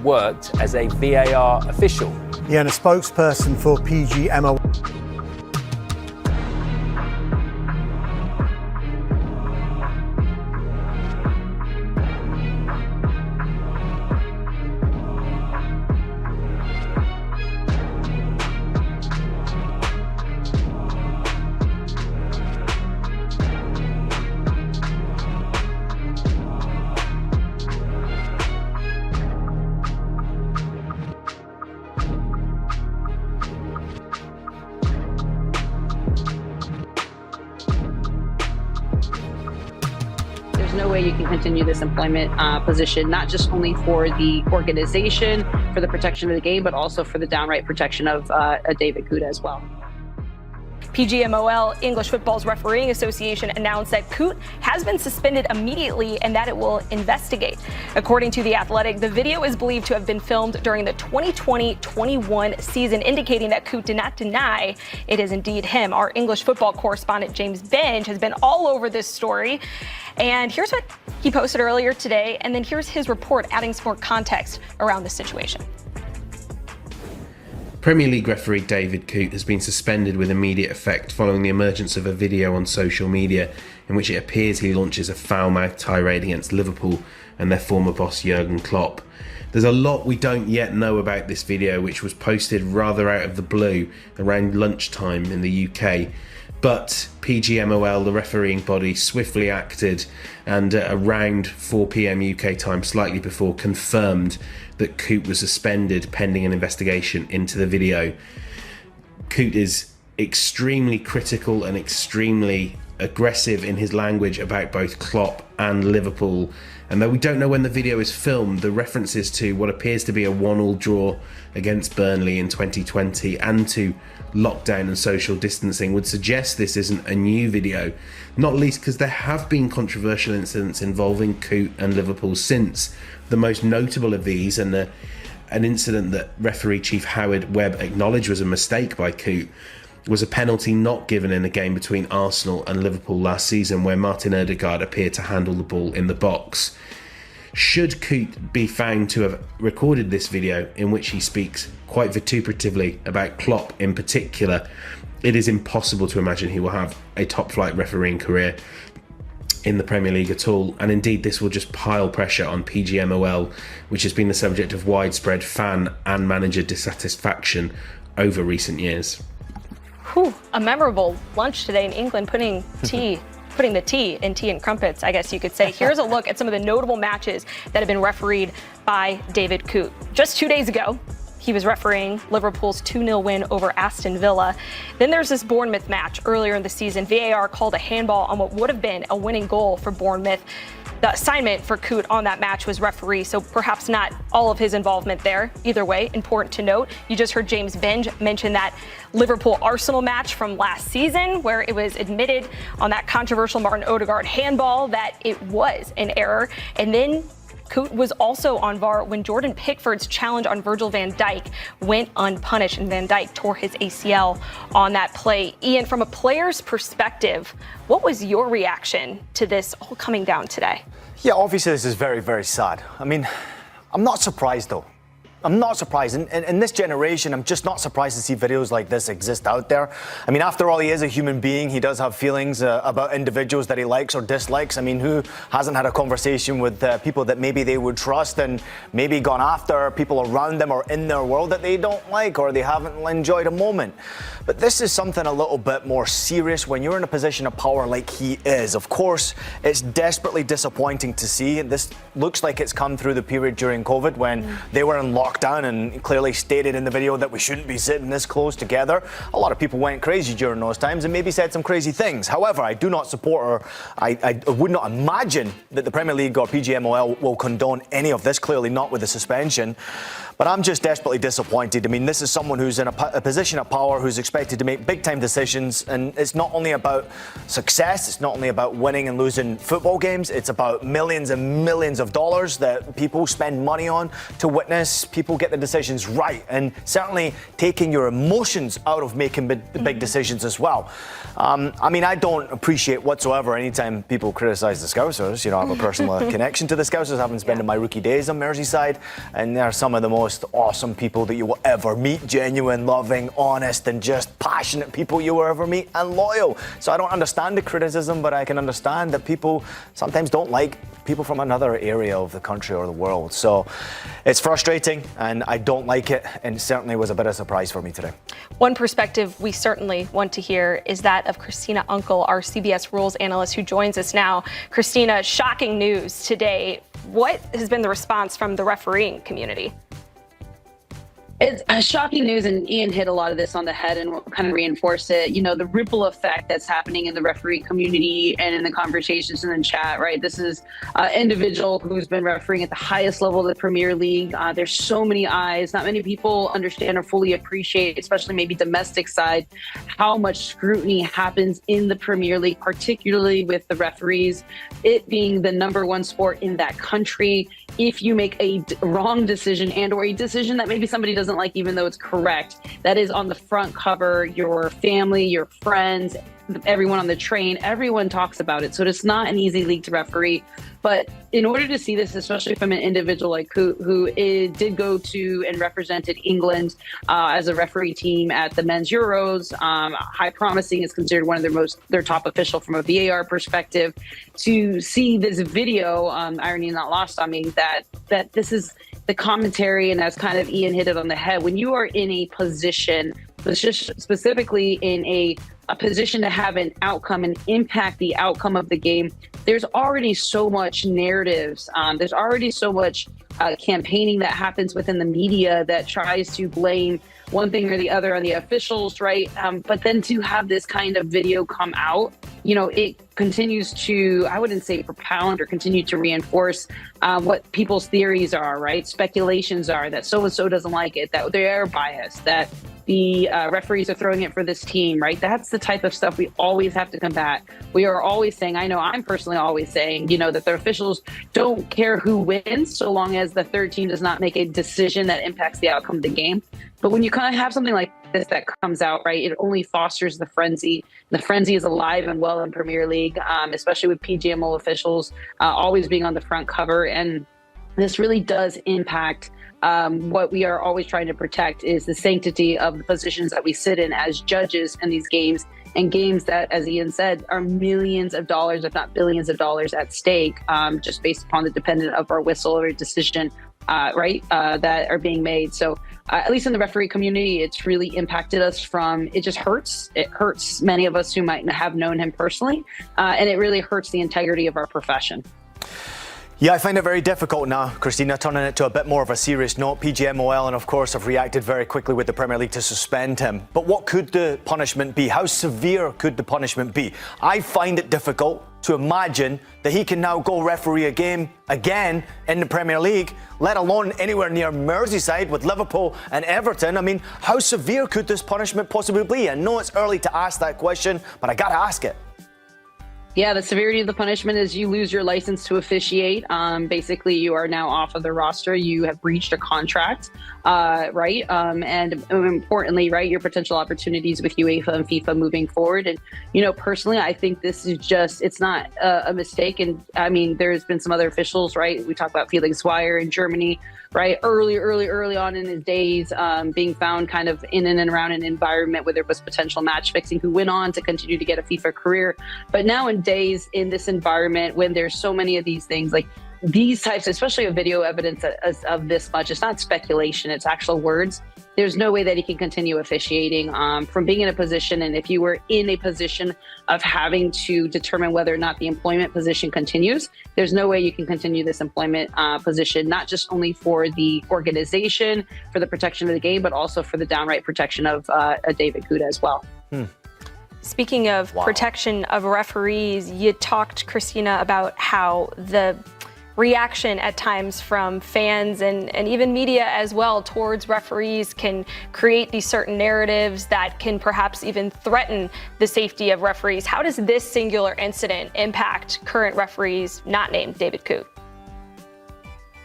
Worked as a VAR official. Yeah, and a spokesperson for PGMOL. There's no way you can continue this employment position, not just only for the organization, for the protection of the game, but also for the downright protection of David Kuta as well. PGMOL, English Football's Refereeing Association, announced that Coot has been suspended immediately and that it will investigate. According to The Athletic, the video is believed to have been filmed during the 2020-21 season, indicating that Coot did not deny it is indeed him. Our English football correspondent, James Benge, has been all over this story. And here's what he posted earlier today, and then here's his report adding some more context around the situation. Premier League referee David Coot has been suspended with immediate effect following the emergence of a video on social media in which it appears he launches a foul-mouthed tirade against Liverpool and their former boss Jurgen Klopp. There's a lot we don't yet know about this video, which was posted rather out of the blue around lunchtime in the UK. But PGMOL, the refereeing body, swiftly acted and around 4 PM UK time, slightly before, confirmed that Coot was suspended pending an investigation into the video. Coot is extremely critical and extremely aggressive in his language about both Klopp and Liverpool. And though we don't know when the video is filmed, the references to what appears to be a 1-1 draw against Burnley in 2020 and to lockdown and social distancing would suggest this isn't a new video, not least because there have been controversial incidents involving Coot and Liverpool since. The most notable of these, and an incident that referee Chief Howard Webb acknowledged was a mistake by Coot, was a penalty not given in a game between Arsenal and Liverpool last season where Martin Ødegaard appeared to handle the ball in the box. Should Coot be found to have recorded this video in which he speaks quite vituperatively about Klopp in particular, it is impossible to imagine he will have a top-flight refereeing career in the Premier League at all, and indeed this will just pile pressure on PGMOL, which has been the subject of widespread fan and manager dissatisfaction over recent years. Whew, a memorable lunch today in England, putting the tea in tea and crumpets, I guess you could say. Here's a look at some of the notable matches that have been refereed by David Coot. Just 2 days ago, He was refereeing Liverpool's 2-0 win over Aston Villa. Then there's this Bournemouth match earlier in the season. VAR called a handball on what would have been a winning goal for Bournemouth. The assignment for Coote on that match was referee, so perhaps not all of his involvement there. Either way, important to note. You just heard James Benge mention that Liverpool-Arsenal match from last season, where it was admitted on that controversial Martin Odegaard handball that it was an error. And then Coote was also on VAR when Jordan Pickford's challenge on Virgil van Dijk went unpunished, and Van Dijk tore his ACL on that play. Ian, from a player's perspective, what was your reaction to this all coming down today? Yeah, obviously this is very, very sad. I mean, I'm not surprised though. I'm not surprised. In this generation, I'm just not surprised to see videos like this exist out there. I mean, after all, he is a human being. He does have feelings about individuals that he likes or dislikes. I mean, who hasn't had a conversation with people that maybe they would trust and maybe gone after people around them or in their world that they don't like or they haven't enjoyed a moment? But this is something a little bit more serious when you're in a position of power like he is. Of course, it's desperately disappointing to see. This looks like it's come through the period during COVID when they were in lockdown and clearly stated in the video that we shouldn't be sitting this close together. A lot of people went crazy during those times and maybe said some crazy things. However, I do not support or I would not imagine that the Premier League or PGMOL will condone any of this, clearly not with the suspension. But I'm just desperately disappointed. I mean, this is someone who's in a position of power, who's expected to make big-time decisions. And it's not only about success, it's not only about winning and losing football games, it's about millions and millions of dollars that people spend money on to witness people get the decisions right. And certainly taking your emotions out of making big decisions as well. I mean, I don't appreciate whatsoever anytime people criticise the Scousers. You know, I have a personal connection to the Scousers, having spent my rookie days on Merseyside. And they're some of the most awesome people that you will ever meet. Genuine, loving, honest, and just passionate people you will ever meet, and loyal. So I don't understand the criticism, but I can understand that people sometimes don't like people from another area of the country or the world. So it's frustrating, and I don't like it, and it certainly was a bit of a surprise for me today. One perspective we certainly want to hear is that of Christina Unkel, our CBS Rules analyst who joins us now. Christina, shocking news today. What has been the response from the refereeing community? It's shocking news, and Ian hit a lot of this on the head and kind of reinforced it. You know, the ripple effect that's happening in the referee community and in the conversations in the chat, right? This is an individual who's been refereeing at the highest level of the Premier League. There's so many eyes. Not many people understand or fully appreciate, especially maybe domestic side, how much scrutiny happens in the Premier League, particularly with the referees. It being the #1 sport in that country, if you make a wrong decision and or a decision that maybe somebody doesn't like, even though it's correct, that is on the front cover, your family, your friends, everyone on the train, everyone talks about it. So it's not an easy league to referee. But in order to see this, especially from an individual like Coote, who did go to and represented England as a referee team at the men's Euros, High Promising is considered one of their top official from a VAR perspective. To see this video, irony not lost on me, that this is the commentary, and as kind of Ian hit it on the head, when you are in a position, specifically in a position to have an outcome and impact the outcome of the game, there's already so much narratives. There's already so much campaigning that happens within the media that tries to blame one thing or the other on the officials, right? But then to have this kind of video come out, you know, it continues to, I wouldn't say propound or continue to reinforce what people's theories are, right? Speculations are that so-and-so doesn't like it, that they're biased, that the referees are throwing it for this team, right? That's the type of stuff we always have to combat. We are always saying, I know I'm personally always saying, you know, that the officials don't care who wins so long as the third team does not make a decision that impacts the outcome of the game. But when you kind of have something like this that comes out, right, it only fosters the frenzy. The frenzy is alive and well in Premier League, especially with PGMOL officials always being on the front cover. And this really does impact what we are always trying to protect is the sanctity of the positions that we sit in as judges in these games, and games that, as Ian said, are millions of dollars, if not billions of dollars at stake, just based upon the dependent of our whistle or decision, that are being made. So at least in the referee community, it's really impacted us it just hurts. It hurts many of us who might have known him personally, and it really hurts the integrity of our profession. Yeah, I find it very difficult now, Christina, turning it to a bit more of a serious note. PGMOL and, of course, have reacted very quickly with the Premier League to suspend him. But what could the punishment be? How severe could the punishment be? I find it difficult to imagine that he can now go referee a game again in the Premier League, let alone anywhere near Merseyside with Liverpool and Everton. I mean, how severe could this punishment possibly be? I know it's early to ask that question, but I got to ask it. Yeah, the severity of the punishment is you lose your license to officiate. Basically, you are now off of the roster. You have breached a contract, right? And importantly, right, your potential opportunities with UEFA and FIFA moving forward. And, you know, personally, I think this is just, it's not a mistake. And I mean, there's been some other officials, right? We talk about Felix Zweier in Germany, right? Early on in his days, being found kind of in and around an environment where there was potential match fixing, who went on to continue to get a FIFA career. But nowadays, in this environment, when there's so many of these things, like these types, especially of video evidence of this much, it's not speculation, it's actual words. There's no way that he can continue officiating from being in a position. And if you were in a position of having to determine whether or not the employment position continues, there's no way you can continue this employment position, not just only for the organization, for the protection of the game, but also for the downright protection of David Kuda as well. Speaking of protection of referees, you talked, Christina, about how the reaction at times from fans and even media as well towards referees can create these certain narratives that can perhaps even threaten the safety of referees. How does this singular incident impact current referees not named David Coote?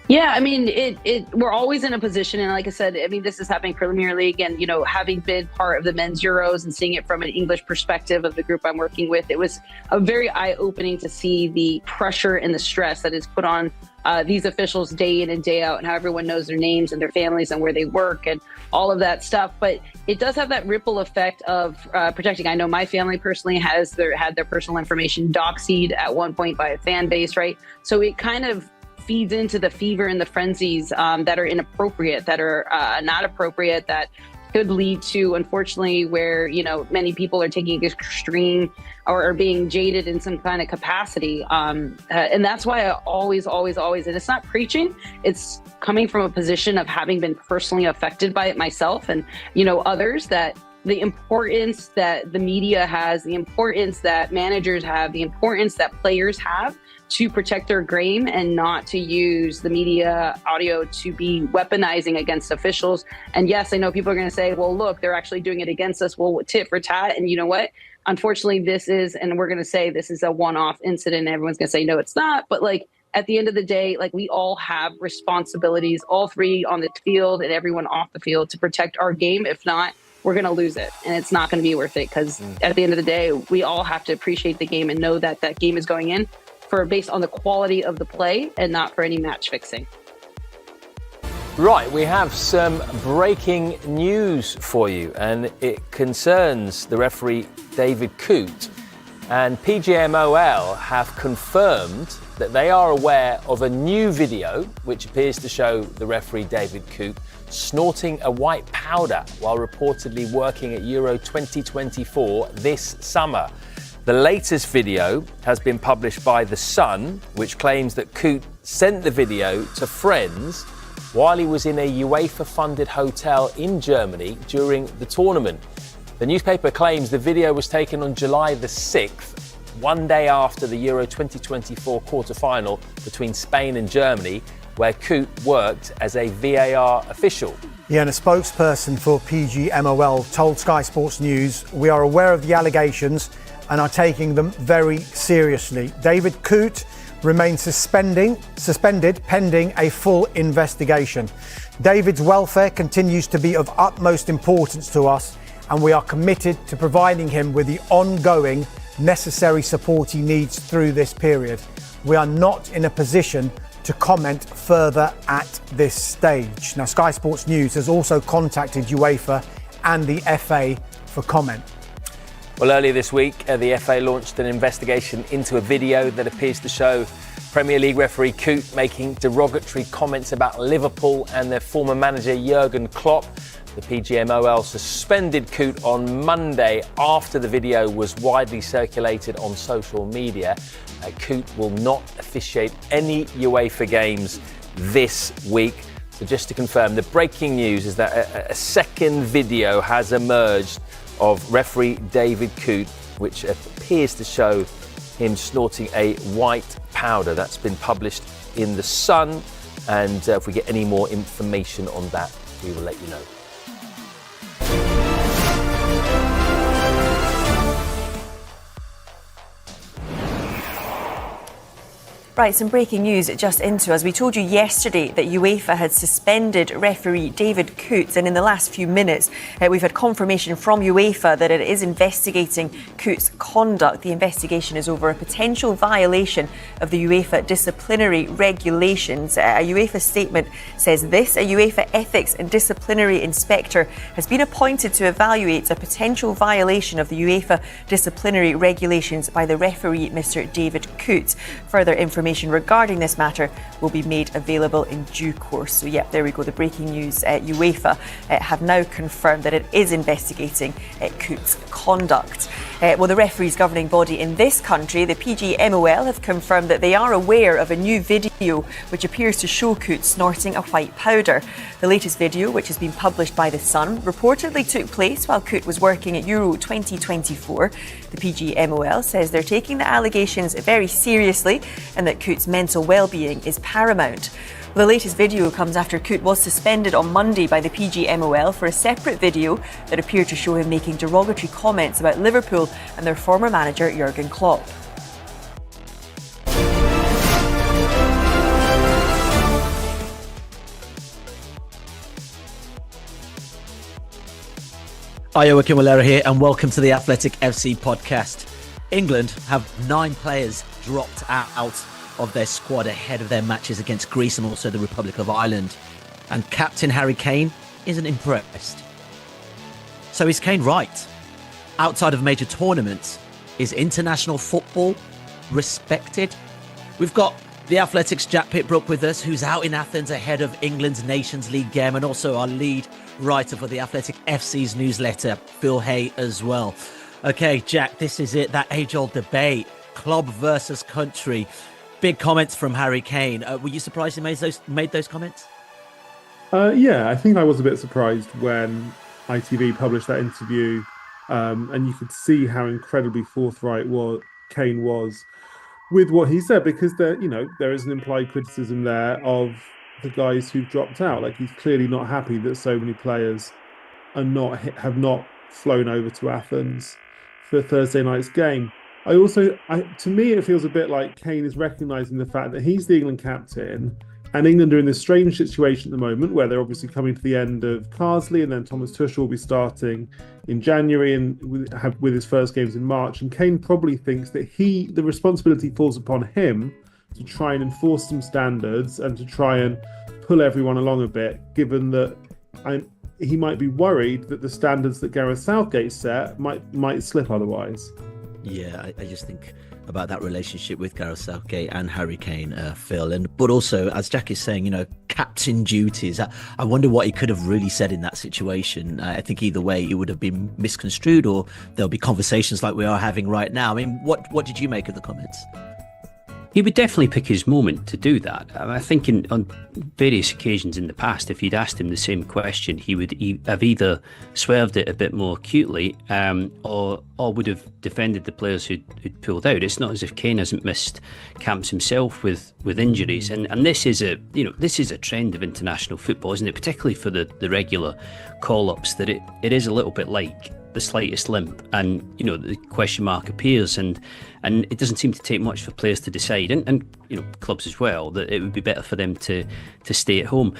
Yeah, I mean, we're always in a position, and like I said, I mean, this is happening Premier League, and, you know, having been part of the men's Euros and seeing it from an English perspective of the group I'm working with, it was a very eye-opening to see the pressure and the stress that is put on these officials day in and day out, and how everyone knows their names and their families and where they work and all of that stuff. But it does have that ripple effect of protecting. I know my family personally had their personal information doxied at one point by a fan base, right? So it kind of feeds into the fever and the frenzies that are inappropriate, that are not appropriate, that could lead to, unfortunately, where, you know, many people are taking extreme or are being jaded in some kind of capacity. And that's why I always, and it's not preaching, it's coming from a position of having been personally affected by it myself and, you know, others, that the importance that the media has, the importance that managers have, the importance that players have to protect their game and not to use the media audio to be weaponizing against officials. And yes, I know people are going to say, well, look, they're actually doing it against us. Well, tit for tat. And you know what? Unfortunately, this is, and we're going to say this is a one-off incident. Everyone's going to say, no, it's not. But like, at the end of the day, like, we all have responsibilities, all three on the field and everyone off the field, to protect our game. If not, we're going to lose it, and it's not going to be worth it, because at the end of the day, we all have to appreciate the game and know that that game is going in based on the quality of the play and not for any match fixing. Right, we have some breaking news for you, and it concerns the referee David Coote. And PGMOL have confirmed that they are aware of a new video which appears to show the referee David Coote snorting a white powder while reportedly working at Euro 2024 this summer. The latest video has been published by The Sun, which claims that Coote sent the video to friends while he was in a UEFA-funded hotel in Germany during the tournament. The newspaper claims the video was taken on July the 6th, one day after the Euro 2024 quarter-final between Spain and Germany, where Coote worked as a VAR official. Yeah, and a spokesperson for PGMOL told Sky Sports News, "We are aware of the allegations and are taking them very seriously. David Coote remains suspended pending a full investigation. David's welfare continues to be of utmost importance to us, and we are committed to providing him with the ongoing necessary support he needs through this period. We are not in a position to comment further at this stage." Now, Sky Sports News has also contacted UEFA and the FA for comment. Well, earlier this week, the FA launched an investigation into a video that appears to show Premier League referee Coote making derogatory comments about Liverpool and their former manager Jurgen Klopp. The PGMOL suspended Coote on Monday after the video was widely circulated on social media. Coote will not officiate any UEFA games this week. So just to confirm, the breaking news is that a second video has emerged of referee David Coote, which appears to show him snorting a white powder. That's been published in The Sun, and if we get any more information on that, we will let you know. Right, some breaking news just into us. We told you yesterday that UEFA had suspended referee David Coote, and in the last few minutes we've had confirmation from UEFA that it is investigating Coote's conduct. The investigation is over a potential violation of the UEFA disciplinary regulations. A UEFA statement says this: a UEFA ethics and disciplinary inspector has been appointed to evaluate a potential violation of the UEFA disciplinary regulations by the referee, Mr. David Coote. Further information regarding this matter will be made available in due course. So, yeah, there we go. The breaking news. UEFA have now confirmed that it is investigating Coote's conduct. Well, the referees governing body in this country, the PGMOL, have confirmed that they are aware of a new video which appears to show Coote snorting a white powder. The latest video, which has been published by The Sun, reportedly took place while Coote was working at Euro 2024. The PGMOL says they're taking the allegations very seriously and that Coote's mental well-being is paramount. The latest video comes after Coote was suspended on Monday by the PGMOL for a separate video that appeared to show him making derogatory comments about Liverpool and their former manager Jurgen Klopp. Iowa Kimolera here, and welcome to the Athletic FC podcast. England have 9 players dropped out of their squad ahead of their matches against Greece and also the Republic of Ireland. And captain Harry Kane isn't impressed. So is Kane right? Outside of major tournaments, is international football respected? We've got the Athletic's Jack Pitbrook with us, who's out in Athens ahead of England's Nations League game, and also our lead writer for the Athletic FC's newsletter, Phil Hay, as well. Okay, Jack, this is it, that age-old debate, club versus country. Big comments from Harry Kane. Were you surprised he made those comments? Yeah, I think I was a bit surprised when ITV published that interview, and you could see how incredibly forthright Kane was with what he said, because there is an implied criticism there of the guys who've dropped out. Like, he's clearly not happy that so many players have not flown over to Athens for Thursday night's game. To me, it feels a bit like Kane is recognising the fact that he's the England captain, and England are in this strange situation at the moment where they're obviously coming to the end of Carsley, and then Thomas Tuchel will be starting in January and with his first games in March. And Kane probably thinks that the responsibility falls upon him to try and enforce some standards and to try and pull everyone along a bit, given that he might be worried that the standards that Gareth Southgate set might slip otherwise. Yeah, I just think about that relationship with Gareth Southgate and Harry Kane, Phil. But also, as Jack is saying, captain duties. I wonder what he could have really said in that situation. I think either way, it would have been misconstrued, or there'll be conversations like we are having right now. I mean, what did you make of the comments? He would definitely pick his moment to do that. I think on various occasions in the past, if you'd asked him the same question, he would have either swerved it a bit more acutely, or would have defended the players who'd pulled out. It's not as if Kane hasn't missed camps himself with injuries, and this is a trend of international football, isn't it? Particularly for the regular call-ups, that it is a little bit like the slightest limp and the question mark appears, and it doesn't seem to take much for players to decide, and clubs as well, that it would be better for them to stay at home.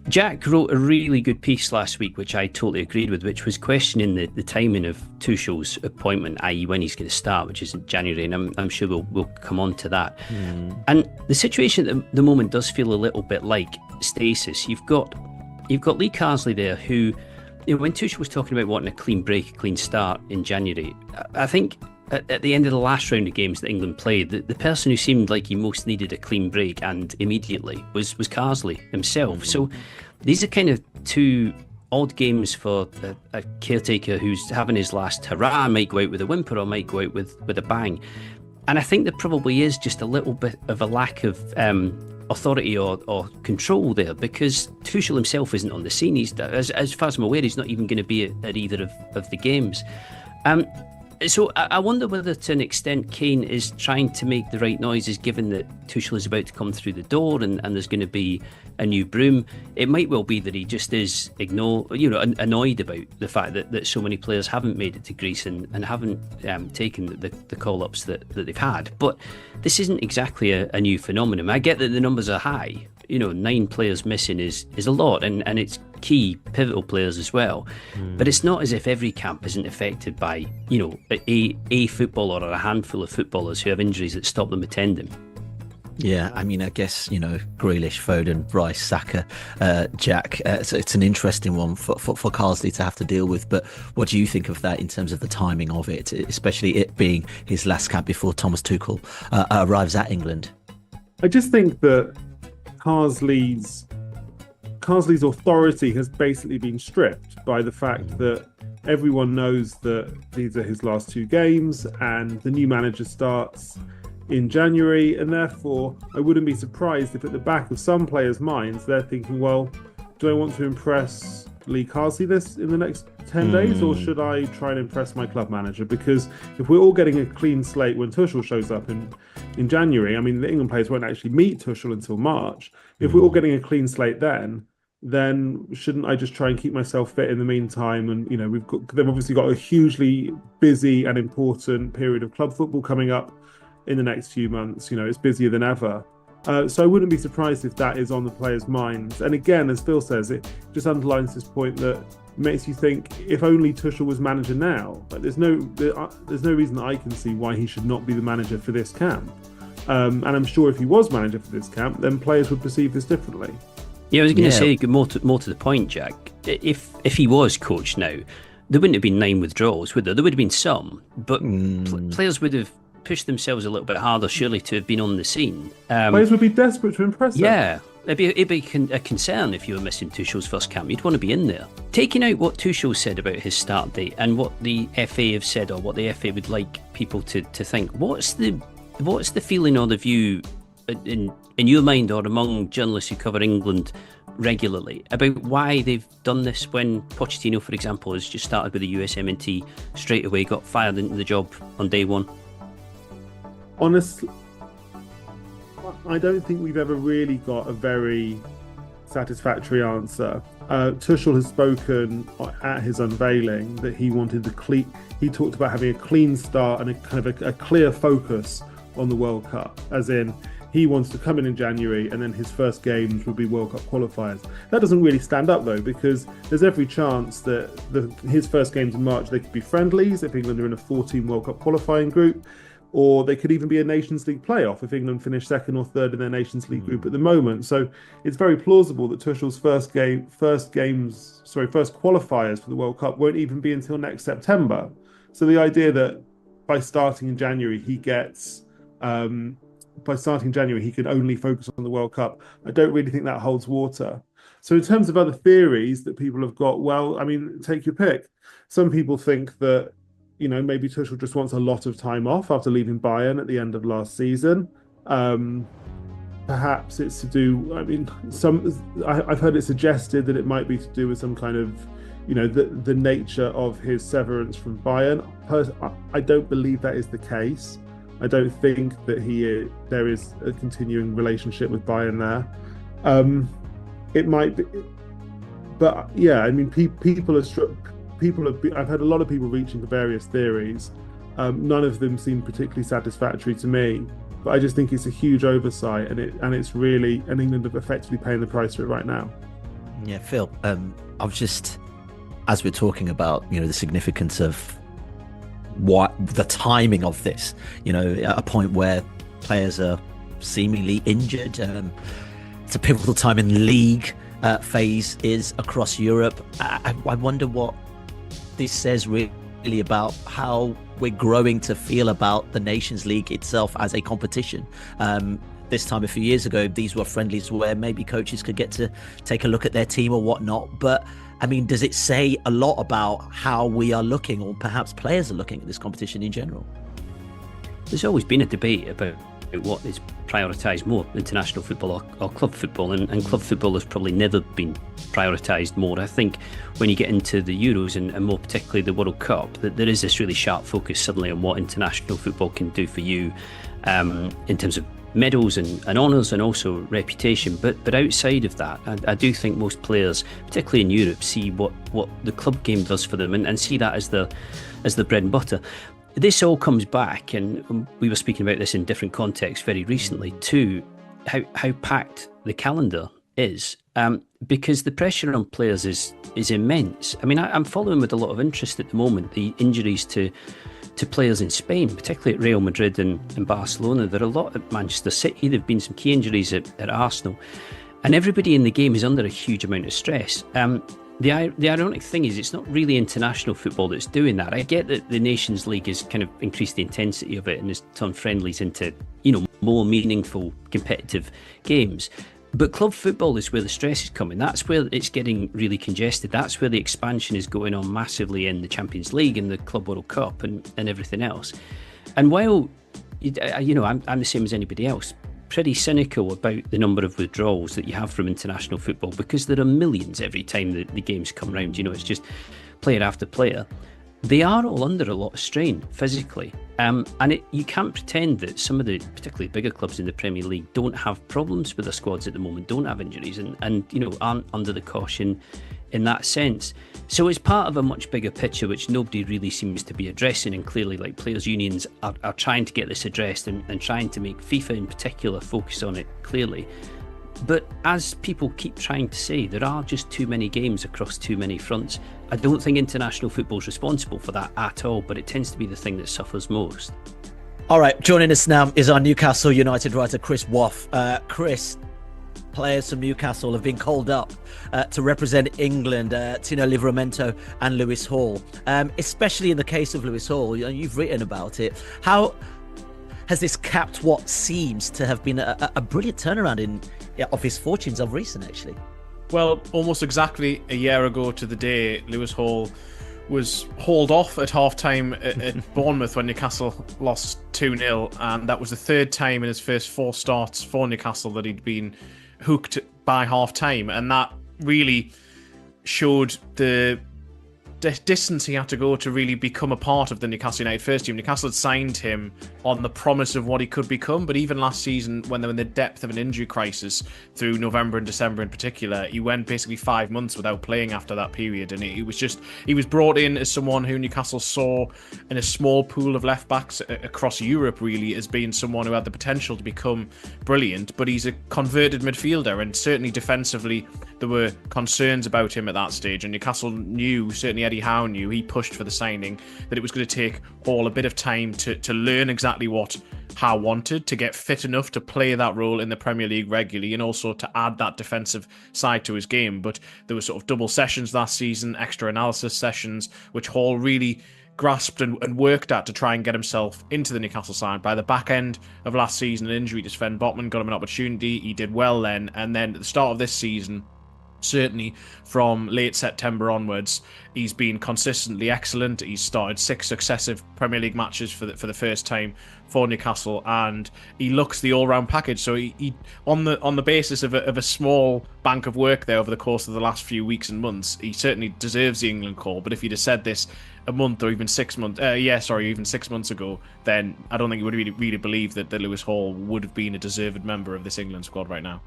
Jack wrote a really good piece last week, which I totally agreed with, which was questioning the timing of Tuchel's appointment, i.e. when he's going to start, which is in January, and I'm sure we'll come on to that. And the situation at the moment does feel a little bit like stasis. You've got Lee Carsley there, who, when Tuchel was talking about wanting a clean break, a clean start in January, I think at the end of the last round of games that England played, the person who seemed like he most needed a clean break and immediately was Carsley himself. So these are kind of two odd games for a caretaker who's having his last hurrah, might go out with a whimper or might go out with a bang. And I think there probably is just a little bit of a lack of authority or control there, because Tuchel himself isn't on the scene. He's, as far as I'm aware, he's not even going to be at either of the games. So I wonder whether, to an extent, Kane is trying to make the right noises, given that Tuchel is about to come through the door and there's going to be a new broom. It might well be that he just is annoyed about the fact that so many players haven't made it to Greece and haven't taken the call-ups that they've had. But this isn't exactly a new phenomenon. I get that the numbers are high. 9 players missing is a lot, and it's key pivotal players as well. But it's not as if every camp isn't affected by a footballer or a handful of footballers who have injuries that stop them attending. Yeah, I mean, I guess, Grealish, Foden, Rice, Saka, Jack, it's an interesting one for Carsley to have to deal with. But what do you think of that in terms of the timing of it, especially it being his last camp before Thomas Tuchel arrives at England? I just think that Carsley's authority has basically been stripped by the fact that everyone knows that these are his last 2 games and the new manager starts in January, and therefore I wouldn't be surprised if at the back of some players' minds they're thinking, well, do I want to impress Lee Carsley in the next 10 days, or should I try and impress my club manager? Because if we're all getting a clean slate when Tuchel shows up in January, I mean, the England players won't actually meet Tuchel until March. If we're all getting a clean slate then shouldn't I just try and keep myself fit in the meantime? And they've obviously got a hugely busy and important period of club football coming up in the next few months. It's busier than ever. So I wouldn't be surprised if that is on the players' minds. And again, as Phil says, it just underlines this point that makes you think, if only Tuchel was manager now. But there's no reason that I can see why he should not be the manager for this camp. And I'm sure if he was manager for this camp, then players would perceive this differently. Yeah, I was going to say, more to the point, Jack. If he was coach now, there wouldn't have been 9 withdrawals, would there? There would have been some, but players would have pushed themselves a little bit harder, surely, to have been on the scene. Players would be desperate to impress them. Yeah, it'd be a concern if you were missing Tuchel's first camp. You'd want to be in there. Taking out what Tuchel said about his start date and what the FA have said, or what the FA would like people to think, what's the feeling or the view in your mind or among journalists who cover England regularly about why they've done this, when Pochettino, for example, has just started with the USMNT, straight away got fired into the job on day 1? Honestly, I don't think we've ever really got a very satisfactory answer. Tuchel has spoken at his unveiling that he wanted he talked about having a clean start and a kind of a clear focus on the World Cup, as in he wants to come in January and then his first games will be World Cup qualifiers. That doesn't really stand up though, because there's every chance that his first games in March, they could be friendlies if England are in a 14 World Cup qualifying group, or they could even be a Nations League playoff if England finish 2nd or 3rd in their Nations League group at the moment. So it's very plausible that Tuchel's first qualifiers for the World Cup won't even be until next September. So the idea that by starting in January he can only focus on the World Cup, I don't really think that holds water. So in terms of other theories that people have got, well, I mean, take your pick. Some people think that, maybe Tuchel just wants a lot of time off after leaving Bayern at the end of last season. Perhaps it's to do, I've heard it suggested that it might be to do with some kind of, the nature of his severance from Bayern. I don't believe that is the case. I don't think that there is a continuing relationship with Bayern there. It might be, but yeah, I mean, I've had a lot of people reaching for various theories. None of them seem particularly satisfactory to me, but I just think it's a huge oversight, and it's really, and England are effectively paying the price for it right now. Yeah, Phil, I was just, as we're talking about, the significance of what the timing of this, at a point where players are seemingly injured. It's a pivotal time in league phase is across Europe. I wonder what this says really about how we're growing to feel about the Nations League itself as a competition. this time a few years ago, these were friendlies where maybe coaches could get to take a look at their team or whatnot. But I mean, does it say a lot about how we are looking, or perhaps players are looking at this competition in general? There's always been a debate about what is prioritised more, international football or club football, and club football has probably never been prioritised more. I think when you get into the Euros and more particularly the World Cup, that there is this really sharp focus suddenly on what international football can do for you in terms of medals and honours and also reputation. But outside of that, I do think most players, particularly in Europe, see what the club game does for them and see that as the bread and butter. This all comes back, and we were speaking about this in different contexts very recently, to how packed the calendar is, because the pressure on players is immense. I mean, I'm following with a lot of interest at the moment the injuries to players in Spain, particularly at Real Madrid and Barcelona. There are a lot at Manchester City. There have been some key injuries at Arsenal, and everybody in the game is under a huge amount of stress. The ironic thing is, it's not really international football that's doing that. I get that the Nations League has kind of increased the intensity of it and has turned friendlies into, more meaningful competitive games. But club football is where the stress is coming. That's where it's getting really congested. That's where the expansion is going on massively in the Champions League and the Club World Cup and everything else. And while, I'm the same as anybody else, pretty cynical about the number of withdrawals that you have from international football, because there are millions every time the games come round. It's just player after player. They are all under a lot of strain physically, and you can't pretend that some of the particularly bigger clubs in the Premier League don't have problems with their squads at the moment, don't have injuries, and aren't under the caution in that sense. So it's part of a much bigger picture which nobody really seems to be addressing, and clearly players' unions are trying to get this addressed and trying to make FIFA in particular focus on it clearly. But as people keep trying to say, there are just too many games across too many fronts. I don't think international football is responsible for that at all, but it tends to be the thing that suffers most. All right, joining us now is our Newcastle United writer, Chris Waugh. Chris, players from Newcastle have been called up to represent England, Tino Livramento and Lewis Hall. Especially in the case of Lewis Hall, you've written about it. How has this capped what seems to have been a brilliant turnaround of his fortunes of recent, actually? Well, almost exactly a year ago to the day, Lewis Hall was hauled off at half-time at Bournemouth when Newcastle lost 2-0, and that was the third time in his first 4 starts for Newcastle that he'd been hooked by half-time, and that really showed the distance he had to go to really become a part of the Newcastle United first team. Newcastle had signed him on the promise of what he could become, but even last season, when they were in the depth of an injury crisis through November and December in particular, he went basically 5 months without playing after that period, and he was brought in as someone who Newcastle saw in a small pool of left backs across Europe really as being someone who had the potential to become brilliant. But he's a converted midfielder, and certainly defensively there were concerns about him at that stage, and Newcastle knew, certainly Eddie Howe knew, he pushed for the signing, that it was going to take Hall a bit of time to learn exactly what Howe wanted, to get fit enough to play that role in the Premier League regularly, and also to add that defensive side to his game. But there were sort of double sessions last season, extra analysis sessions, which Hall really grasped and worked at to try and get himself into the Newcastle side. By the back end of last season, an injury to Sven Botman got him an opportunity. He did well then, and then at the start of this season, certainly from late September onwards, he's been consistently excellent. He's started 6 successive Premier League matches for the first time for Newcastle, and he looks the all-round package. So he on the basis of a small bank of work there over the course of the last few weeks and months, he certainly deserves the England call. But if you'd have said this a month or even 6 months, even 6 months ago, then I don't think you would really believe that Lewis Hall would have been a deserved member of this England squad right now.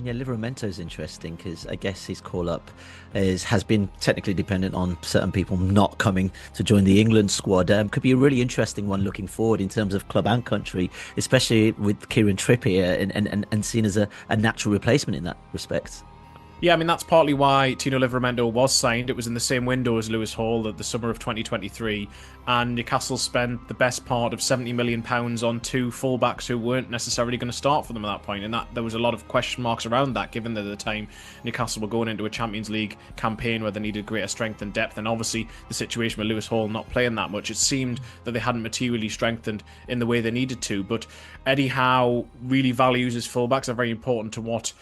Yeah, Livramento is interesting because I guess his call-up has been technically dependent on certain people not coming to join the England squad. Could be a really interesting one looking forward in terms of club and country, especially with Kieran Trippier and seen as a natural replacement in that respect. Yeah, I mean, that's partly why Tino Livramento was signed. It was in the same window as Lewis Hall at the summer of 2023, and Newcastle spent the best part of £70 million on two fullbacks who weren't necessarily going to start for them at that point, and that there was a lot of question marks around that, given that at the time Newcastle were going into a Champions League campaign where they needed greater strength and depth, and obviously the situation with Lewis Hall not playing that much, it seemed that they hadn't materially strengthened in the way they needed to. But Eddie Howe really values his fullbacks. They're very important to what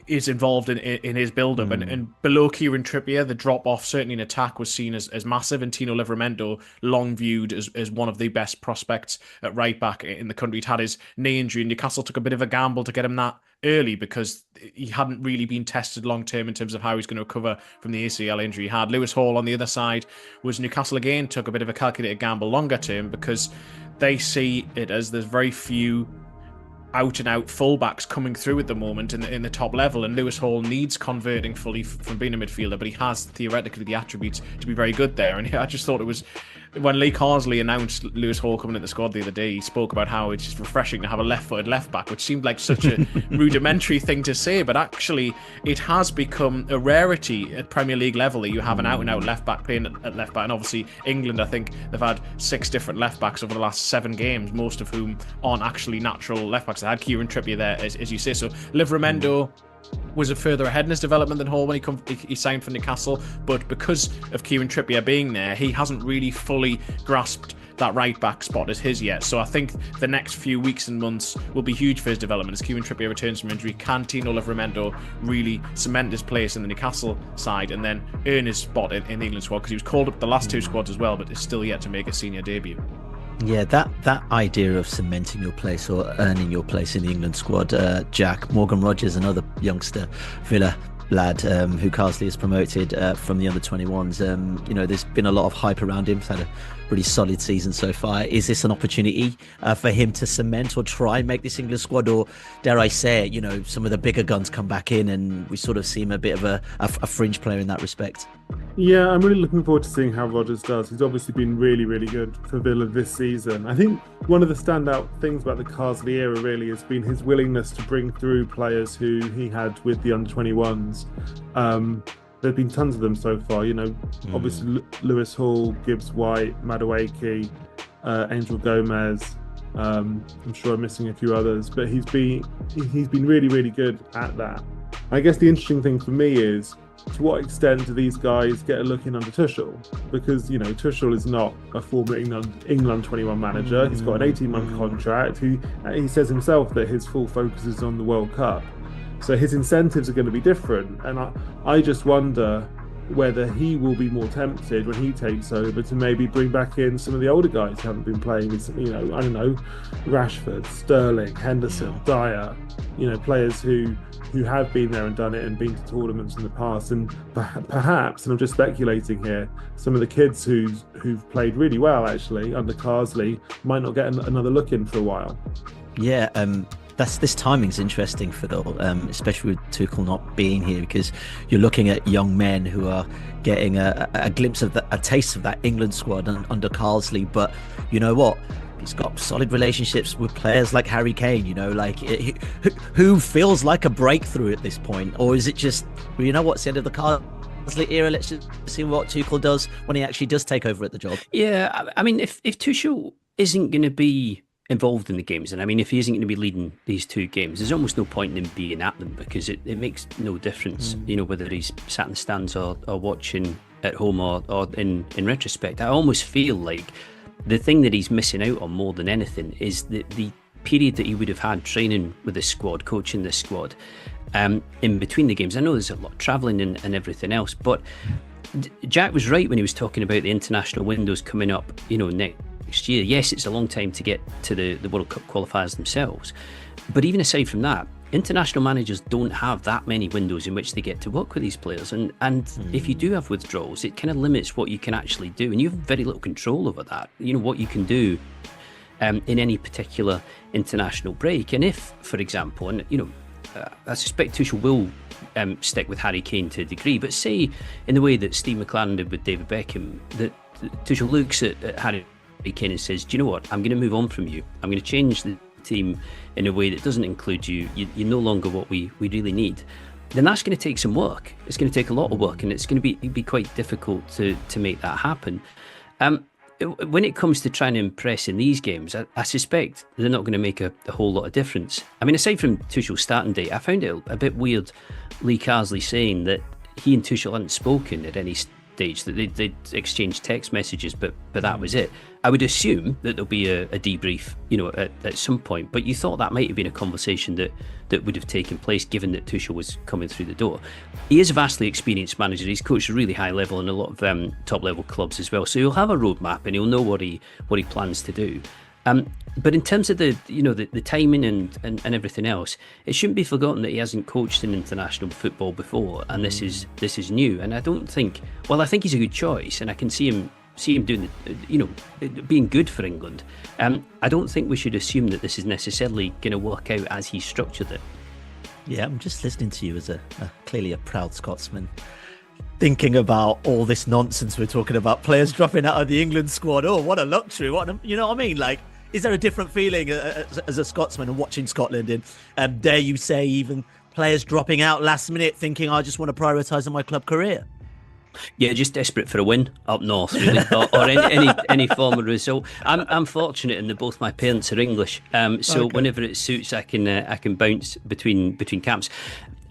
is involved in his build-up, and below Kieran Trippier, the drop-off certainly in attack was seen as massive, and Tino Livramento long viewed as one of the best prospects at right-back in the country. He'd had his knee injury, and Newcastle took a bit of a gamble to get him that early because he hadn't really been tested long-term in terms of how he's going to recover from the ACL injury he had. Lewis Hall on the other side was Newcastle again took a bit of a calculated gamble longer-term because they see it as there's very few out-and-out fullbacks coming through at the moment in the top level, and Lewis Hall needs converting fully from being a midfielder, but he has theoretically the attributes to be very good there. And I just thought it was, when Lee Carsley announced Lewis Hall coming in the squad the other day, he spoke about how it's just refreshing to have a left-footed left-back, which seemed like such a rudimentary thing to say, but actually it has become a rarity at Premier League level that you have an out-and-out left-back playing at left-back. And obviously England, I think they've had 6 different left-backs over the last 7 games, most of whom aren't actually natural left-backs. They had Kieran Trippier there, as you say. So Livramento was a further ahead in his development than Hall when he signed for Newcastle, but because of Kieran Trippier being there, he hasn't really fully grasped that right back spot as his yet. So I think the next few weeks and months will be huge for his development as Kieran Trippier returns from injury. Can Tino Livramento really cement his place in the Newcastle side and then earn his spot in the England squad, because he was called up the last 2 squads as well, but is still yet to make a senior debut. Yeah, that idea of cementing your place or earning your place in the England squad, Jack, Morgan Rogers, another youngster, Villa lad who Carsley has promoted from the under-21s. There's been a lot of hype around him. He's had a really solid season so far. Is this an opportunity for him to cement or try and make this England squad, or dare I say it, some of the bigger guns come back in and we sort of see him a bit of a fringe player in that respect? Yeah, I'm really looking forward to seeing how Rodgers does. He's obviously been really, really good for Villa this season. I think one of the standout things about the Carsley era really has been his willingness to bring through players who he had with the under-21s. There have been tons of them so far. Obviously Lewis Hall, Gibbs White, Madueke, Angel Gomez. I'm sure I'm missing a few others, but he's been really, really good at that. I guess the interesting thing for me is, to what extent do these guys get a look in under Tuchel? Because, Tuchel is not a former England 21 manager. He's got an 18-month contract. He says himself that his full focus is on the World Cup. So his incentives are going to be different. And I just wonder whether he will be more tempted when he takes over to maybe bring back in some of the older guys who haven't been playing recently. I don't know, Rashford, Sterling, Henderson, Dyer, players who have been there and done it and been to tournaments in the past, and perhaps, and I'm just speculating here, some of the kids who've played really well actually under Carsley might not get another look in for a while. Yeah, this timing's interesting, Phil, especially with Tuchel not being here, because you're looking at young men who are getting a glimpse of a taste of that England squad under Carsley. But you know what? He's got solid relationships with players like Harry Kane, who feels like a breakthrough at this point. Or is it just, it's the end of the Carsley era, let's just see what Tuchel does when he actually does take over at the job? Yeah, I mean, if Tuchel isn't going to be involved in the games, and I mean, if he isn't going to be leading these 2 games, there's almost no point in him being at them, because it makes no difference, whether he's sat in the stands or watching at home or in retrospect. I almost feel like the thing that he's missing out on more than anything is the period that he would have had training with this squad, coaching this squad, in between the games. I know there's a lot of travelling and everything else, but Jack was right when he was talking about the international windows coming up, next year. Yes, it's a long time to get to the World Cup qualifiers themselves, but even aside from that, international managers don't have that many windows in which they get to work with these players, and if you do have withdrawals, it kind of limits what you can actually do, and you have very little control over that, what you can do in any particular international break. And if, for example, and I suspect Tuchel will stick with Harry Kane to a degree, but say in the way that Steve McLaren did with David Beckham, that Tuchel looks at Harry Kane and says, do you know what, I'm going to move on from you, I'm going to change the team in a way that doesn't include you. You're no longer what we really need. then that's going to take some work. It's going to take a lot of work, and it's going to be quite difficult to make that happen. When it comes to trying to impress in these games, I suspect they're not going to make a whole lot of difference. I mean, aside from Tuchel's starting date, I found it a bit weird, Lee Carsley saying that he and Tuchel hadn't spoken at any stage, that they'd exchanged text messages, but that was it. I would assume that there'll be a debrief, at some point, but you thought that might have been a conversation that would have taken place given that Tuchel was coming through the door. He is a vastly experienced manager. He's coached a really high level in a lot of top level clubs as well, so he'll have a roadmap and he'll know what he plans to do. But in terms of the timing and everything else, it shouldn't be forgotten that he hasn't coached in international football before, and this is new. And I think he's a good choice, and I can see him doing being good for England. I don't think we should assume that this is necessarily going to work out as he structured it. Yeah, I'm just listening to you as clearly a proud Scotsman, thinking about all this nonsense we're talking about, players dropping out of the England squad. Oh, what a luxury! You know what I mean? Like, is there a different feeling as a Scotsman and watching Scotland? And dare you say, even players dropping out last minute, thinking I just want to prioritise on my club career? Yeah, just desperate for a win up north, really, or any form of result. I'm fortunate in that both my parents are English, so okay. Whenever it suits, I can bounce between camps.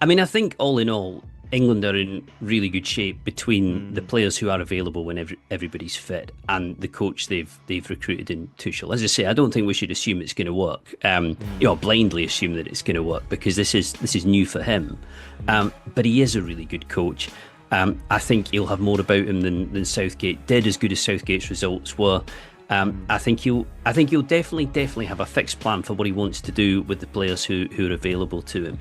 I mean, I think all in all, England are in really good shape between the players who are available when everybody's fit and the coach they've recruited in Tuchel. As I say, I don't think we should assume it's going to work. Blindly assume that it's going to work, because this is new for him. But he is a really good coach. I think he'll have more about him than Southgate did, as good as Southgate's results were. I think he'll definitely have a fixed plan for what he wants to do with the players who are available to him.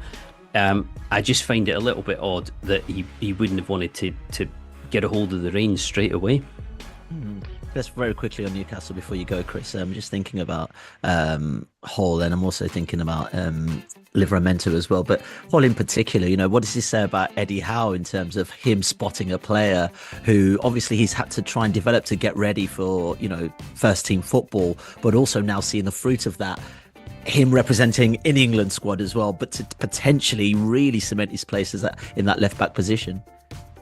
I just find it a little bit odd that he wouldn't have wanted to get a hold of the reins straight away. Just very quickly on Newcastle before you go, Chris. I'm just thinking about Hall, and I'm also thinking about Livramento as well. But Hall in particular, what does he say about Eddie Howe in terms of him spotting a player who obviously he's had to try and develop to get ready for, first team football, but also now seeing the fruit of that, him representing in England squad as well, but to potentially really cement his place in that left back position.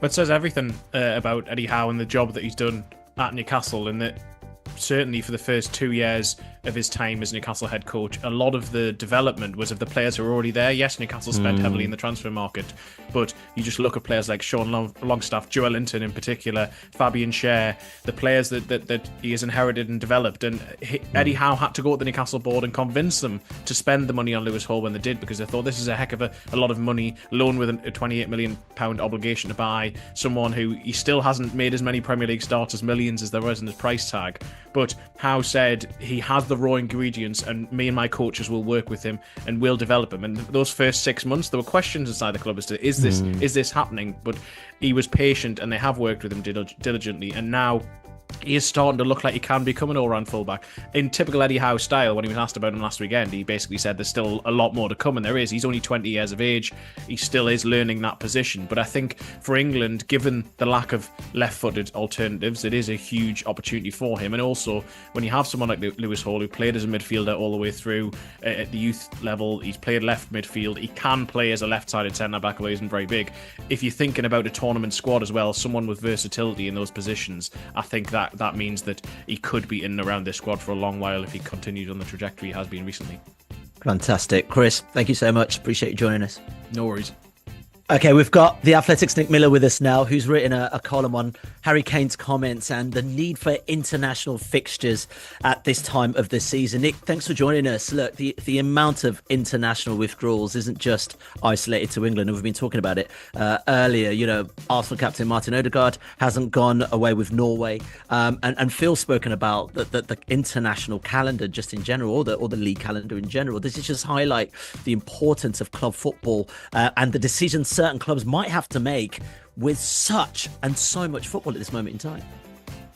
But it says everything about Eddie Howe and the job that he's done at Newcastle, and that certainly for the first 2 years of his time as Newcastle head coach, a lot of the development was of the players who were already there. Yes, Newcastle spent heavily in the transfer market, but you just look at players like Sean Longstaff, Joe Linton in particular, Fabian Schär, the players that he has inherited and developed. And Eddie Howe had to go to the Newcastle board and convince them to spend the money on Lewis Hall when they did, because they thought this is a heck of a lot of money, loan with a £28 million obligation to buy someone who he still hasn't made as many Premier League starts as millions as there was in his price tag. But Howe said he has the raw ingredients, and me and my coaches will work with him and will develop him. And those first 6 months, there were questions inside the club as to is this happening? But he was patient, and they have worked with him diligently, and now he is starting to look like he can become an all-round fullback. In typical Eddie Howe style, when he was asked about him last weekend, he basically said there's still a lot more to come, and there is. He's only 20 years of age. He still is learning that position. But I think for England, given the lack of left-footed alternatives, it is a huge opportunity for him. And also, when you have someone like Lewis Hall, who played as a midfielder all the way through at the youth level, he's played left midfield, he can play as a left-sided centre-back, although he isn't very big. If you're thinking about a tournament squad as well, someone with versatility in those positions, I think that means that he could be in and around this squad for a long while if he continued on the trajectory he has been recently. Fantastic. Chris, thank you so much. Appreciate you joining us. No worries. Okay, we've got the Athletic's Nick Miller with us now, who's written a column on Harry Kane's comments and the need for international fixtures at this time of the season. Nick, thanks for joining us. Look, the amount of international withdrawals isn't just isolated to England, and we've been talking about it earlier. Arsenal captain Martin Odegaard hasn't gone away with Norway, and Phil's spoken about the international calendar just in general, or the league calendar in general. This is just highlight the importance of club football and the decisions certain clubs might have to make with such and so much football at this moment in time.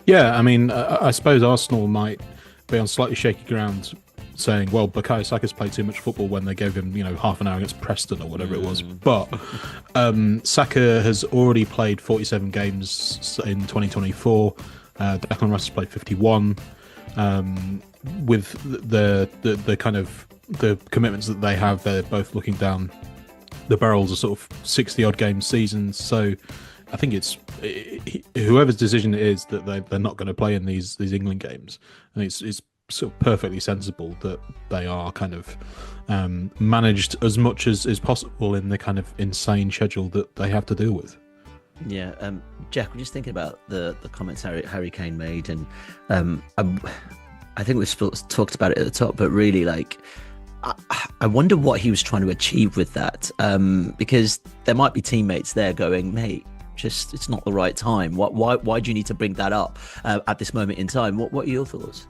Yeah, I mean, I suppose Arsenal might be on slightly shaky ground saying, well, Bukayo Saka's played too much football when they gave him, half an hour against Preston or whatever it was. But Saka has already played 47 games in 2024. Declan Rice has played 51. With the kind of the commitments that they have, they're both looking down the Beryls are sort of 60-odd game seasons. So I think it's whoever's decision it is that they're not going to play in these England games. And it's sort of perfectly sensible that they are kind of managed as much as is possible in the kind of insane schedule that they have to deal with. Yeah, Jack, we're just thinking about the comments Harry Kane made, and I think we've talked about it at the top, but really, like, I wonder what he was trying to achieve with that, because there might be teammates there going, mate, just it's not the right time. Why do you need to bring that up at this moment in time? What are your thoughts?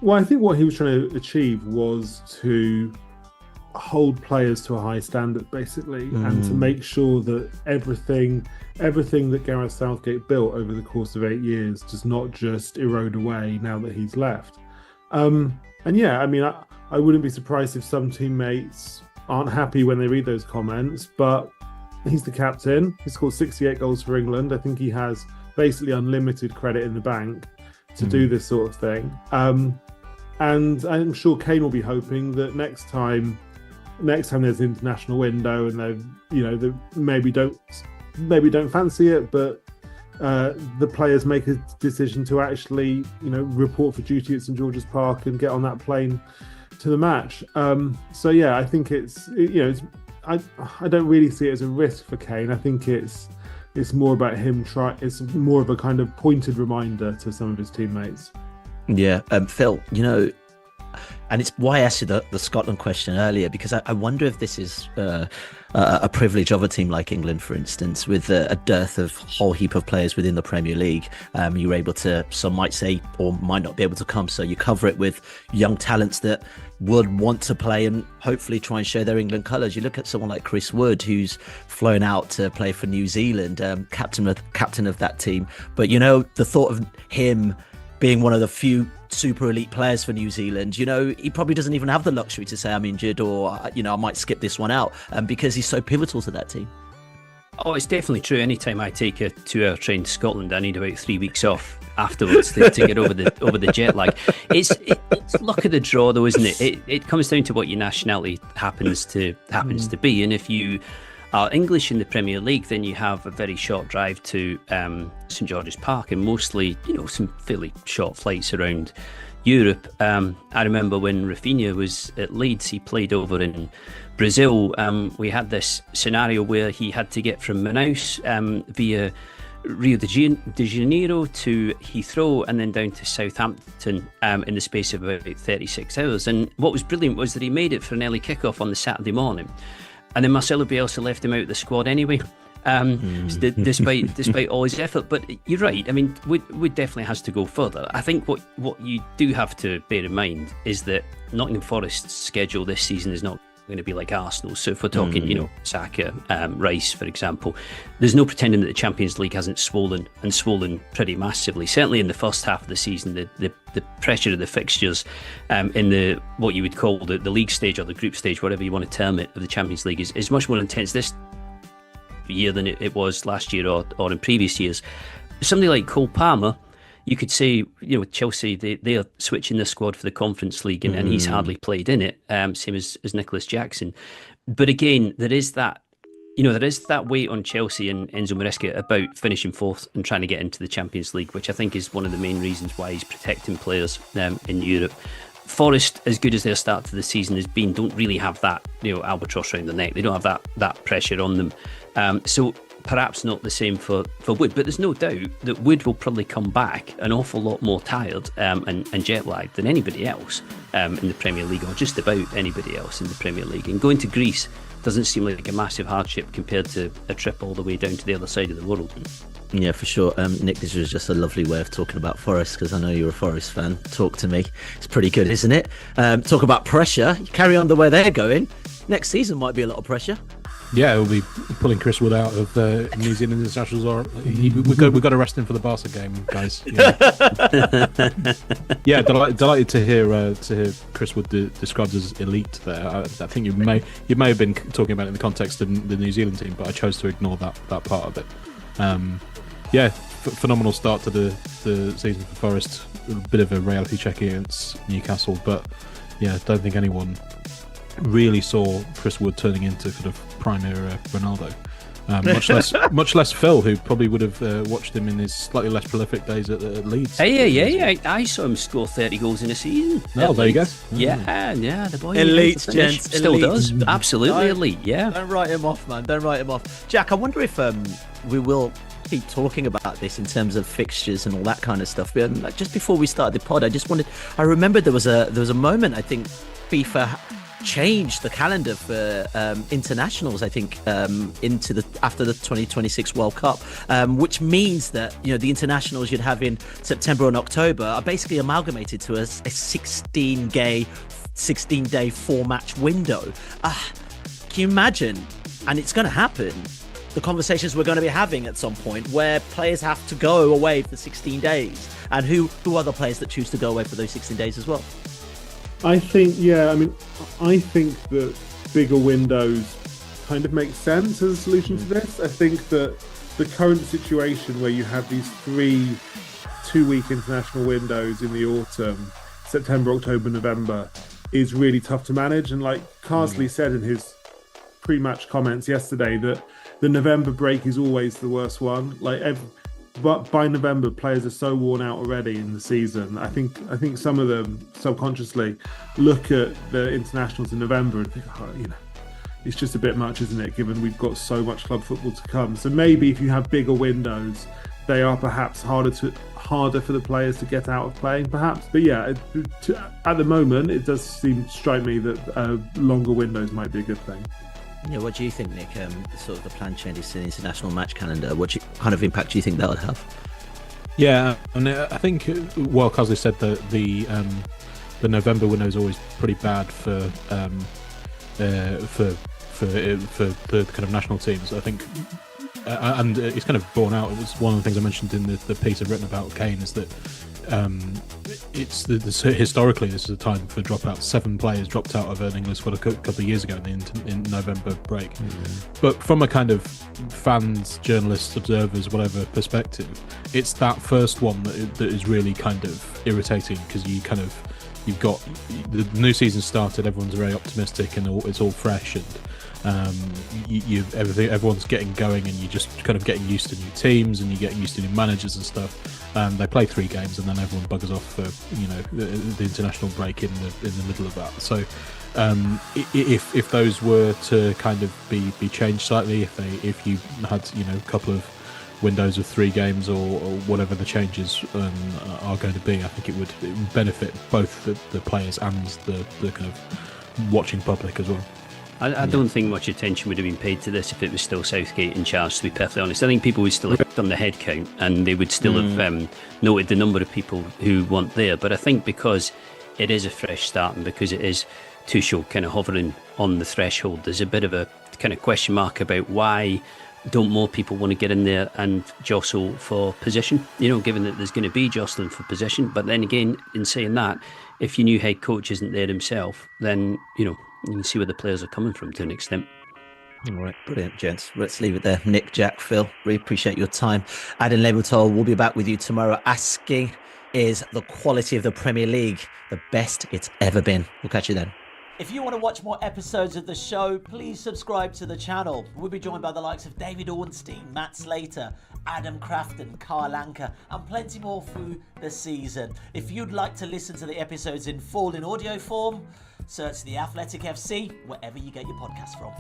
Well, I think what he was trying to achieve was to hold players to a high standard, basically, and to make sure that everything that Gareth Southgate built over the course of 8 years does not just erode away now that he's left. And yeah, I mean, I wouldn't be surprised if some teammates aren't happy when they read those comments, but he's the captain. He scored 68 goals for England. I think he has basically unlimited credit in the bank to do this sort of thing. And I'm sure Kane will be hoping that next time there's an international window and they maybe don't fancy it, but the players make a decision to actually report for duty at St George's Park and get on that plane to the match. So yeah, I think I don't really see it as a risk for Kane. I think it's more about him it's more of a kind of pointed reminder to some of his teammates. Yeah, Phil, and it's why I asked you the Scotland question earlier, because I wonder if this is a privilege of a team like England, for instance, with a dearth of whole heap of players within the Premier League. You're able to, some might say, or might not be able to come, so you cover it with young talents that would want to play and hopefully try and show their England colours. You look at someone like Chris Wood, who's flown out to play for New Zealand, captain of that team. But the thought of him being one of the few super elite players for New Zealand, he probably doesn't even have the luxury to say I'm injured or, I might skip this one out, because he's so pivotal to that team. Oh, it's definitely true. Anytime I take a 2-hour train to Scotland, I need about 3 weeks off afterwards to get over the jet lag. It's luck of the draw, though, isn't it? It comes down to what your nationality happens to be, and if you are English in the Premier League, then you have a very short drive to St George's Park, and mostly, some fairly short flights around Europe. I remember when Rafinha was at Leeds, he played over in Brazil. We had this scenario where he had to get from Manaus via Rio de Janeiro to Heathrow and then down to Southampton in the space of about 36 hours. And what was brilliant was that he made it for an early kickoff on the Saturday morning. And then Marcelo Bielsa left him out of the squad anyway, despite all his effort. But you're right. I mean, Wood definitely has to go further. I think what you do have to bear in mind is that Nottingham Forest's schedule this season is not going to be like Arsenal. So if we're talking, Saka, Rice, for example, there's no pretending that the Champions League hasn't swollen pretty massively. Certainly in the first half of the season, the pressure of the fixtures in the what you would call the league stage or the group stage, whatever you want to term it, of the Champions League is much more intense this year than it was last year or in previous years. Somebody like Cole Palmer, you could say, with Chelsea, they are switching the squad for the Conference League, and he's hardly played in it, same as Nicholas Jackson. But again, there is that weight on Chelsea and Enzo Maresca about finishing fourth and trying to get into the Champions League, which I think is one of the main reasons why he's protecting players in Europe. Forest, as good as their start to the season has been, don't really have that albatross around the neck. They don't have that pressure on them. So perhaps not the same for Wood, but there's no doubt that Wood will probably come back an awful lot more tired and jet lagged than anybody else in the Premier League, or just about anybody else in the Premier League. And going to Greece doesn't seem like a massive hardship compared to a trip all the way down to the other side of the world. Yeah, for sure. Nick, this was just a lovely way of talking about Forest, because I know you're a Forest fan. Talk to me. It's pretty good, isn't it? Talk about pressure. You carry on the way they're going. Next season might be a lot of pressure. Yeah, we'll be pulling Chris Wood out of the New Zealand internationals. We've got to rest him for the Barca game, guys. Yeah, delighted to hear Chris Wood described as elite there. I think you may have been talking about it in the context of the New Zealand team, but I chose to ignore that part of it. Phenomenal start to the season for Forest. A bit of a reality check against Newcastle, but yeah, don't think anyone really saw Chris Wood turning into sort of prime era Ronaldo. Much less Phil, who probably would have watched him in his slightly less prolific days at Leeds. Yeah. I saw him score 30 goals in a season. Oh, there you go. Yeah, the boy. Elite, gents. Still elite. does. Absolutely elite, yeah. Don't write him off, man. Don't write him off. Jack, I wonder if we will keep talking about this in terms of fixtures and all that kind of stuff. But just before we started the pod, I remember there was a moment, I think FIFA changed the calendar for internationals, I think, after the 2026 World Cup, which means that the internationals you'd have in September and October are basically amalgamated to a 16-day 4-match window. Can you imagine? And it's going to happen. The conversations we're going to be having at some point where players have to go away for 16 days, and who are the players that choose to go away for those 16 days as well? I think that bigger windows kind of make sense as a solution to this. I think that the current situation where you have these 3 2-week international windows in the autumn, September, October, November, is really tough to manage. And like Carsley said in his pre-match comments yesterday, that the November break is always the worst one. But by November, players are so worn out already in the season. I think some of them subconsciously look at the internationals in November and think, it's just a bit much, isn't it? Given we've got so much club football to come. So maybe if you have bigger windows, they are perhaps harder for the players to get out of playing, perhaps. But yeah, at the moment, it does strike me that longer windows might be a good thing. Yeah, what do you think, Nick? Sort of the plan changes to the international match calendar. What kind of impact do you think that would have? Yeah, and I think, Carsley said that the November window is always pretty bad for the kind of national teams. I think, and it's kind of borne out. It was one of the things I mentioned in the piece I've written about Kane, is that historically this is a time for dropouts. 7 players dropped out of an English squad a couple of years ago in November break. But from a kind of fans, journalists, observers, whatever perspective, it's that first one that is really kind of irritating, because you've got the new season started, everyone's very optimistic and it's all fresh, and everyone's getting going, and you're just kind of getting used to new teams and you're getting used to new managers and stuff. They play 3 games and then everyone buggers off for the international break in the middle of that. So if those were to kind of be changed slightly, if you had a couple of windows of 3 games or whatever the changes are going to be, I think it would benefit both the players and the kind of watching public as well. I don't think much attention would have been paid to this if it was still Southgate in charge, to be perfectly honest. I think people would still have done the head count, and they would still have noted the number of people who weren't there. But I think because it is a fresh start, and because it is Tuchel kind of hovering on the threshold, there's a bit of a kind of question mark about why don't more people want to get in there and jostle for position, given that there's going to be jostling for position. But then again, in saying that, if your new head coach isn't there himself, then, you can see where the players are coming from to an extent. All right, brilliant, gents. Let's leave it there. Nick, Jack, Phil, really appreciate your time. Adam Levertol will be back with you tomorrow, asking, is the quality of the Premier League the best it's ever been? We'll catch you then. If you want to watch more episodes of the show, please subscribe to the channel. We'll be joined by the likes of David Ornstein, Matt Slater, Adam Crafton, Carl Anker, and plenty more through the season. If you'd like to listen to the episodes in full in audio form, search The Athletic FC wherever you get your podcasts from.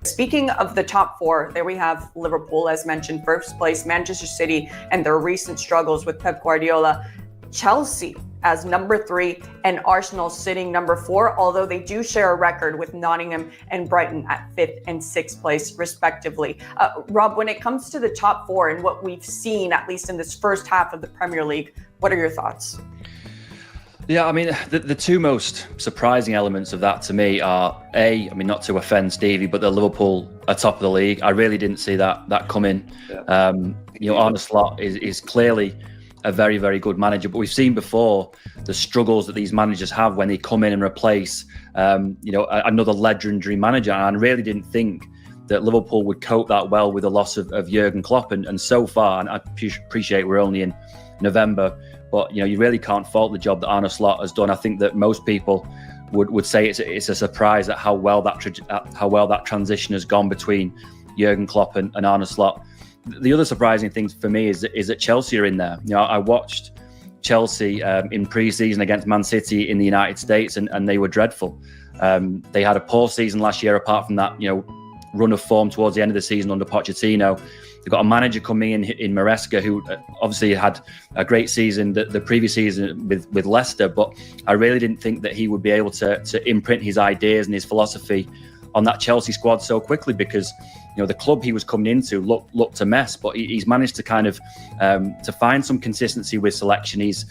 Speaking of the top 4, there we have Liverpool, as mentioned, first place, Manchester City, and their recent struggles with Pep Guardiola, Chelsea as number 3, and Arsenal sitting number 4, although they do share a record with Nottingham and Brighton at 5th and 6th place, respectively. Rob, when it comes to the top 4 and what we've seen, at least in this first half of the Premier League, what are your thoughts? Yeah, I mean, the two most surprising elements of that to me are not to offend Stevie, but the Liverpool are top of the league. I really didn't see that coming. Yeah. Arne Slot is clearly a very, very good manager, but we've seen before the struggles that these managers have when they come in and replace, another legendary manager. And I really didn't think that Liverpool would cope that well with the loss of Jurgen Klopp. And so far, and I appreciate we're only in November, but you really can't fault the job that Arne Slot has done. I think that most people would say it's a surprise at how well that transition has gone between Jurgen Klopp and Arne Slot. The other surprising thing for me is that Chelsea are in there. I watched Chelsea in pre-season against Man City in the United States, and they were dreadful. They had a poor season last year, apart from that run of form towards the end of the season under Pochettino. They've got a manager coming in Maresca, who obviously had a great season the previous season with Leicester, but I really didn't think that he would be able to imprint his ideas and his philosophy on that Chelsea squad so quickly, because the club he was coming into looked a mess, but he's managed to kind of to find some consistency with selection. He's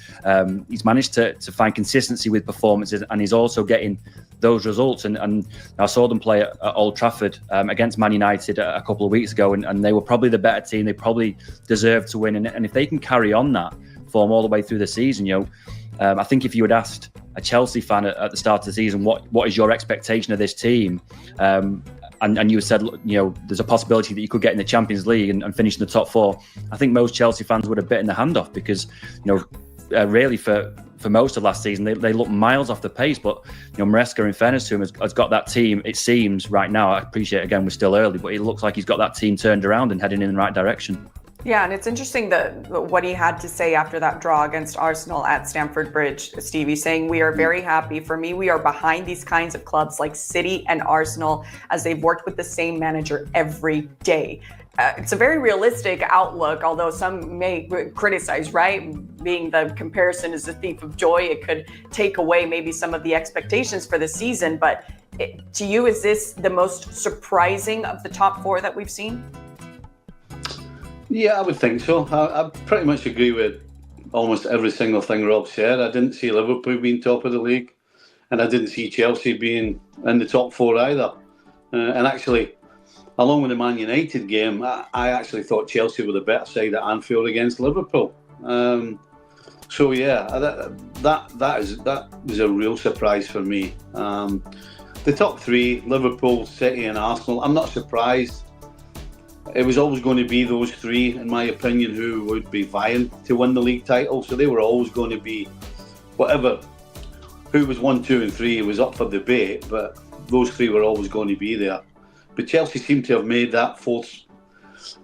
managed to find consistency with performances, and he's also getting those results. And I saw them play at Old Trafford against Man United a couple of weeks ago, and they were probably the better team. They probably deserved to win, and if they can carry on that form all the way through the season, I think if you had asked a Chelsea fan at the start of the season, what is your expectation of this team? And you said, there's a possibility that you could get in the Champions League and finish in the top four. I think most Chelsea fans would have bitten their hand off, because, really for most of last season, they looked miles off the pace. But, Maresca, in fairness to him, has got that team, it seems, right now. I appreciate, again, we're still early, but it looks like he's got that team turned around and heading in the right direction. Yeah, and it's interesting what he had to say after that draw against Arsenal at Stamford Bridge, Stevie, saying, "We are very happy. For me, we are behind these kinds of clubs like City and Arsenal, as they've worked with the same manager every day." It's a very realistic outlook, although some may criticize, right? Being the comparison is a thief of joy. It could take away maybe some of the expectations for the season. But to you, is this the most surprising of the top four that we've seen? Yeah, I would think so. I pretty much agree with almost every single thing Rob said. I didn't see Liverpool being top of the league, and I didn't see Chelsea being in the top four either. And actually, along with the Man United game, I actually thought Chelsea were the better side at Anfield against Liverpool. So yeah, that was a real surprise for me. The top three, Liverpool, City and Arsenal, I'm not surprised. It was always going to be those three, in my opinion, who would be vying to win the league title. So they were always going to be who was 1, 2 and 3 was up for debate, but those three were always going to be there. But Chelsea seem to have made that fourth,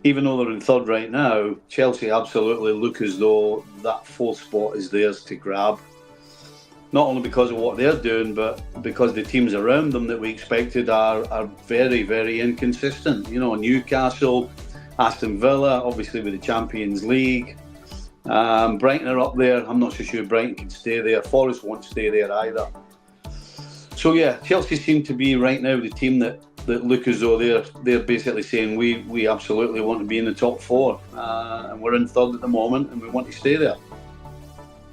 even though they're in third right now, Chelsea absolutely look as though that fourth spot is theirs to grab. Not only because of what they're doing, but because the teams around them that we expected are very, very inconsistent. Newcastle, Aston Villa, obviously with the Champions League. Brighton are up there. I'm not so sure Brighton can stay there. Forest won't stay there either. So yeah, Chelsea seem to be right now the team that look as though they're basically saying we absolutely want to be in the top four, and we're in third at the moment, and we want to stay there.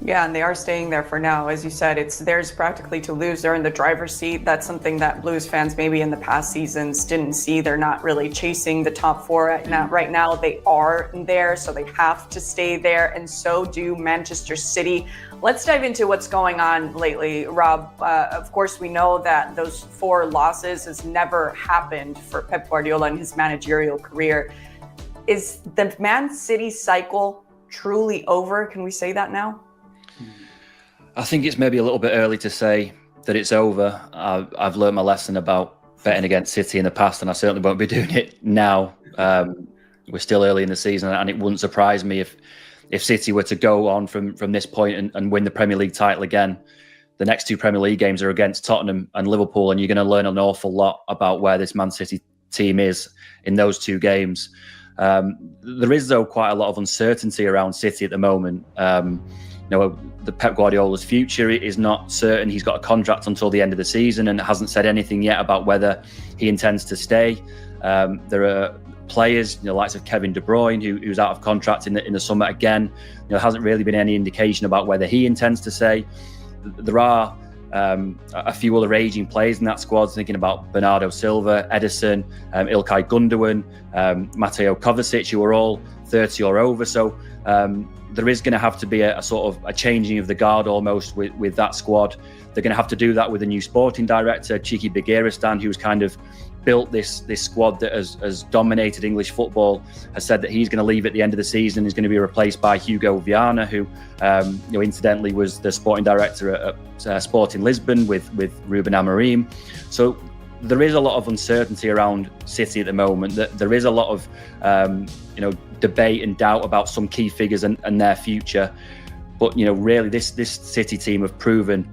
Yeah, and they are staying there for now. As you said, it's theirs practically to lose. They're in the driver's seat. That's something that Blues fans maybe in the past seasons didn't see. They're not really chasing the top four right now. They are there, so they have to stay there, and so do Manchester City. Let's dive into what's going on lately, Rob. Of course, we know that those 4 losses has never happened for Pep Guardiola in his managerial career. Is the Man City cycle truly over? Can we say that now? I think it's maybe a little bit early to say that it's over. I've learned my lesson about betting against City in the past, and I certainly won't be doing it now. We're still early in the season, and it wouldn't surprise me if City were to go on from this point and win the Premier League title again. The next 2 Premier League games are against Tottenham and Liverpool, and you're going to learn an awful lot about where this Man City team is in those 2 games. There is, though, quite a lot of uncertainty around City at the moment. The Pep Guardiola's future is not certain. He's got a contract until the end of the season and hasn't said anything yet about whether he intends to stay. There are players, the likes of Kevin De Bruyne, who's out of contract in the summer again. There hasn't really been any indication about whether he intends to stay. there are a few other aging players in that squad, thinking about Bernardo Silva, Edison, Ilkay Gundogan, Mateo Kovacic, who are all 30 or over. So there is going to have to be a sort of a changing of the guard almost with that squad. They're going to have to do that with a new sporting director, Chiki Begiristan, who's kind of built this squad that has dominated English football, has said that he's going to leave at the end of the season. He's going to be replaced by Hugo Viana, who incidentally was the sporting director at Sporting Lisbon with Ruben Amorim. So there is a lot of uncertainty around City at the moment. That there is a lot of debate and doubt about some key figures and their future. But really, this City team have proven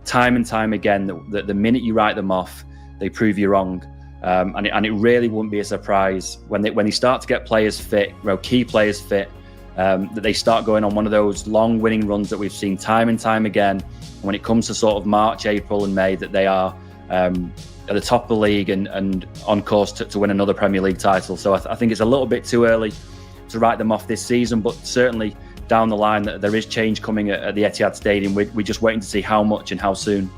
time and time again that the minute you write them off, they prove you wrong. And it really wouldn't be a surprise when they start to get players fit, key players fit, that they start going on one of those long winning runs that we've seen time and time again. And when it comes to sort of March, April and May, that they are at the top of the league and on course to win another Premier League title. So I think it's a little bit too early to write them off this season, but certainly down the line that there is change coming at the Etihad Stadium. We're just waiting to see how much and how soon.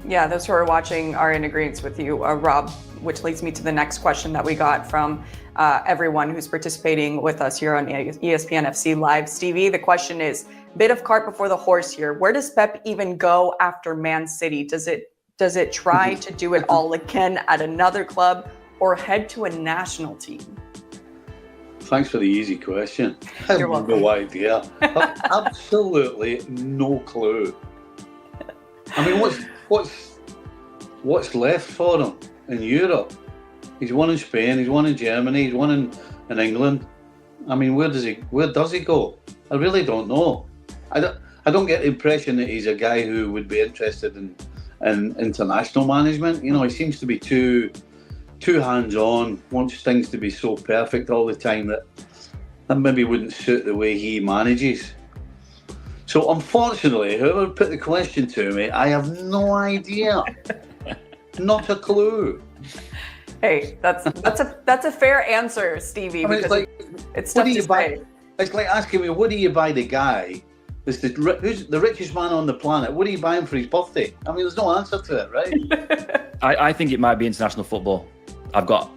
Yeah, those who are watching are in agreement with you, Rob, which leads me to the next question that we got from everyone who's participating with us here on ESPN FC Live. Stevie, the question is, bit of cart before the horse here. Where does Pep even go after Man City? Does it try to do it all again at another club or head to a national team? Thanks for the easy question. I have no idea. Absolutely no clue. I mean, what's left for him in Europe? He's won in Spain, he's won in Germany, he's won in England. I mean, where does he go? I really don't know. I don't get the impression that he's a guy who would be interested in international management. He seems to be too hands-on, wants things to be so perfect all the time that maybe wouldn't suit the way he manages. So unfortunately, whoever put the question to me, I have no idea. Not a clue. Hey, that's a fair answer, Stevie. I mean, because it's tough to say. It's like asking me, what do you buy the guy who's the richest man on the planet? What do you buy him for his birthday? I mean, there's no answer to it, right? I think it might be international football. I've got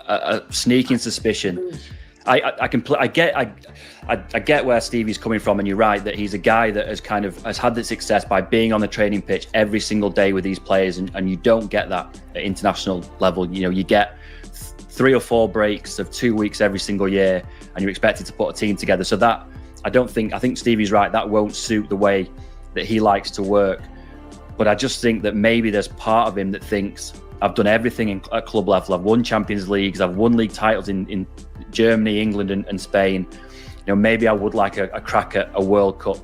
a sneaking suspicion. I get where Stevie's coming from, and you're right that he's a guy that has had the success by being on the training pitch every single day with these players, and you don't get that at international level. You get 3 or 4 breaks of 2 weeks every single year, and you're expected to put a team together. So that I think Stevie's right. That won't suit the way that he likes to work. But I just think that maybe there's part of him that thinks, I've done everything at club level. I've won Champions Leagues. I've won league titles in Germany, England, and Spain. Maybe I would like a crack at a World Cup.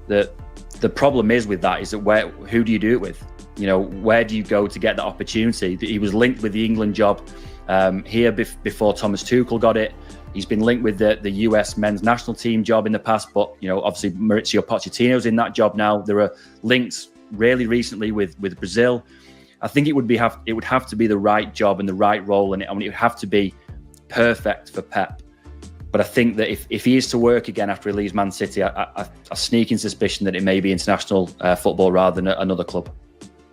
The problem is with that is that who do you do it with? Where do you go to get that opportunity? He was linked with the England job here before Thomas Tuchel got it. He's been linked with the US men's national team job in the past, but obviously Mauricio Pochettino's in that job now. There are links really recently with Brazil. I think it would have to be the right job and the right role, and it would have to be perfect for Pep. But I think that if he is to work again after he leaves Man City, a sneaking suspicion that it may be international football rather than another club.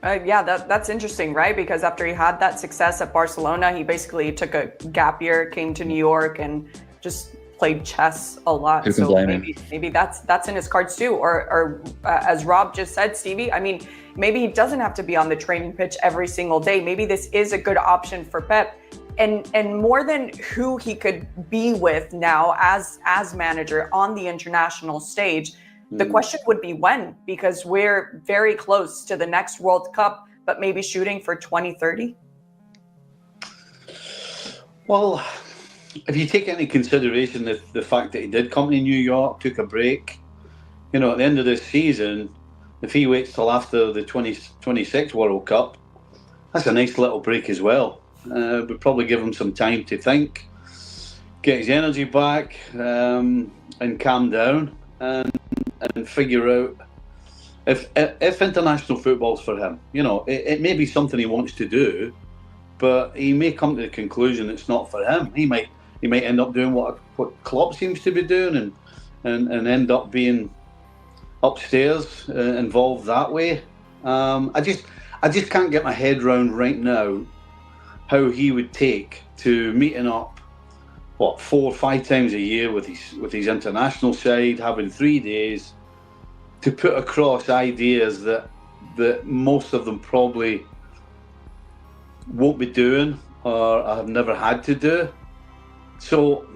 Yeah, that's interesting, right? Because after he had that success at Barcelona, he basically took a gap year, came to New York, and just played chess a lot. Who can blame him? Maybe that's in his cards too. Or as Rob just said, Stevie, I mean, maybe he doesn't have to be on the training pitch every single day. Maybe this is a good option for Pep. And more than who he could be with now as manager on the international stage, the question would be when, because we're very close to the next World Cup, but maybe shooting for 2030. Well, if you take into consideration the fact that he did come to New York, took a break, at the end of this season, if he waits till after the 2026 World Cup, that's a nice little break as well. Would probably give him some time to think, get his energy back, and calm down, and figure out if international football's for him. It may be something he wants to do, but he may come to the conclusion it's not for him. He might end up doing what Klopp seems to be doing, and end up being upstairs involved that way. I just can't get my head round right now how he would take to meeting up 4 or 5 times a year with his international side, having 3 days to put across ideas that most of them probably won't be doing or have never had to do. So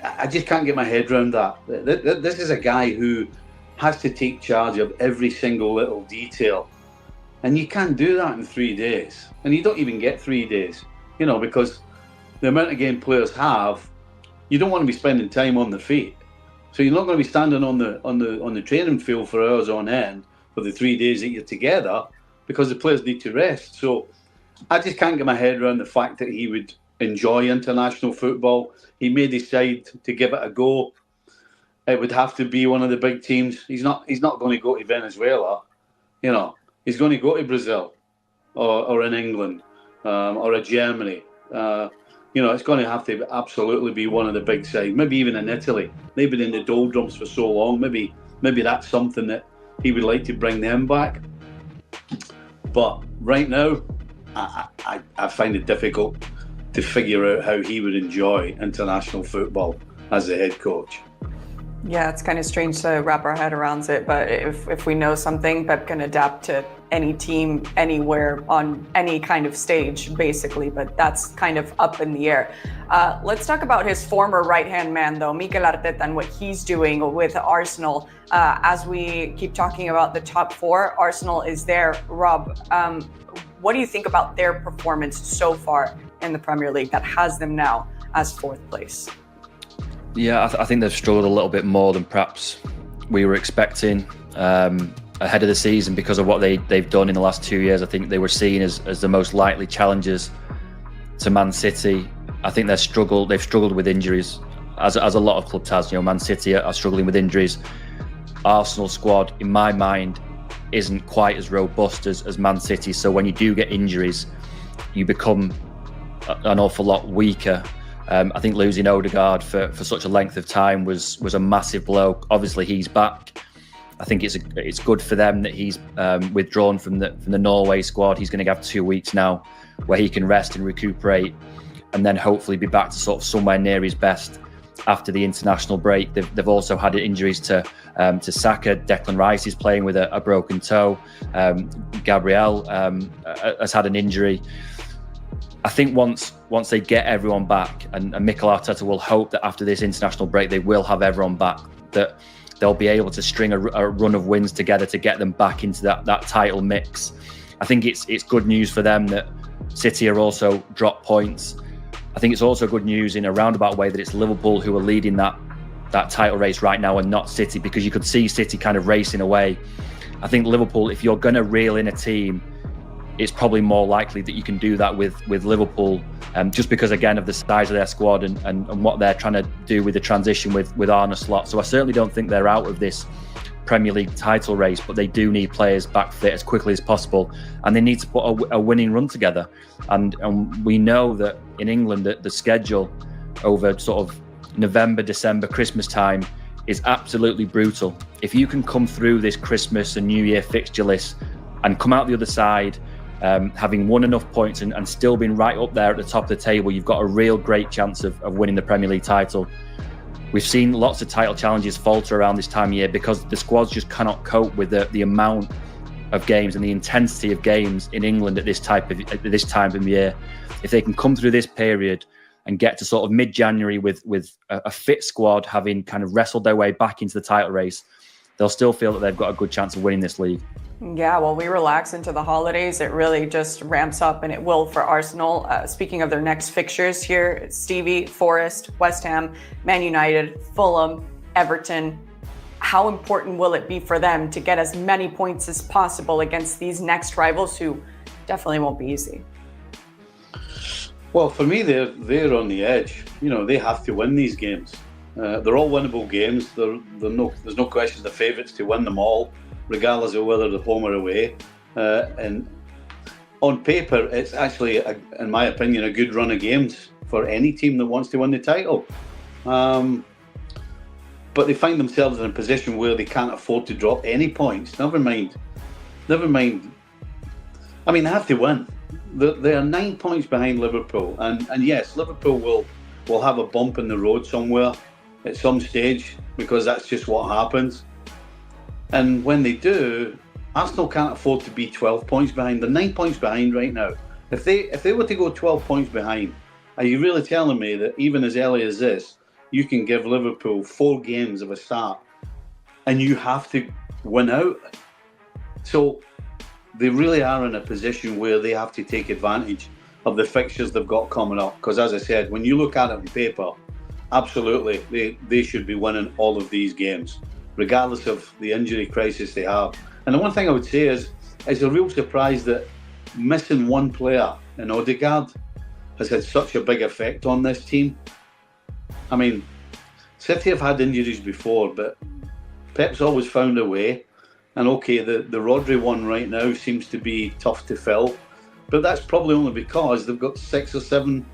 I just can't get my head around that. This is a guy who has to take charge of every single little detail. And you can't do that in 3 days. And you don't even get 3 days, because the amount of game players have, you don't want to be spending time on the feet. So you're not going to be standing on the training field for hours on end for the 3 days that you're together, because the players need to rest. So I just can't get my head around the fact that he would enjoy international football. He may decide to give it a go. It would have to be one of the big teams. He's not going to go to Venezuela. He's going to go to Brazil or in England or in Germany. It's going to have to absolutely be one of the big sides. Maybe even in Italy. They've been in the doldrums for so long. Maybe that's something that he would like to bring them back. But right now, I find it difficult to figure out how he would enjoy international football as the head coach. Yeah, it's kind of strange to wrap our head around it, but if we know something, Pep can adapt to any team, anywhere, on any kind of stage, basically, but that's kind of up in the air. Let's talk about his former right-hand man, though, Mikel Arteta, and what he's doing with Arsenal. As we keep talking about the top 4, Arsenal is there. Rob, what do you think about their performance so far in the Premier League that has them now as 4th place? Yeah, I think they've struggled a little bit more than perhaps we were expecting ahead of the season because of what they've done in the last 2 years. I think they were seen as the most likely challengers to Man City. I think they've struggled with injuries, as a lot of clubs has. Man City are struggling with injuries. Arsenal squad, in my mind, isn't quite as robust as Man City. So when you do get injuries, you become an awful lot weaker. I think losing Odegaard for such a length of time was a massive blow. Obviously, he's back. I think it's good for them that he's withdrawn from the Norway squad. He's going to have 2 weeks now where he can rest and recuperate, and then hopefully be back to sort of somewhere near his best after the international break. They've also had injuries to Saka. Declan Rice is playing with a broken toe. Gabriel has had an injury. I think once they get everyone back, and Mikel Arteta will hope that after this international break they will have everyone back, that they'll be able to string a run of wins together to get them back into that title mix. I think it's good news for them that City are also dropped points. I think it's also good news in a roundabout way that it's Liverpool who are leading that title race right now and not City, because you could see City kind of racing away. I think Liverpool, if you're going to reel in a team, it's probably more likely that you can do that with Liverpool, just because, again, of the size of their squad and what they're trying to do with the transition with Arne Slot. So I certainly don't think they're out of this Premier League title race, but they do need players back fit as quickly as possible, and they need to put a winning run together. And we know that in England that the schedule over sort of November, December, Christmas time is absolutely brutal. If you can come through this Christmas and New Year fixture list and come out the other side having won enough points and still been right up there at the top of the table, you've got a real great chance of winning the Premier League title. We've seen lots of title challenges falter around this time of year because the squads just cannot cope with the amount of games and the intensity of games in England at this time of year. If they can come through this period and get to sort of mid-January with a fit squad, having kind of wrestled their way back into the title race, they'll still feel that they've got a good chance of winning this league. Yeah, well, we relax into the holidays. It really just ramps up, and it will for Arsenal. Speaking of their next fixtures here, Stevie, Forest, West Ham, Man United, Fulham, Everton. How important will it be for them to get as many points as possible against these next rivals, who definitely won't be easy? Well, for me, they're on the edge. They have to win these games. They're all winnable games. There's no question the favourites to win them all, regardless of whether they're home or away. And on paper, it's actually, in my opinion, a good run of games for any team that wants to win the title. but they find themselves in a position where they can't afford to drop any points. Never mind. I mean, they have to win. They are 9 points behind Liverpool, and yes, Liverpool will have a bump in the road somewhere at some stage, because that's just what happens. And when they do, Arsenal can't afford to be 12 points behind. They're 9 points behind right now. If they were to go 12 points behind, are you really telling me that even as early as this, you can give Liverpool 4 games of a start and you have to win out? So they really are in a position where they have to take advantage of the fixtures they've got coming up. Because as I said, when you look at it on paper, absolutely, they should be winning all of these games, regardless of the injury crisis they have. And the one thing I would say is, it's a real surprise that missing one player in Odegaard has had such a big effect on this team. I mean, City have had injuries before, but Pep's always found a way. And okay, the Rodri one right now seems to be tough to fill, but that's probably only because they've got 6 or 7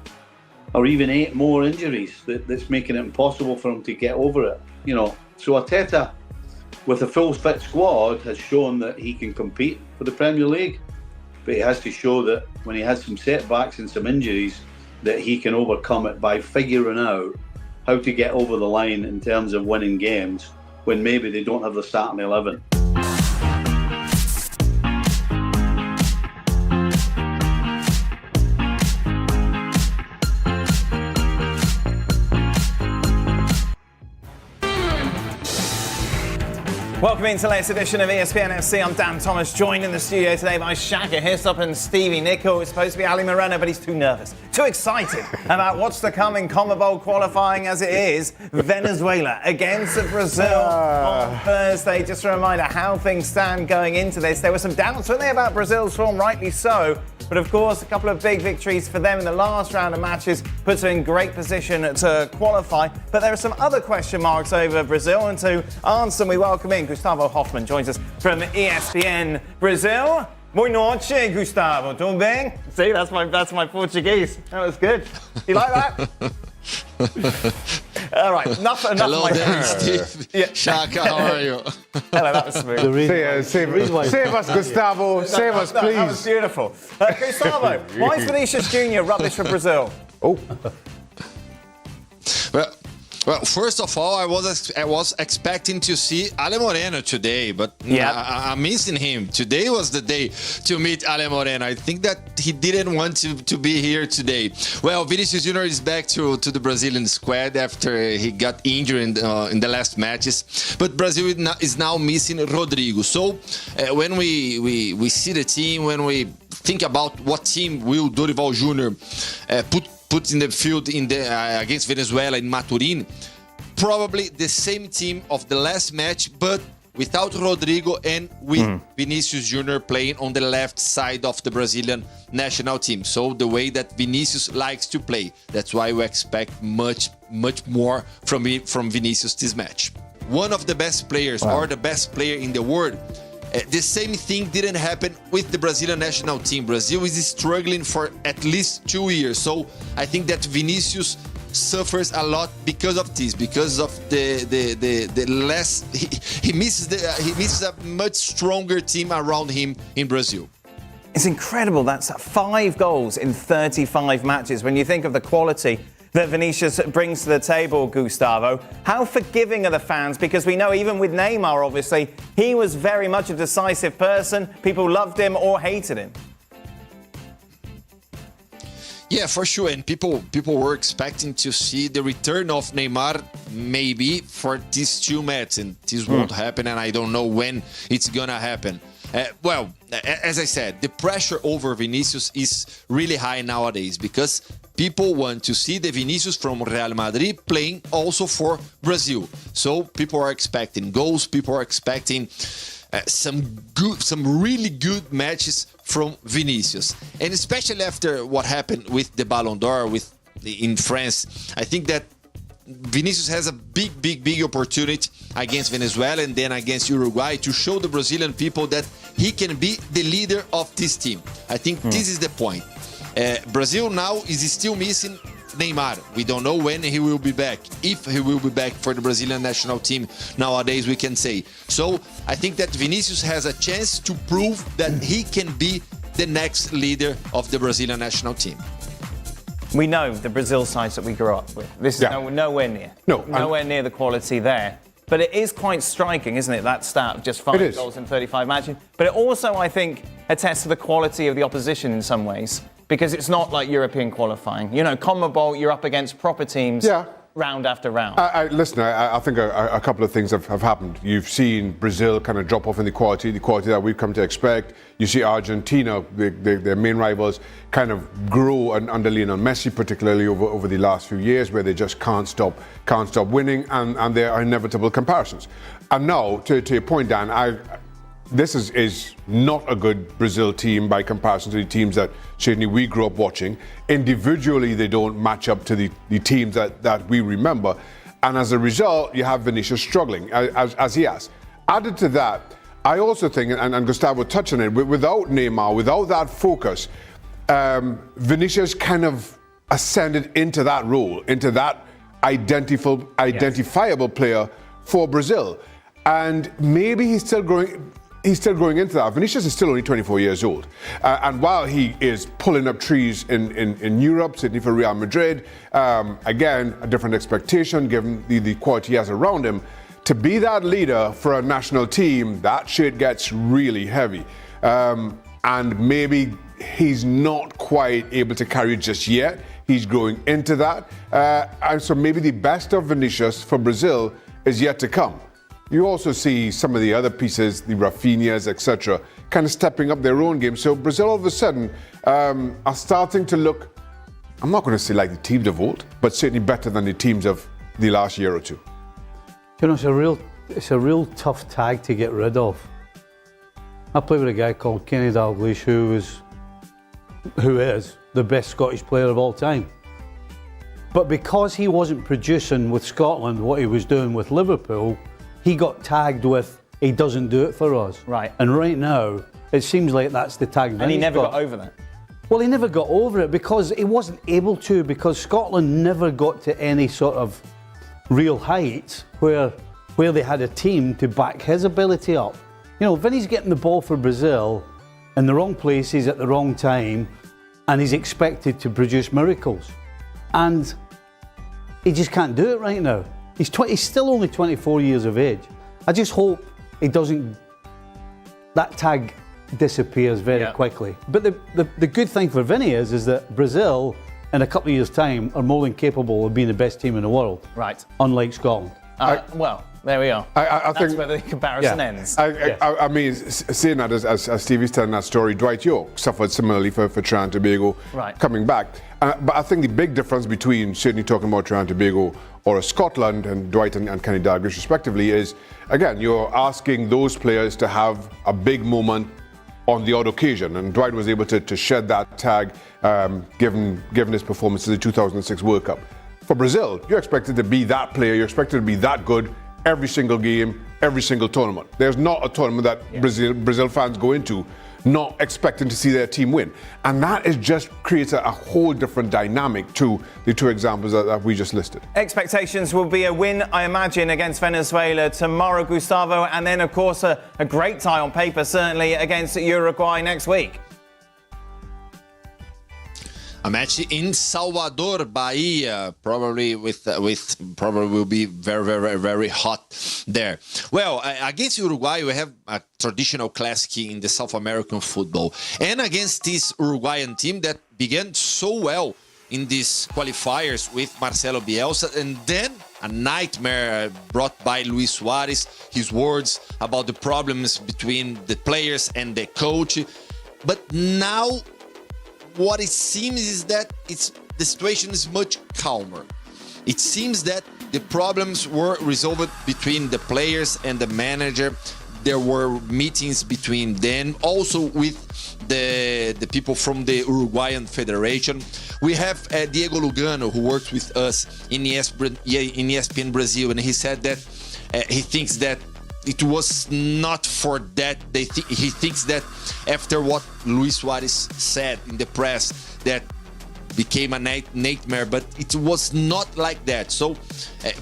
or even 8 more injuries that's making it impossible for them to get over it. You know, so Arteta, with a full fit squad, has shown that he can compete for the Premier League, but he has to show that when he has some setbacks and some injuries, that he can overcome it by figuring out how to get over the line in terms of winning games when maybe they don't have the starting 11. Welcome into the latest edition of ESPN FC. I'm Dan Thomas, joined in the studio today by Shaka Hislop and Stevie Nicol. It's supposed to be Ali Moreno, but he's too nervous, too excited about what's to come in CONMEBOL qualifying, as it is Venezuela against Brazil on Thursday. Just a reminder how things stand going into this. There were some doubts, weren't there, about Brazil's form, rightly so. But of course, a couple of big victories for them in the last round of matches puts them in great position to qualify. But there are some other question marks over Brazil, and to answer them, we welcome in Gustavo Hoffman, joins us from ESPN Brazil. Boa noite, Gustavo. Tudo bem? See, that's my Portuguese. That was good. You like that? All right, enough Hello of my there, Steve. Yeah. Shaka, how are you? Hello, that was smooth. Save us, Gustavo. Save us, please. That was beautiful. Gustavo, why is Vinicius Jr. rubbish for Brazil? Oh. Well, first of all, I was expecting to see Ale Moreno today, but I'm missing him. Today was the day to meet Ale Moreno. I think that he didn't want to be here today. Well, Vinicius Jr. is back to the Brazilian squad after he got injured in the last matches. But Brazil is now missing Rodrigo. So when we see the team, when we think about what team will Dorival Jr. put in the field against Venezuela in Maturin, probably the same team of the last match, but without Rodrigo and with Vinicius Jr. playing on the left side of the Brazilian national team. So the way that Vinicius likes to play. That's why we expect much more from Vinicius this match. One of the best players, or the best player in the world. The same thing didn't happen with the Brazilian national team. Brazil is struggling for at least 2 years. So I think that Vinicius suffers a lot because of this, because of the less he misses a much stronger team around him in Brazil. It's incredible. That's 5 goals in 35 matches. When you think of the quality that Vinicius brings to the table, Gustavo, how forgiving are the fans? Because we know even with Neymar, obviously, he was very much a decisive person. People loved him or hated him. Yeah, for sure. And people were expecting to see the return of Neymar maybe for these 2 matches. And this won't happen, and I don't know when it's going to happen. Well, as I said, the pressure over Vinicius is really high nowadays because people want to see the Vinicius from Real Madrid playing also for Brazil. So people are expecting goals. People are expecting some really good matches from Vinicius. And especially after what happened with the Ballon d'Or in France, I think that Vinicius has a big opportunity against Venezuela and then against Uruguay to show the Brazilian people that he can be the leader of this team. I think this is the point. Brazil now is still missing Neymar. We don't know when he will be back. If he will be back for the Brazilian national team nowadays, we can say. So I think that Vinicius has a chance to prove that he can be the next leader of the Brazilian national team. We know the Brazil sides that we grew up with. This is nowhere near. Nowhere near the quality there. But it is quite striking, isn't it, that stat of just 5 goals in 35 matches. But it also, I think, attests to the quality of the opposition in some ways, because it's not like European qualifying. You know, CONMEBOL, you're up against proper teams round after round. Listen, I think a couple of things have happened. You've seen Brazil kind of drop off in the quality that we've come to expect. You see Argentina, their main rivals, kind of grow under Lionel Messi, particularly over the last few years, where they just can't stop winning, and there are inevitable comparisons. And now, to your point, Dan, this is not a good Brazil team by comparison to the teams that certainly we grew up watching. Individually, they don't match up to the teams that we remember. And as a result, you have Vinicius struggling, as he has. Added to that, I also think, and Gustavo touched on it, without Neymar, without that focus, Vinicius kind of ascended into that role, into that identifiable player for Brazil. And maybe he's still growing into that. Vinicius is still only 24 years old. And while he is pulling up trees in Europe, certainly for Real Madrid, again, a different expectation given the quality he has around him. To be that leader for a national team, that shit gets really heavy. And maybe he's not quite able to carry it just yet. He's growing into that. And so maybe the best of Vinicius for Brazil is yet to come. You also see some of the other pieces, the Rafinhas, etc., kind of stepping up their own game. So Brazil all of a sudden are starting to look, I'm not going to say like the teams of old, but certainly better than the teams of the last year or two. You know, it's a real tough tag to get rid of. I played with a guy called Kenny Dalglish, who is the best Scottish player of all time. But because he wasn't producing with Scotland what he was doing with Liverpool, he got tagged with, he doesn't do it for us. Right. And right now, it seems like that's the tag. And he never got over that. Well, he never got over it because he wasn't able to, because Scotland never got to any sort of real heights where they had a team to back his ability up. You know, Vinny's getting the ball for Brazil in the wrong places at the wrong time, and he's expected to produce miracles. And he just can't do it right now. He's still only 24 years of age. I just hope that tag disappears very quickly. But the good thing for Vinny is that Brazil, in a couple of years' time, are more than capable of being the best team in the world. Right. Unlike Scotland. Well, there we are. I That's think where the comparison ends. I mean, seeing that as Stevie's telling that story, Dwight York suffered similarly for Trinidad and Tobago coming back. But I think the big difference between certainly talking about Trinidad and Tobago or Scotland and Dwight and Kenny Dalglish respectively is, again, you're asking those players to have a big moment on the odd occasion. And Dwight was able to shed that tag given his performance in the 2006 World Cup. For Brazil, you're expected to be that player, you're expected to be that good every single game, every single tournament. There's not a tournament that Brazil fans go into not expecting to see their team win. And that just creates a whole different dynamic to the two examples that we just listed. Expectations will be a win, I imagine, against Venezuela tomorrow, Gustavo, and then, of course, a great tie on paper, certainly, against Uruguay next week. A match in Salvador, Bahia, probably will be very, very, very hot there. Well, against Uruguay, we have a traditional classic in the South American football, and against this Uruguayan team that began so well in these qualifiers with Marcelo Bielsa, and then a nightmare brought by Luis Suarez. His words about the problems between the players and the coach, but now. What it seems is that the situation is much calmer. It seems that the problems were resolved between the players and the manager. There were meetings between them, also with the people from the Uruguayan Federation. We have Diego Lugano, who works with us in ESPN Brazil, and he said that he thinks that it was not for that. He thinks that after what Luis Suarez said in the press, that became a nightmare, but it was not like that. So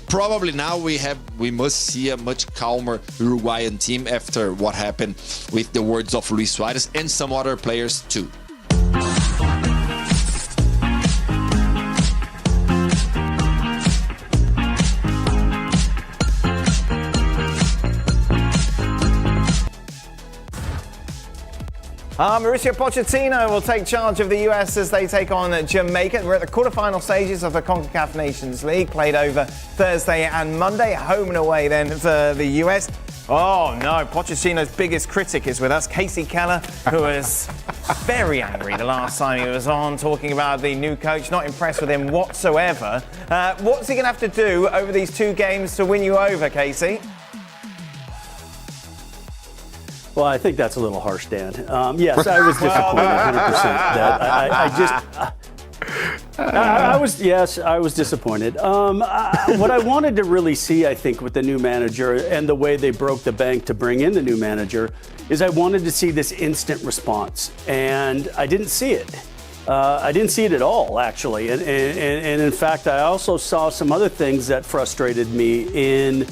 probably now we must see a much calmer Uruguayan team after what happened with the words of Luis Suarez and some other players too. Mauricio Pochettino will take charge of the US as they take on Jamaica. We're at the quarterfinal stages of the CONCACAF Nations League, played over Thursday and Monday, home and away then for the US. Oh no, Pochettino's biggest critic is with us, Casey Keller, who was very angry the last time he was on, talking about the new coach, not impressed with him whatsoever. What's he going to have to do over these 2 games to win you over, Casey? Well, I think that's a little harsh, Dan. Yes, I was disappointed 100%. I was disappointed. What I wanted to really see, I think, with the new manager and the way they broke the bank to bring in the new manager is I wanted to see this instant response, and I didn't see it. I didn't see it at all, actually. And in fact, I also saw some other things that frustrated me in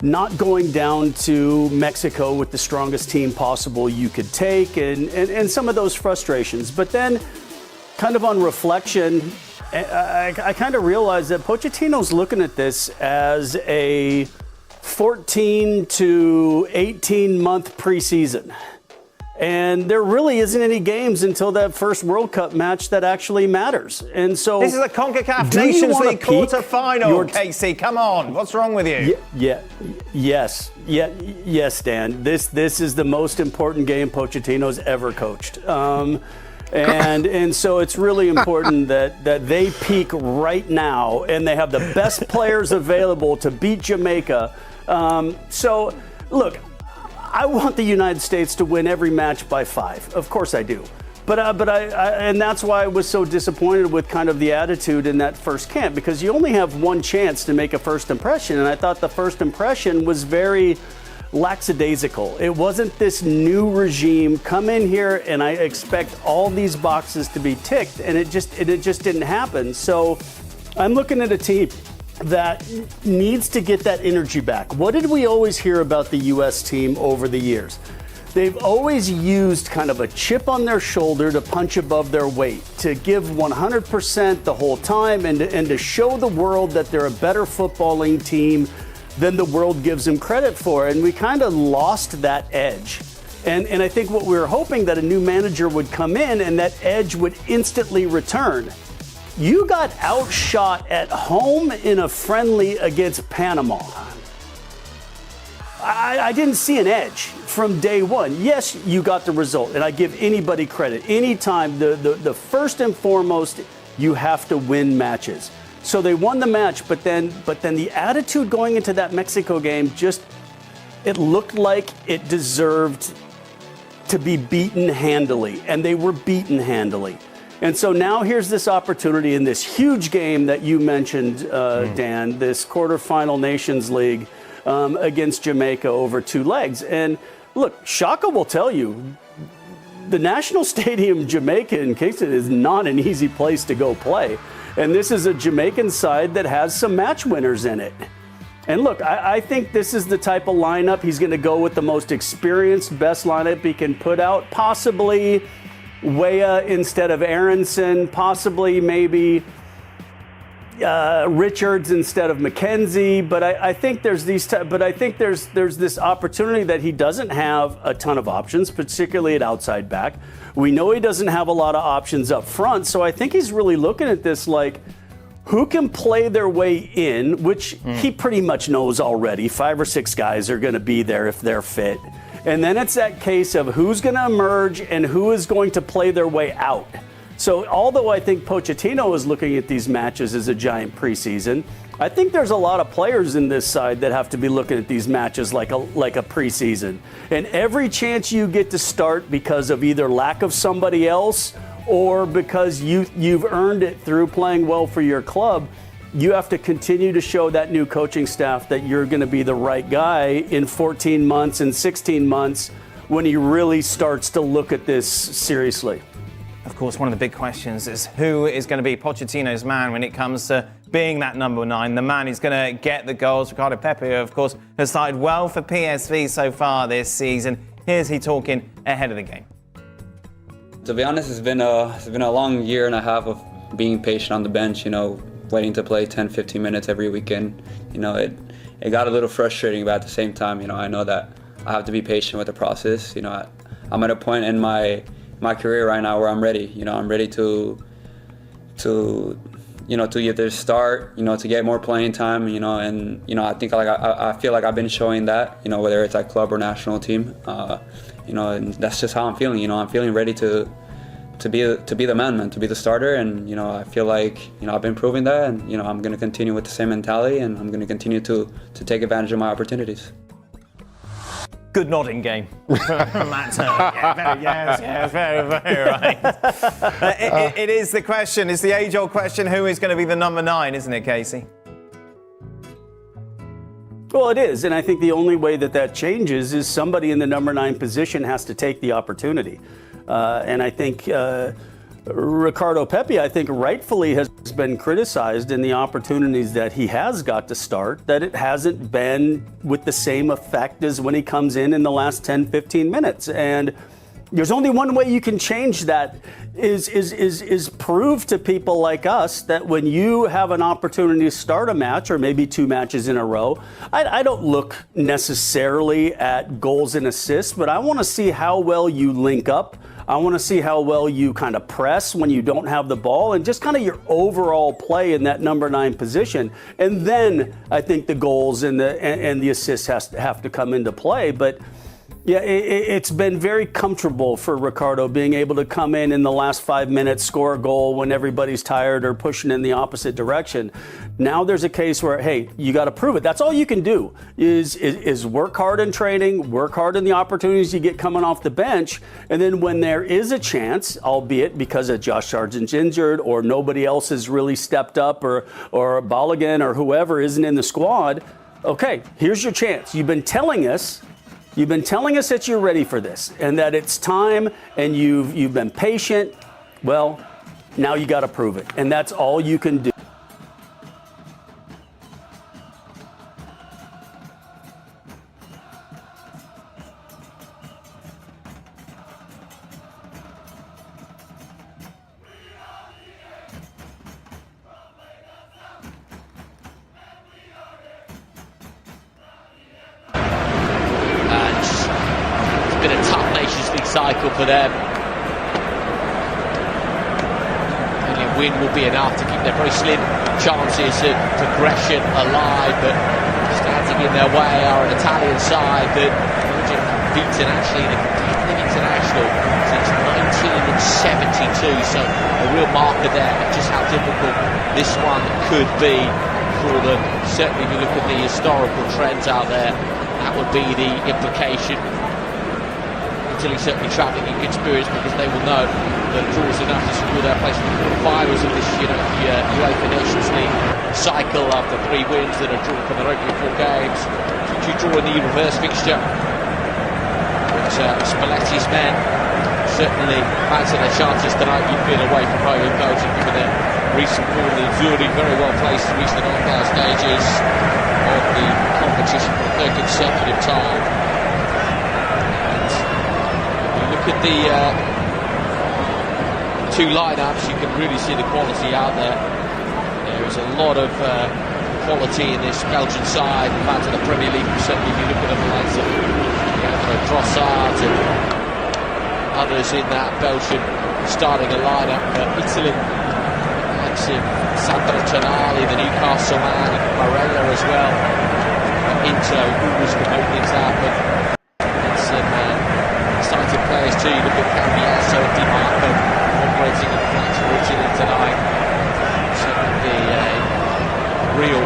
not going down to Mexico with the strongest team possible you could take, and some of those frustrations. But then, kind of on reflection, I kind of realized that Pochettino's looking at this as a 14 to 18 month preseason. And there really isn't any games until that first World Cup match that actually matters. And so this is a CONCACAF Nations League quarter-final, Casey. Come on, what's wrong with you? Yes, Dan. This is the most important game Pochettino's ever coached. And so it's really important that they peak right now, and they have the best players available to beat Jamaica. So, look, I want the United States to win every match by 5. Of course I do. But and that's why I was so disappointed with kind of the attitude in that first camp, because you only have one chance to make a first impression. And I thought the first impression was very lackadaisical. It wasn't this new regime come in here and I expect all these boxes to be ticked, and it just didn't happen. So I'm looking at a team that needs to get that energy back. What did we always hear about the U.S. team over the years? They've always used kind of a chip on their shoulder to punch above their weight, to give 100% the whole time, and to show the world that they're a better footballing team than the world gives them credit for. And we kind of lost that edge. And I think what we were hoping that a new manager would come in and that edge would instantly return. You got outshot at home in a friendly against Panama. I didn't see an edge from day one. Yes, you got the result, and I give anybody credit. Anytime, the first and foremost, you have to win matches. So they won the match, but then the attitude going into that Mexico game it looked like it deserved to be beaten handily, and they were beaten handily. And so now here's this opportunity in this huge game that you mentioned, Dan, this quarterfinal Nations League against Jamaica over 2 legs. And look, Shaka will tell you, the National Stadium Jamaica in Kingston is not an easy place to go play. And this is a Jamaican side that has some match winners in it. And look, I think this is the type of lineup he's going to go with, the most experienced, best lineup he can put out, possibly Weah instead of Aronson, possibly maybe Richards instead of McKenzie. But I think there's there's this opportunity that he doesn't have a ton of options, particularly at outside back. We know he doesn't have a lot of options up front, so I think he's really looking at this like, who can play their way in, which he pretty much knows already. 5 or 6 guys are going to be there if they're fit. And then it's that case of who's going to emerge and who is going to play their way out. So although I think Pochettino is looking at these matches as a giant preseason, I think there's a lot of players in this side that have to be looking at these matches like a preseason. And every chance you get to start because of either lack of somebody else or because you've earned it through playing well for your club, you have to continue to show that new coaching staff that you're going to be the right guy in 14 months and 16 months when he really starts to look at this seriously. of course, one of the big questions is who is going to be Pochettino's man when it comes to being that number 9, the man who's going to get the goals. Ricardo Pepi, of course, has started well for PSV so far this season. Here's he talking ahead of the game. To be honest, it's been a long year and a half of being patient on the bench, waiting to play 10, 15 minutes every weekend. It got a little frustrating, but at the same time, I know that I have to be patient with the process. I'm at a point in my career right now where I'm ready. I'm ready to either start, to get more playing time, and I think I feel like I've been showing that, whether it's at club or national team, and that's just how I'm feeling. I'm feeling ready to be the man, to be the starter, and I feel like I've been proving that, and I'm going to continue with the same mentality, and I'm going to continue to take advantage of my opportunities. Good nodding game from Matt Turner. Yes, very right. It is the question, it's the age-old question, who is going to be the number 9, isn't it, Casey? Well, it is, and I think the only way that changes is somebody in the number 9 position has to take the opportunity. And I think Ricardo Pepi, rightfully has been criticized in the opportunities that he has got to start, that it hasn't been with the same effect as when he comes in the last 10, 15 minutes. And there's only one way you can change that is prove to people like us that when you have an opportunity to start a match or maybe 2 matches in a row, I don't look necessarily at goals and assists, but I want to see how well you link up. I want to see how well you kind of press when you don't have the ball and just kind of your overall play in that number 9 position. And then I think the goals and the assists have to come into play. But yeah, it's been very comfortable for Ricardo being able to come in the last 5 minutes, score a goal when everybody's tired or pushing in the opposite direction. Now there's a case where, hey, you got to prove it. That's all you can do is work hard in training, work hard in the opportunities you get coming off the bench. And then when there is a chance, albeit because of Josh Sargent's injured or nobody else has really stepped up or Balogun or whoever isn't in the squad, okay, here's your chance. You've been telling us that you're ready for this and that it's time and you've been patient. Well, now you got to prove it. And that's all you can do. Cycle for them. Only a win will be enough to keep their very slim chances of progression alive, but standing in their way are an Italian side that Belgium have beaten actually in a competitive international since 1972, so a real marker there of just how difficult this one could be for them. Certainly if you look at the historical trends out there, that would be the implication. Italy certainly travelling in good spirits because they will know that draws enough to secure their place in the quarterfinals of this UEFA Nations League cycle after 3 wins that are drawn from their opening 4 games. Should you draw in the reverse fixture? But Spalletti's men certainly fancy their chances tonight. You feel away from home in Belgium given their recent form. The Azzurri very well placed to reach the knockout stages of the competition for the 3rd consecutive time. Look at the 2 lineups, you can really see the quality out there. There is a lot of quality in this Belgian side. Back to the Premier League, certainly if you look at the likes of Leandro Trossard and others in that Belgian starting a lineup. Italy, the likes of Sandro Tonali, the Newcastle man, and Barella as well. Inter, always can open things up. And some exciting players too. You look at Cambiasso and Di Marco operating in flanks for Italy tonight. Certainly be a real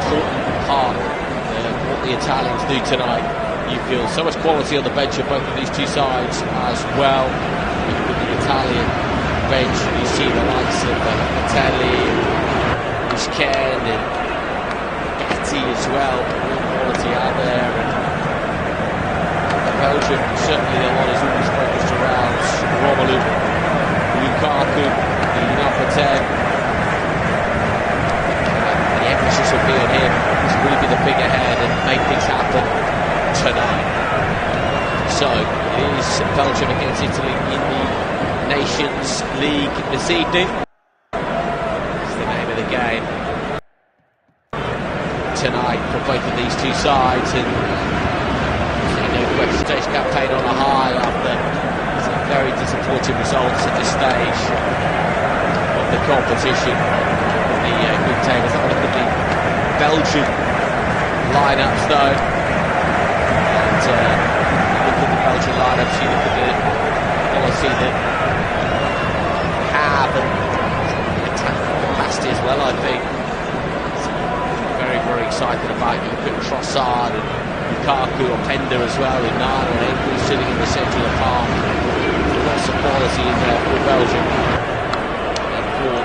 important part of what the Italians do tonight. You feel so much quality on the bench of both of these 2 sides as well. You look at the Italian bench and you see the likes of Locatelli, Busquets and Gatti as well. Real quality out there. And Belgium, certainly their lot is always focused around Romelu is Belgium against Italy in the Nations League this evening. That's the name of the game tonight for both of these two sides, and no question today's campaign on a high after some very disappointing results at this stage of the competition. The group table. Let's have a look at the Belgian lineups though, and you look at the Belgian lineups, you look at the quality that they have and the attacking capacity as well. I think very, very excited about. You look at Trossard and Lukaku, Openda as well, and Nana and Engel sitting in the centre of the park. Lots of quality in there for Belgium. And for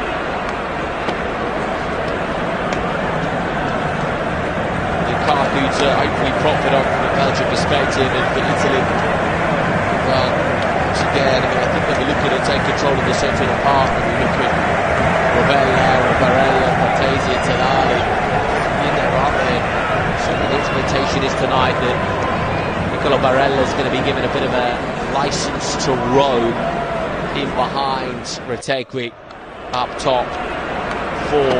Lukaku's hopefully propped up from a Belgian perspective, and for Italy, well, once again, I think when we look at it, take control of the centre of the park, and we look at Rovella, Barella, Cortese, and Tonali in there, aren't they? So the expectation is tonight that Nicolo Barella is going to be given a bit of a licence to roam in behind Retegui up top for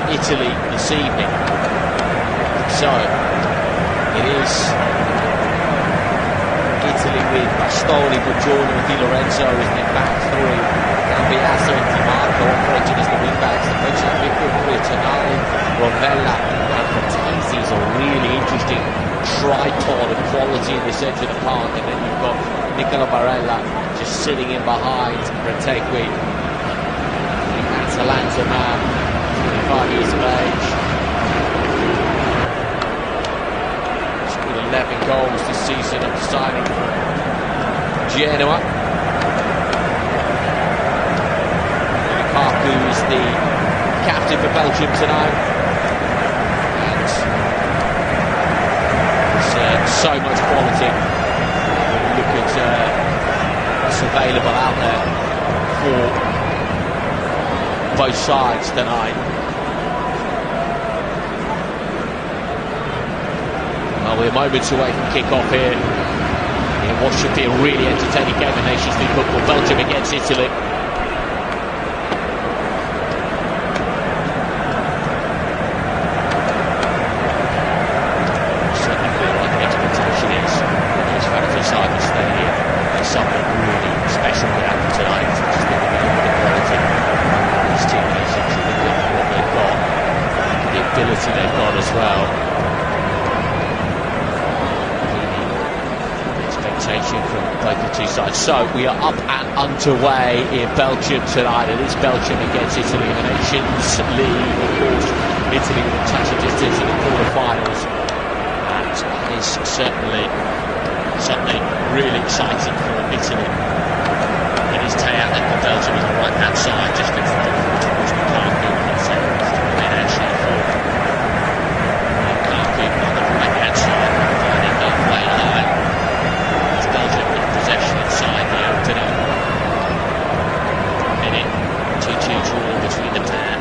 Italy this evening. So it is Italy with Bastoni, Buongiorno and Di Lorenzo as the back three. Cambiaso and Di Marco operating as the wing backs. The French have with Tonali, Rovella and Cortese is a really interesting tripod of quality in the centre of the park, and then you've got Nicolo Barella just sitting in behind Retegui, the Atalanta man, 25 years of age. Scored 11 goals this season after signing from Genoa. Lukaku is the captain for Belgium tonight, and there's so much quality when you look at what's available out there for both sides tonight. Well, we're moments away from kick-off here in what should be a really entertaining game of Nations League football. Belgium against Italy. Certainly feel like the expectation is that those fans inside the stadium, there's something really special that happened tonight. It's just going to be the quality of these two nations. You look at what they've got, look at the ability they've got as well. From both the two sides. So we are up and underway in Belgium tonight. It is Belgium against Italy in the Nations League. Of course, Italy with a touch of distance in the quarterfinals, and that is certainly something really exciting for Italy. It is Teo there for Belgium on the right hand side, just looks towards Lukaku. That's actually for Lukaku on the right hand side, finding halfway line. Belgium in possession inside the opener. Minute 2-2 draw between the pair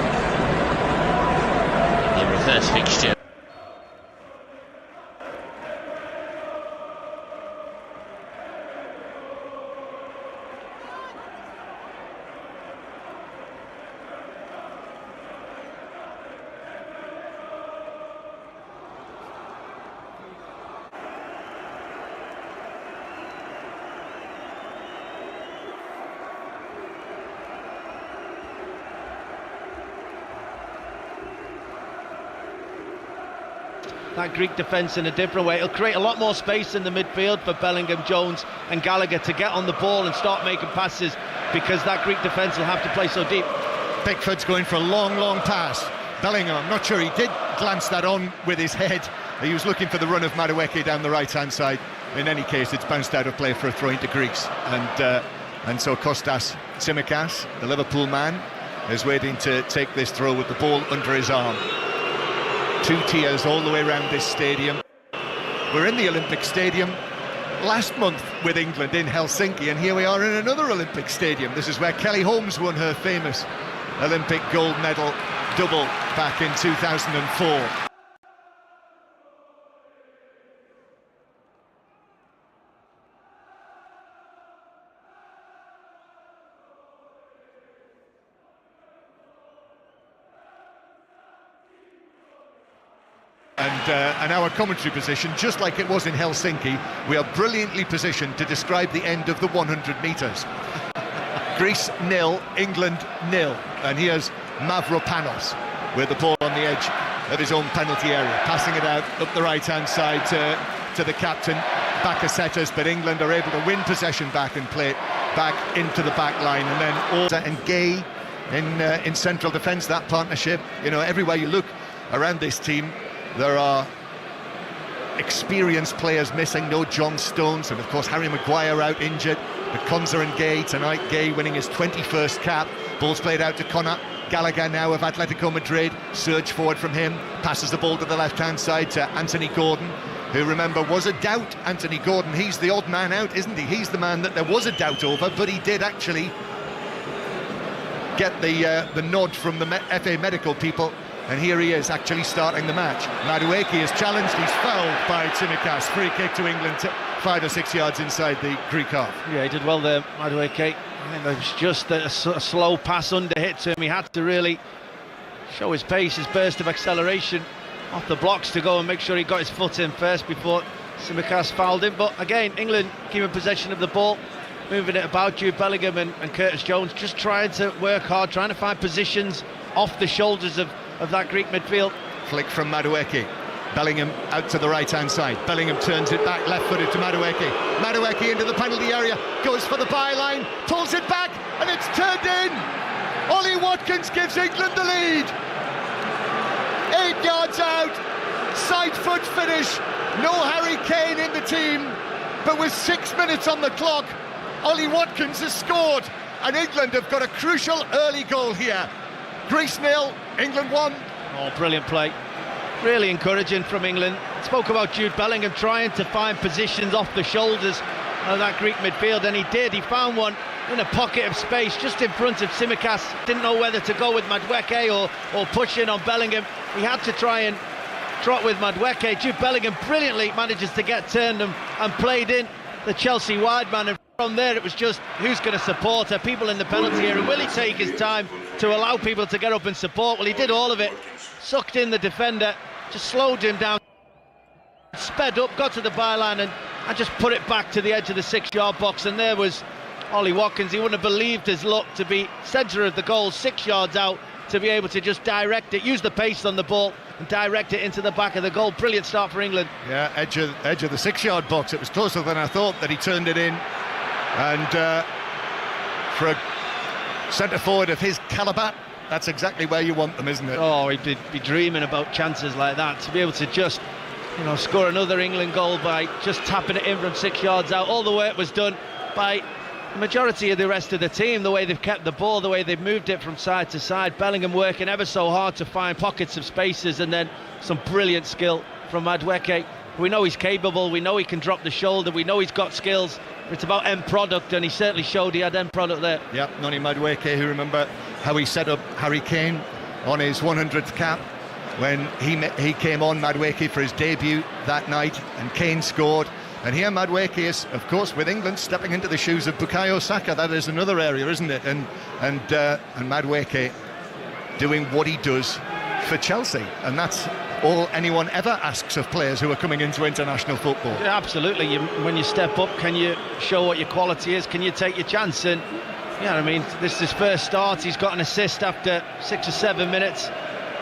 in the reverse fixture. That Greek defence in a different way. It'll create a lot more space in the midfield for Bellingham, Jones and Gallagher to get on the ball and start making passes, because that Greek defence will have to play so deep. Pickford's going for a long pass. Bellingham, I'm not sure he did glance that on with his head. He was looking for the run of Madueke down the right-hand side. In any case, it's bounced out of play for a throw into Greece. And so Kostas Tsimikas, the Liverpool man, is waiting to take this throw with the ball under his arm. Two tiers all the way around this stadium. We're in the Olympic Stadium last month with England in Helsinki, and here we are in another Olympic Stadium. This is where Kelly Holmes won her famous Olympic gold medal double back in 2004. and our commentary position, just like it was in Helsinki, we are brilliantly positioned to describe the end of the 100 metres. Greece 0, England 0, and here's Mavropanos with the ball on the edge of his own penalty area, passing it out up the right-hand side to the captain, Bakasetas, but England are able to win possession back and play it back into the back line, and then Orza and Gay in central defence, that partnership. You know, everywhere you look around this team, there are experienced players missing. No John Stones, and of course Harry Maguire out injured, but Konza and Gay tonight. Gay winning his 21st cap. Ball's played out to Conor Gallagher now of Atletico Madrid. Surge forward from him, passes the ball to the left-hand side to Anthony Gordon, who, remember, was a doubt. Anthony Gordon, he's the odd man out, isn't he? He's the man that there was a doubt over, but he did actually get the nod from the FA medical people, and here he is actually starting the match. Madueke is challenged, he's fouled by Tsimikas. Free kick to England, 5 or 6 yards inside the Greek half. Yeah, he did well there, Madueke. I think there was just a slow pass under hit to him. He had to really show his pace, his burst of acceleration off the blocks to go and make sure he got his foot in first before Tsimikas fouled him. But again, England keeping possession of the ball, moving it about. Jude Bellingham and Curtis Jones just trying to work hard, trying to find positions off the shoulders of that Greek midfield. Flick from Madueke. Bellingham out to the right-hand side. Bellingham turns it back, left-footed to Madueke. Madueke into the penalty area, goes for the byline, pulls it back, and it's turned in. Ollie Watkins gives England the lead. 8 yards out, side foot finish. No Harry Kane in the team, but with 6 minutes on the clock, Ollie Watkins has scored, and England have got a crucial early goal here. Greece 0, England 1. Oh, brilliant play. Really encouraging from England. Spoke about Jude Bellingham trying to find positions off the shoulders of that Greek midfield, and he did. He found one in a pocket of space just in front of Tsimikas. Didn't know whether to go with Madueke or push in on Bellingham. He had to try and trot with Madueke. Jude Bellingham brilliantly manages to get turned and played in the Chelsea wide man, and from there it was just who's going to support her, people in the penalty area. Will he take his time to allow people to get up and support? Well, he did all of it. Sucked in the defender, just slowed him down, sped up, got to the byline and just put it back to the edge of the 6-yard box, and there was Ollie Watkins. He wouldn't have believed his luck to be centre of the goal, 6 yards out, to be able to just direct it, use the pace on the ball and direct it into the back of the goal. Brilliant start for England. Yeah, edge of the 6-yard box. It was closer than I thought that he turned it in, and for a centre forward of his calibre, that's exactly where you want them, isn't it? Oh, he'd be dreaming about chances like that, to be able to just, you know, score another England goal by just tapping it in from 6 yards out. All the work was done by the majority of the rest of the team, the way they've kept the ball, the way they've moved it from side to side. Bellingham working ever so hard to find pockets of spaces, and then some brilliant skill from Madueke. We know he's capable, we know he can drop the shoulder, we know he's got skills. It's about end product, and he certainly showed he had end product there. Yeah, Noni Madueke, who, remember how he set up Harry Kane on his 100th cap when he came on, Madueke, for his debut that night, and Kane scored. And here Madueke is, of course, with England, stepping into the shoes of Bukayo Saka. That is another area, isn't it? And Madueke doing what he does for Chelsea, and that's all anyone ever asks of players who are coming into international football. Yeah, absolutely. When you step up, can you show what your quality is? Can you take your chance? And yeah, I mean, this is his first start. He's got an assist after 6 or 7 minutes,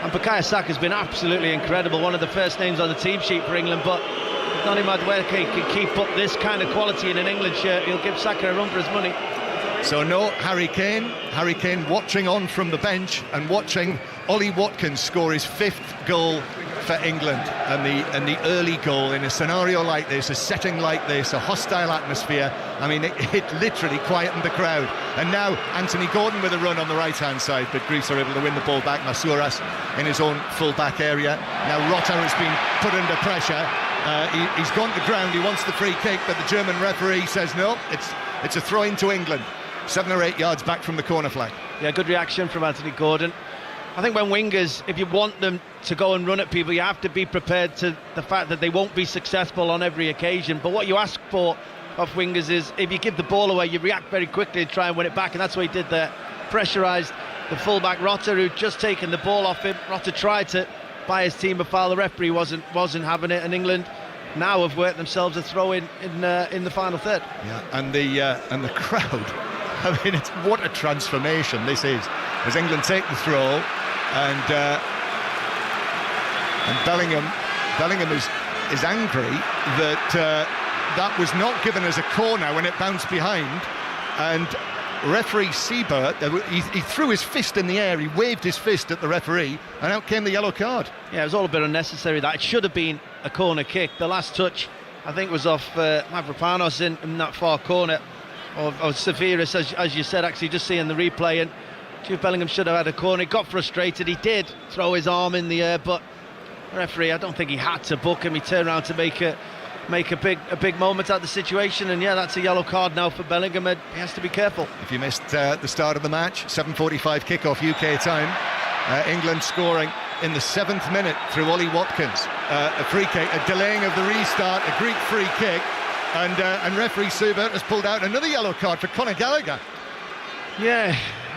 and Bukayo Saka's been absolutely incredible. One of the first names on the team sheet for England, but if Noni Madueke can keep up this kind of quality in an England shirt, he'll give Saka a run for his money. So no Harry Kane. Harry Kane watching on from the bench and watching Ollie Watkins score his 5th goal for England, and the early goal in a scenario like this, a setting like this, a hostile atmosphere. I mean, it literally quietened the crowd. And now Anthony Gordon with a run on the right-hand side, but Greece are able to win the ball back. Masouras in his own full-back area. Now Rotter has been put under pressure. He's gone to ground. He wants the free kick, but the German referee says no, it's a throw-in to England. 7 or 8 yards back from the corner flag. Yeah, good reaction from Anthony Gordon. I think when wingers, if you want them to go and run at people, you have to be prepared to the fact that they won't be successful on every occasion. But what you ask for of wingers is, if you give the ball away, you react very quickly and try and win it back, and that's what he did there. Pressurised the fullback Rotter, who'd just taken the ball off him. Rotter tried to by his team a foul. The referee wasn't having it, and England now have worked themselves a throw in the final third. Yeah, and the crowd. I mean, what a transformation this is. As England take the throw, and Bellingham is angry that that was not given as a corner when it bounced behind, and referee Siebert, he threw his fist in the air, he waved his fist at the referee, and out came the yellow card. Yeah, it was all a bit unnecessary. That it should have been a corner kick. The last touch, I think, was off Mavropanos in that far corner of Seferis, as you said, actually, just seeing the replay, and Jude Bellingham should have had a corner. He got frustrated, he did throw his arm in the air, but the referee, I don't think he had to book him. He turned around to make a big moment out of the situation, and yeah, that's a yellow card now for Bellingham, and he has to be careful. If you missed the start of the match, 7:45 kickoff UK time, England scoring in the 7th minute through Ollie Watkins, a free kick, a delaying of the restart, a Greek free kick, and referee Siebert has pulled out another yellow card for Conor Gallagher. Yeah,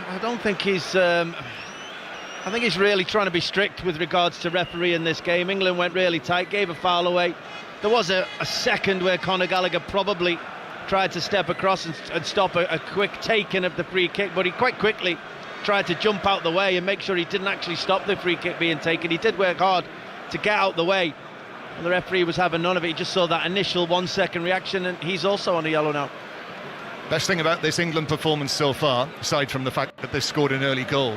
I don't think he's I think he's really trying to be strict with regards to referee in this game. England went really tight, gave a foul away. There was a second where Conor Gallagher probably tried to step across and stop a quick taking of the free kick, but he quite quickly tried to jump out the way and make sure he didn't actually stop the free kick being taken. He did work hard to get out the way, and the referee was having none of it. He just saw that initial 1 second reaction, and he's also on a yellow now. Best thing about this England performance so far, aside from the fact that they scored an early goal,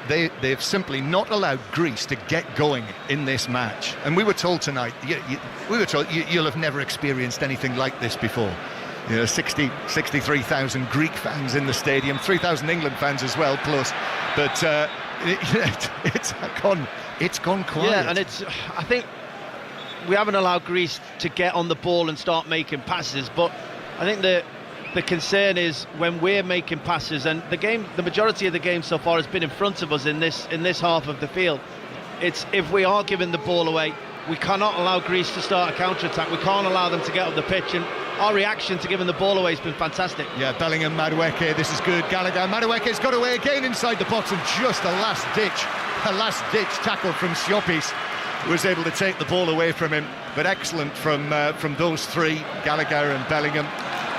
they've simply not allowed Greece to get going in this match. And we were told tonight, you'll have never experienced anything like this before. 63,000 Greek fans in the stadium, 3,000 England fans as well, plus. But it's gone quiet. Yeah, and I think we haven't allowed Greece to get on the ball and start making passes, but I think the concern is when we're making passes, and the majority of the game so far has been in front of us in this half of the field. It's if we are giving the ball away, we cannot allow Greece to start a counter-attack. We can't allow them to get up the pitch, and our reaction to giving the ball away has been fantastic. Yeah, Bellingham, Madueke, this is good. Gallagher, Madueke's got away again inside the box, and just a last-ditch tackle from Siopis was able to take the ball away from him. But excellent from those three, Gallagher and Bellingham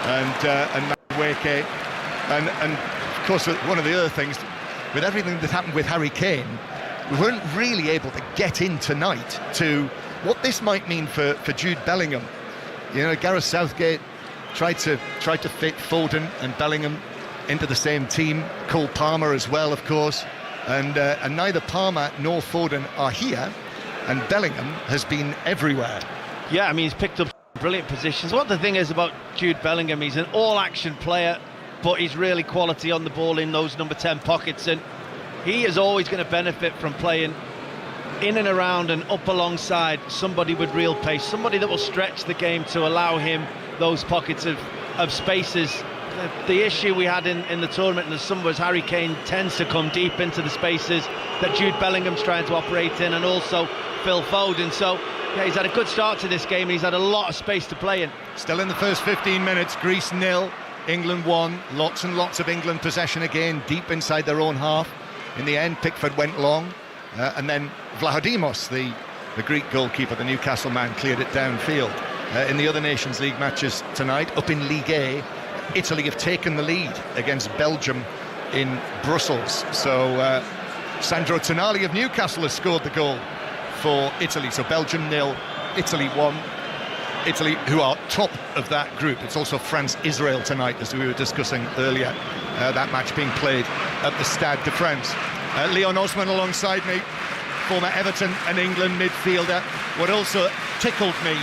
and Madueke. And of course, one of the other things, with everything that happened with Harry Kane, we weren't really able to get in tonight to what this might mean for Jude Bellingham. Gareth Southgate tried to fit Foden and Bellingham into the same team. Cole Palmer as well, of course, and neither Palmer nor Foden are here, and Bellingham has been everywhere. Yeah, I mean, he's picked up brilliant positions. What the thing is about Jude Bellingham, he's an all-action player, but he's really quality on the ball in those number 10 pockets, and he is always going to benefit from playing in and around and up alongside somebody with real pace, somebody that will stretch the game to allow him those pockets of spaces. The issue we had in the tournament in the summer was Harry Kane tends to come deep into the spaces that Jude Bellingham's trying to operate in, and also Phil Foden. So yeah, he's had a good start to this game, and he's had a lot of space to play in. Still in the first 15 minutes, Greece 0, England 1. Lots and lots of England possession again, deep inside their own half. In the end, Pickford went long, and then Vlahodimos, the Greek goalkeeper, the Newcastle man, cleared it downfield. In the other Nations League matches tonight, up in Ligue A, Italy have taken the lead against Belgium in Brussels. So Sandro Tonali of Newcastle has scored the goal for Italy. So Belgium 0, Italy 1. Italy, who are top of that group. It's also France-Israel tonight, as we were discussing earlier. That match being played at the Stade de France. Leon Osman alongside me, former Everton and England midfielder. What also tickled me,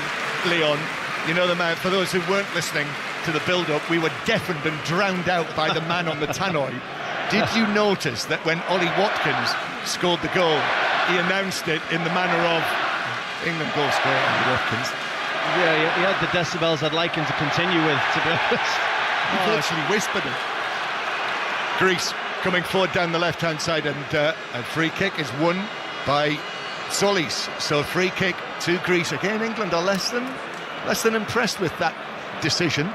Leon, the man, for those who weren't listening to the build-up, we were deafened and drowned out by the man on the tannoy. Did you notice that when Ollie Watkins scored the goal, he announced it in the manner of England goal scorer Ollie Watkins? Yeah, he had the decibels I'd like him to continue with, to be honest. He virtually whispered it. Greece coming forward down the left-hand side, and a free kick is won by Solis. So free kick to Greece. Again, England are less than impressed with that decision.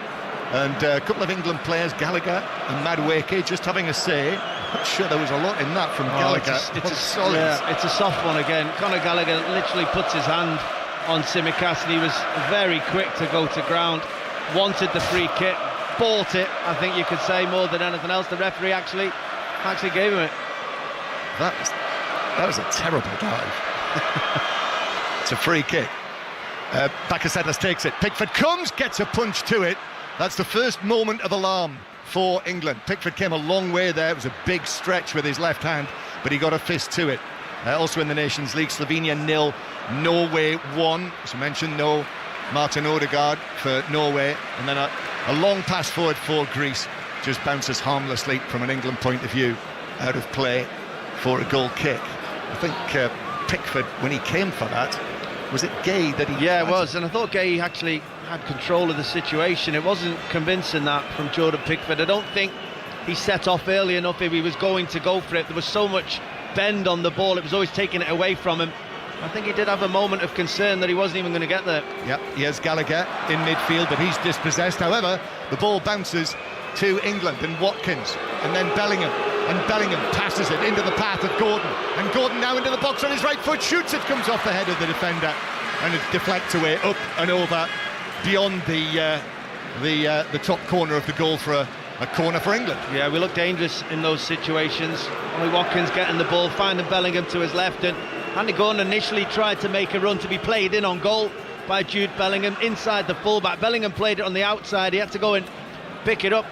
And a couple of England players, Gallagher and Madueke, just having a say. not sure there was a lot in that from Gallagher. It's a soft one again. Conor Gallagher literally puts his hand on Tsimikas, and he was very quick to go to ground. Wanted the free kick, bought it, I think you could say, more than anything else. The referee actually gave him it. That was a terrible dive. It's a free kick. Bakasetas takes it. Pickford comes, gets a punch to it. That's the first moment of alarm for England. Pickford came a long way there. It was a big stretch with his left hand, but he got a fist to it. Also in the Nations League, Slovenia 0, Norway 1. As you mentioned, no Martin Odegaard for Norway. And then a long pass forward for Greece. Just bounces harmlessly from an England point of view out of play for a goal kick. I think Pickford, when he came for that, was it Gay that he... Yeah, it was, and I thought Gay actually had control of the situation. It wasn't convincing that from Jordan Pickford. I don't think he set off early enough if he was going to go for it. There was so much bend on the ball, it was always taking it away from him. I think he did have a moment of concern that he wasn't even going to get there. Yep, here's Gallagher in midfield, but he's dispossessed. However, the ball bounces to England and Watkins, and then Bellingham. And Bellingham passes it into the path of Gordon. And Gordon now into the box on his right foot, shoots it, comes off the head of the defender. And it deflects away, up and over, beyond the top corner of the goal for a corner for England. Yeah, we look dangerous in those situations. Only Watkins getting the ball, finding Bellingham to his left. And Andy Gordon initially tried to make a run to be played in on goal by Jude Bellingham inside the fullback. Bellingham played it on the outside. He had to go and pick it up,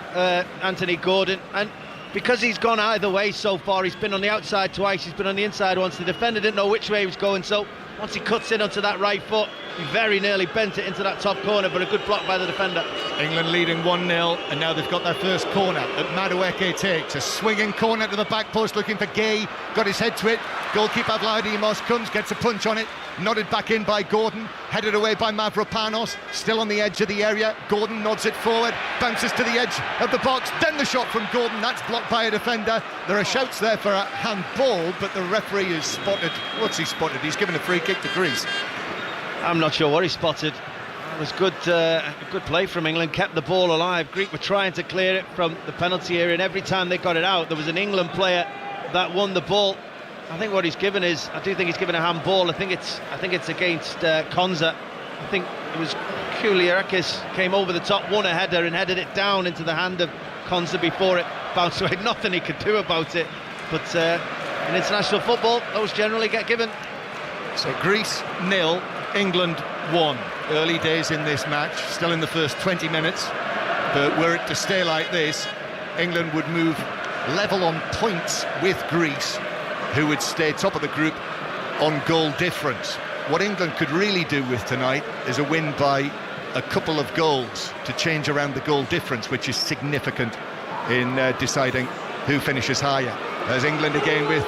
Anthony Gordon. And because he's gone either way so far, he's been on the outside twice, he's been on the inside once. The defender didn't know which way he was going, so once he cuts in onto that right foot, he very nearly bent it into that top corner, but a good block by the defender. England leading 1-0, and now they've got their first corner that Madueke takes. A swinging corner to the back post, looking for Gay, got his head to it. Goalkeeper Vladimos comes, gets a punch on it, nodded back in by Gordon, headed away by Mavropanos, still on the edge of the area. Gordon nods it forward, bounces to the edge of the box, then the shot from Gordon, that's blocked by a defender. There are shouts there for a handball, but the referee has spotted, what's he spotted? He's given a free kick to Greece. I'm not sure what he spotted. It was good play from England, kept the ball alive. Greek were trying to clear it from the penalty area, and every time they got it out, there was an England player that won the ball. I think what he's given is, I do think he's given a handball. I think it's against Konza. I think it was Kuliarakis came over the top, won a header and headed it down into the hand of Konza before it bounced away. Nothing he could do about it. But in international football, those generally get given. So Greece 0, England 1. Early days in this match, still in the first 20 minutes. But were it to stay like this, England would move level on points with Greece, who would stay top of the group on goal difference. What England could really do with tonight is a win by a couple of goals to change around the goal difference, which is significant in deciding who finishes higher. There's England again with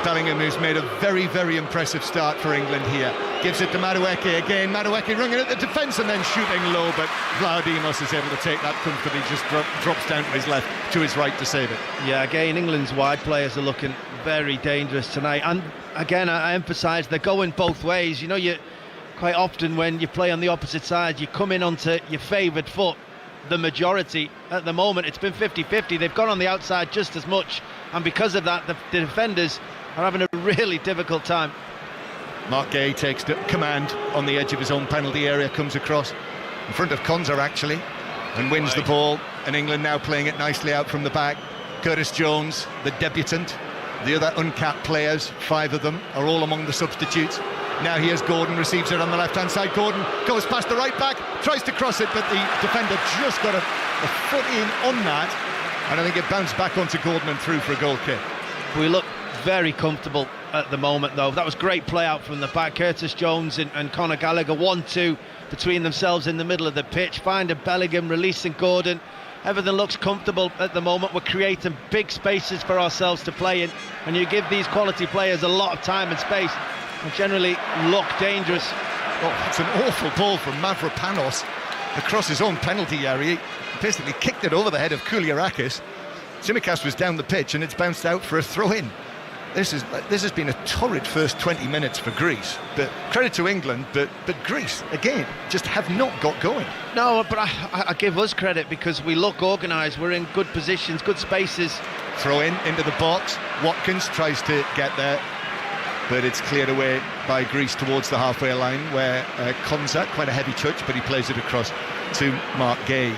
Bellingham, who's made a very, very impressive start for England here. Gives it to Madueke again. Madueke running at the defence and then shooting low, but Vladimos is able to take that comfortably, just drops down to his left, to his right to save it. Yeah, again, England's wide players are looking very dangerous tonight. And again, I emphasise they're going both ways. You know, you quite often when you play on the opposite side, you come in onto your favoured foot. The majority at the moment, it's been 50-50. They've gone on the outside just as much, and because of that, the defenders are having a really difficult time. Mark Gay takes command on the edge of his own penalty area, comes across in front of Konza actually, and wins the ball. And England now playing it nicely out from the back. Curtis Jones, the debutant, the other uncapped players, 5 of them, are all among the substitutes. Now here's Gordon, receives it on the left-hand side. Gordon goes past the right back, tries to cross it, but the defender just got a foot in on that, and I think it bounced back onto Gordon and through for a goal kick. We look very comfortable at the moment, though. That was great play out from the back. Curtis Jones and Conor Gallagher 1-2 between themselves in the middle of the pitch, finding Bellingham, releasing Gordon. Everything looks comfortable at the moment. We're creating big spaces for ourselves to play in, and you give these quality players a lot of time and space, and generally look dangerous. Oh, it's an awful ball from Mavropanos across his own penalty area. He basically kicked it over the head of Kuliarakis. Tsimikas was down the pitch and it's bounced out for a throw-in. This has been a torrid first 20 minutes for Greece. But credit to England, but Greece, again, just have not got going. No, but I give us credit because we look organised. We're in good positions, good spaces Throw into the box. Watkins tries to get there, but it's cleared away by Greece towards the halfway line, where Konza, quite a heavy touch, but he plays it across to Mark Gay.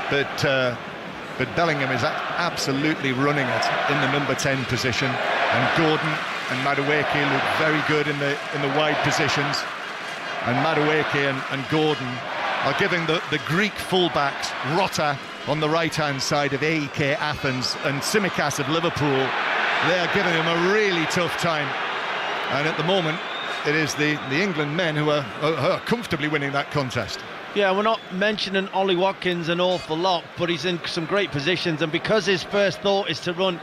But Bellingham is absolutely running it in the number 10 position, and Gordon and Madueke look very good in the wide positions, and Madueke and Gordon are giving the Greek fullbacks, Rota on the right-hand side of AEK Athens and Tsimikas of Liverpool, they are giving him a really tough time. And at the moment, it is the England men who are comfortably winning that contest. Yeah, we're not mentioning Ollie Watkins an awful lot, but he's in some great positions, and because his first thought is to run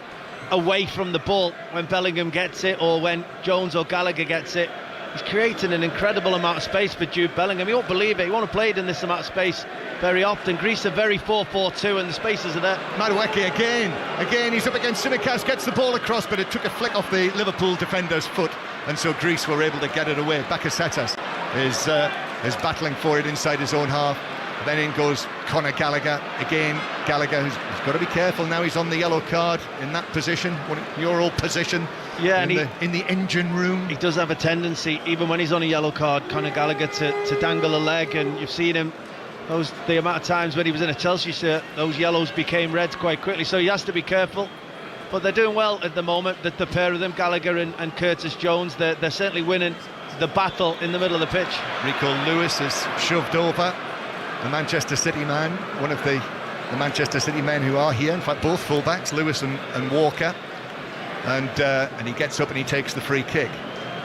away from the ball when Bellingham gets it or when Jones or Gallagher gets it, he's creating an incredible amount of space for Jude Bellingham. You won't believe it, he won't have played in this amount of space very often. Greece are very 4-4-2 and the spaces are there. Madueke again, he's up against Tsimikas, gets the ball across, but it took a flick off the Liverpool defender's foot, and so Greece were able to get it away. Bakasetas is battling for it inside his own half. Then in goes Conor Gallagher. Again, Gallagher, who's got to be careful now. He's on the yellow card in that position, your old position. Yeah, in the engine room. He does have a tendency, even when he's on a yellow card, Conor Gallagher, to dangle a leg, and you've seen him. The amount of times when he was in a Chelsea shirt, those yellows became reds quite quickly. So he has to be careful. But they're doing well at the moment. The pair of them, Gallagher and Curtis Jones, they're certainly winning the battle in the middle of the pitch. Rico Lewis is shoved over. The Manchester City man, one of the Manchester City men who are here, in fact both fullbacks, Lewis and Walker, and he gets up and he takes the free kick.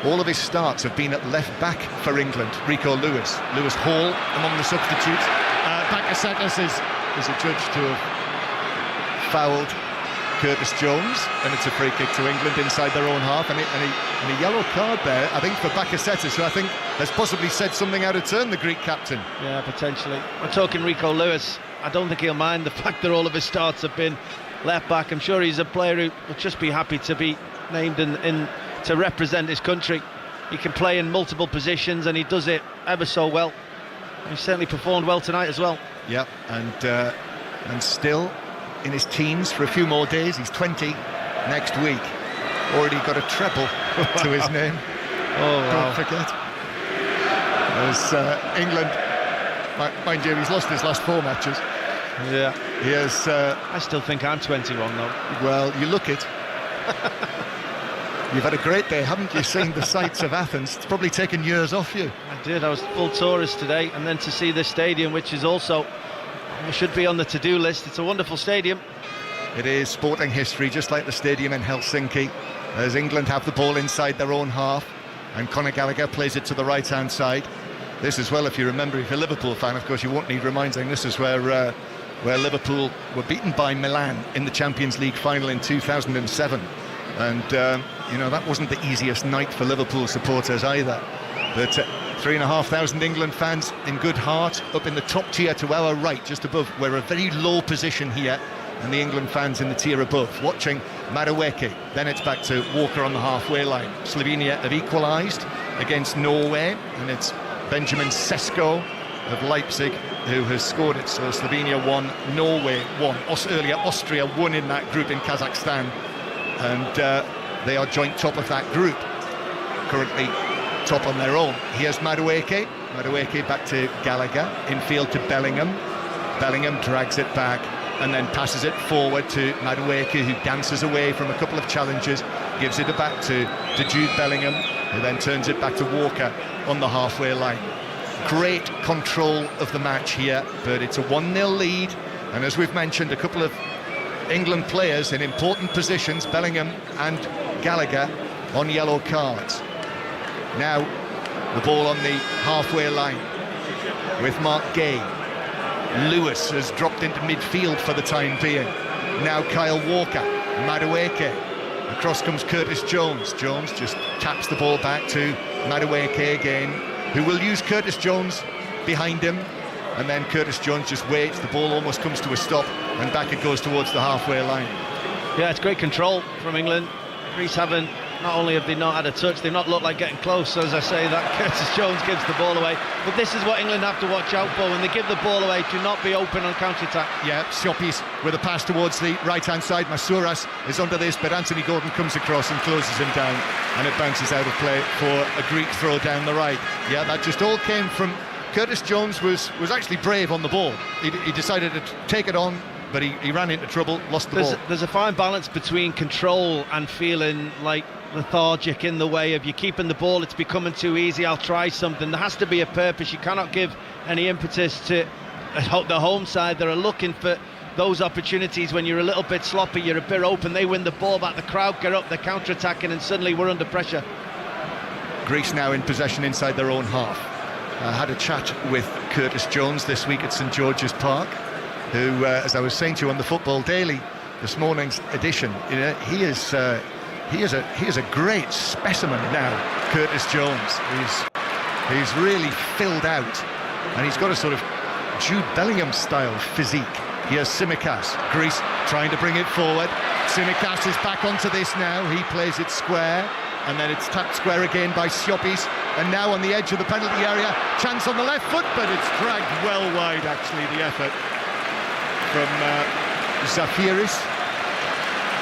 All of his starts have been at left back for England. Rico Lewis Hall among the substitutes. Bakasetas is adjudged to have fouled Curtis Jones, and it's a free kick to England inside their own half, and a yellow card there, I think, for Bakasetas, who I think has possibly said something out of turn, the Greek captain. Yeah, potentially. We're talking Rico Lewis. I don't think he'll mind the fact that all of his starts have been left back. I'm sure he's a player who would just be happy to be named in to represent his country. He can play in multiple positions, and he does it ever so well. He certainly performed well tonight as well. Yeah, and still in his teens for a few more days. He's 20 next week. Already got a treble to his name. Oh, wow. Don't forget. There's England. Mind you, he's lost his last 4 matches. Yeah. He has. I still think I'm 21 though. Well, you look it. You've had a great day, haven't you? Seen the sights of Athens. It's probably taken years off you. I did. I was full tourist today, and then to see this stadium, which is also should be on the to-do list. It's a wonderful stadium. It is sporting history, just like the stadium in Helsinki, as England have the ball inside their own half, and Conor Gallagher plays it to the right-hand side. This as well, if you remember, if you're a Liverpool fan, of course, you won't need reminding. This is where Liverpool were beaten by Milan in the Champions League final in 2007. And, that wasn't the easiest night for Liverpool supporters either. But 3,500 England fans in good heart, up in the top tier to our right, just above. We're a very low position here, and the England fans in the tier above, watching Madueke. Then it's back to Walker on the halfway line. Slovenia have equalised against Norway, and it's Benjamin Sesko of Leipzig who has scored it. So Slovenia won, Norway won. Earlier, Austria won in that group in Kazakhstan, and they are joint top of that group, currently top on their own. Here's Madueke back to Gallagher, infield to Bellingham. Bellingham drags it back and then passes it forward to Madueke, who dances away from a couple of challenges, gives it back to Jude Bellingham, who then turns it back to Walker on the halfway line. Great control of the match here, but it's a 1-0 lead, and as we've mentioned, a couple of England players in important positions, Bellingham and Gallagher, on yellow cards. Now the ball on the halfway line with Mark Gay. Lewis has dropped into midfield for the time being. Now Kyle Walker, Madueke. Across comes Curtis Jones. Jones just taps the ball back to Madueke again, who will use Curtis Jones behind him. And then Curtis Jones just waits. The ball almost comes to a stop, and back it goes towards the halfway line. Yeah, it's great control from England. Greece having not only have they not had a touch, they've not looked like getting close. So as I say, that Curtis Jones gives the ball away. But this is what England have to watch out for. When they give the ball away, do not be open on counter-attack. Yeah, Siopis with a pass towards the right-hand side. Masouras is under this, but Anthony Gordon comes across and closes him down, and it bounces out of play for a Greek throw down the right. Yeah, that just all came from Curtis Jones. Was actually brave on the ball. He decided to take it on, but he ran into trouble, lost the ball. There's a fine balance between control and feeling like lethargic in the way of you keeping the ball. It's becoming too easy. I'll try something. There has to be a purpose. You cannot give any impetus to the home side. They're looking for those opportunities when you're a little bit sloppy, you're a bit open. They win the ball back. The crowd get up, they're counter-attacking, and suddenly we're under pressure. Greece now in possession inside their own half. I had a chat with Curtis Jones this week at St George's Park, who, as I was saying to you on the Football Daily, this morning's edition, he is a great specimen now. Curtis Jones, he's really filled out, and he's got a sort of Jude Bellingham style physique. He has Tsimikas. Greece trying to bring it forward. Tsimikas is back onto this now. He plays it square, and then it's tapped square again by Siopis, and now on the edge of the penalty area, chance on the left foot, but it's dragged well wide, actually, the effort from Zafiris.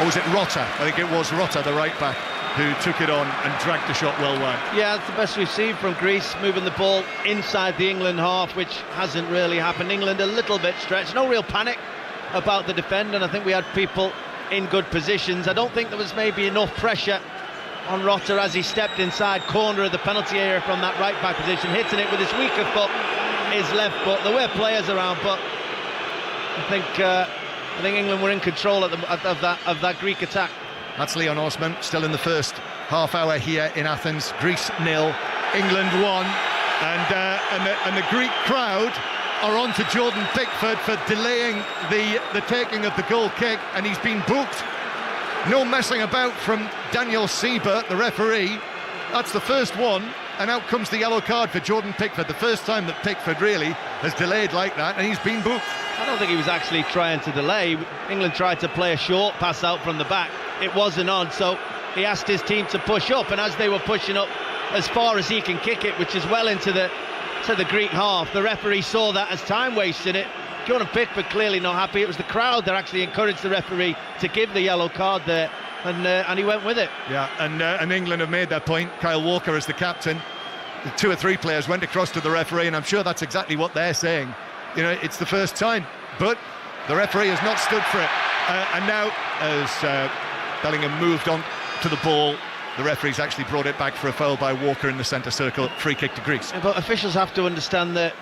Or was it Rota? I think it was Rota, the right back, who took it on and dragged the shot well wide. Yeah, that's the best we've seen from Greece, moving the ball inside the England half, which hasn't really happened. England a little bit stretched, no real panic about the defend, and I think we had people in good positions. I don't think there was maybe enough pressure on Rota as he stepped inside corner of the penalty area from that right back position, hitting it with his weaker foot, his left foot. There were players around, but I think England were in control of that Greek attack. That's Leon Osman, still in the first half hour here in Athens. Greece 0, England 1, and the Greek crowd are on to Jordan Pickford for delaying the taking of the goal kick, and he's been booked. No messing about from Daniel Siebert, the referee. That's the first one, and out comes the yellow card for Jordan Pickford. The first time that Pickford really has delayed like that, and he's been booked. I don't think he was actually trying to delay. England tried to play a short pass out from the back. It wasn't on, so he asked his team to push up, and as they were pushing up as far as he can kick it, which is well into the Greek half, the referee saw that as time wasting it. Jordan Pickford clearly not happy. It was the crowd that actually encouraged the referee to give the yellow card there, and he went with it. Yeah, and England have made their point. Kyle Walker as the captain. 2 or 3 players went across to the referee, and I'm sure that's exactly what they're saying. It's the first time, but the referee has not stood for it. And now, as Bellingham moved on to the ball, the referee's actually brought it back for a foul by Walker in the centre circle. Free kick to Greece. But officials have to understand that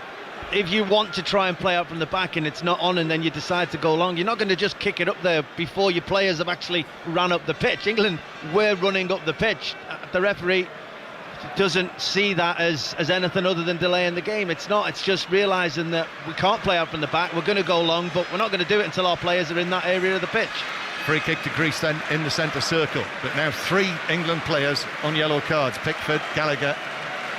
if you want to try and play out from the back and it's not on, and then you decide to go long, you're not going to just kick it up there before your players have actually run up the pitch. England were running up the pitch. The referee doesn't see that as anything other than delaying the game. It's not. It's just realising that we can't play out from the back. We're going to go long, but we're not going to do it until our players are in that area of the pitch. Free kick to Greece then in the centre circle. But now 3 England players on yellow cards: Pickford, Gallagher,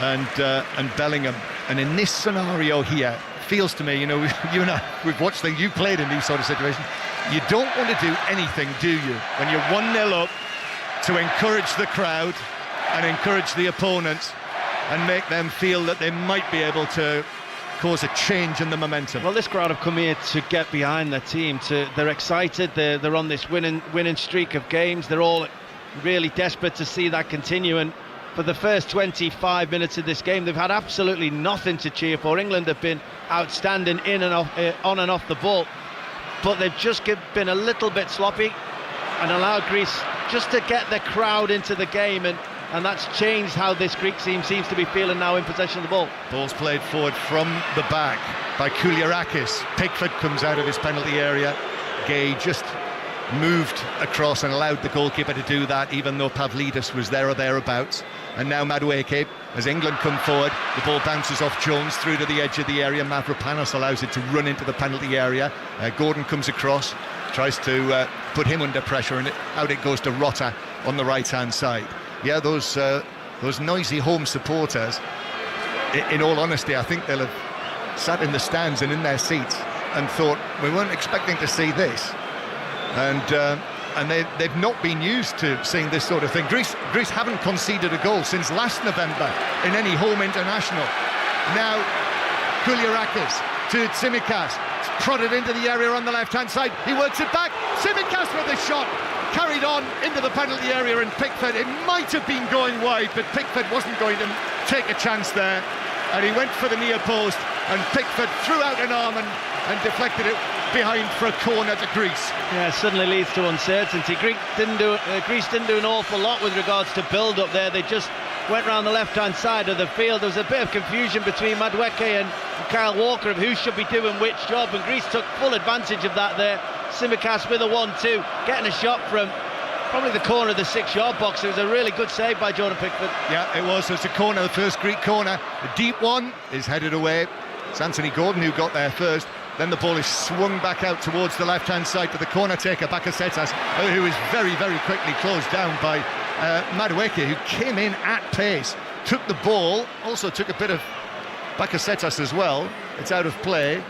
and Bellingham. And in this scenario here, feels to me, you and I, we've watched things. You played in these sort of situations. You don't want to do anything, do you, when you're 1-0 up, to encourage the crowd and encourage the opponents and make them feel that they might be able to cause a change in the momentum. Well, this crowd have come here to get behind their team. They're excited. They're on this winning streak of games. They're all really desperate to see that continue. And for the first 25 minutes of this game, they've had absolutely nothing to cheer for. England have been outstanding on and off the ball, but they've just been a little bit sloppy and allowed Greece just to get the crowd into the game, and that's changed how this Greek team seems to be feeling now in possession of the ball. Ball's played forward from the back by Kouliarakis. Pickford comes out of his penalty area. Gay just moved across and allowed the goalkeeper to do that, even though Pavlidis was there or thereabouts. And now Madueke, as England come forward, the ball bounces off Jones through to the edge of the area. Mavropanos allows it to run into the penalty area. Gordon comes across, tries to put him under pressure, and out it goes to Rota on the right-hand side. Yeah, those noisy home supporters, in all honesty, I think they'll have sat in the stands and in their seats and thought, we weren't expecting to see this. And and they've not been used to seeing this sort of thing. Greece haven't conceded a goal since last November in any home international. Now, Kouliarakis to Tsimikas, prodded into the area on the left-hand side. He works it back. Tsimikas with a shot, carried on into the penalty area, and Pickford, it might have been going wide, but Pickford wasn't going to take a chance there, and he went for the near post, and Pickford threw out an arm and deflected it behind for a corner to Greece. Yeah, it suddenly leads to uncertainty. Greece didn't do an awful lot with regards to build-up there. They just went round the left-hand side of the field. There was a bit of confusion between Madueke and Kyle Walker of who should be doing which job, and Greece took full advantage of that there. Tsimikas with a 1-2, getting a shot from probably the corner of the 6-yard box. It was a really good save by Jordan Pickford. Yeah, it was. It's a corner, the first Greek corner. The deep one is headed away. It's Anthony Gordon who got there first. Then the ball is swung back out towards the left-hand side to the corner taker, Bakasetas, who is very, very quickly closed down by Madueke, who came in at pace, took the ball, also took a bit of Bakasetas as well. It's out of play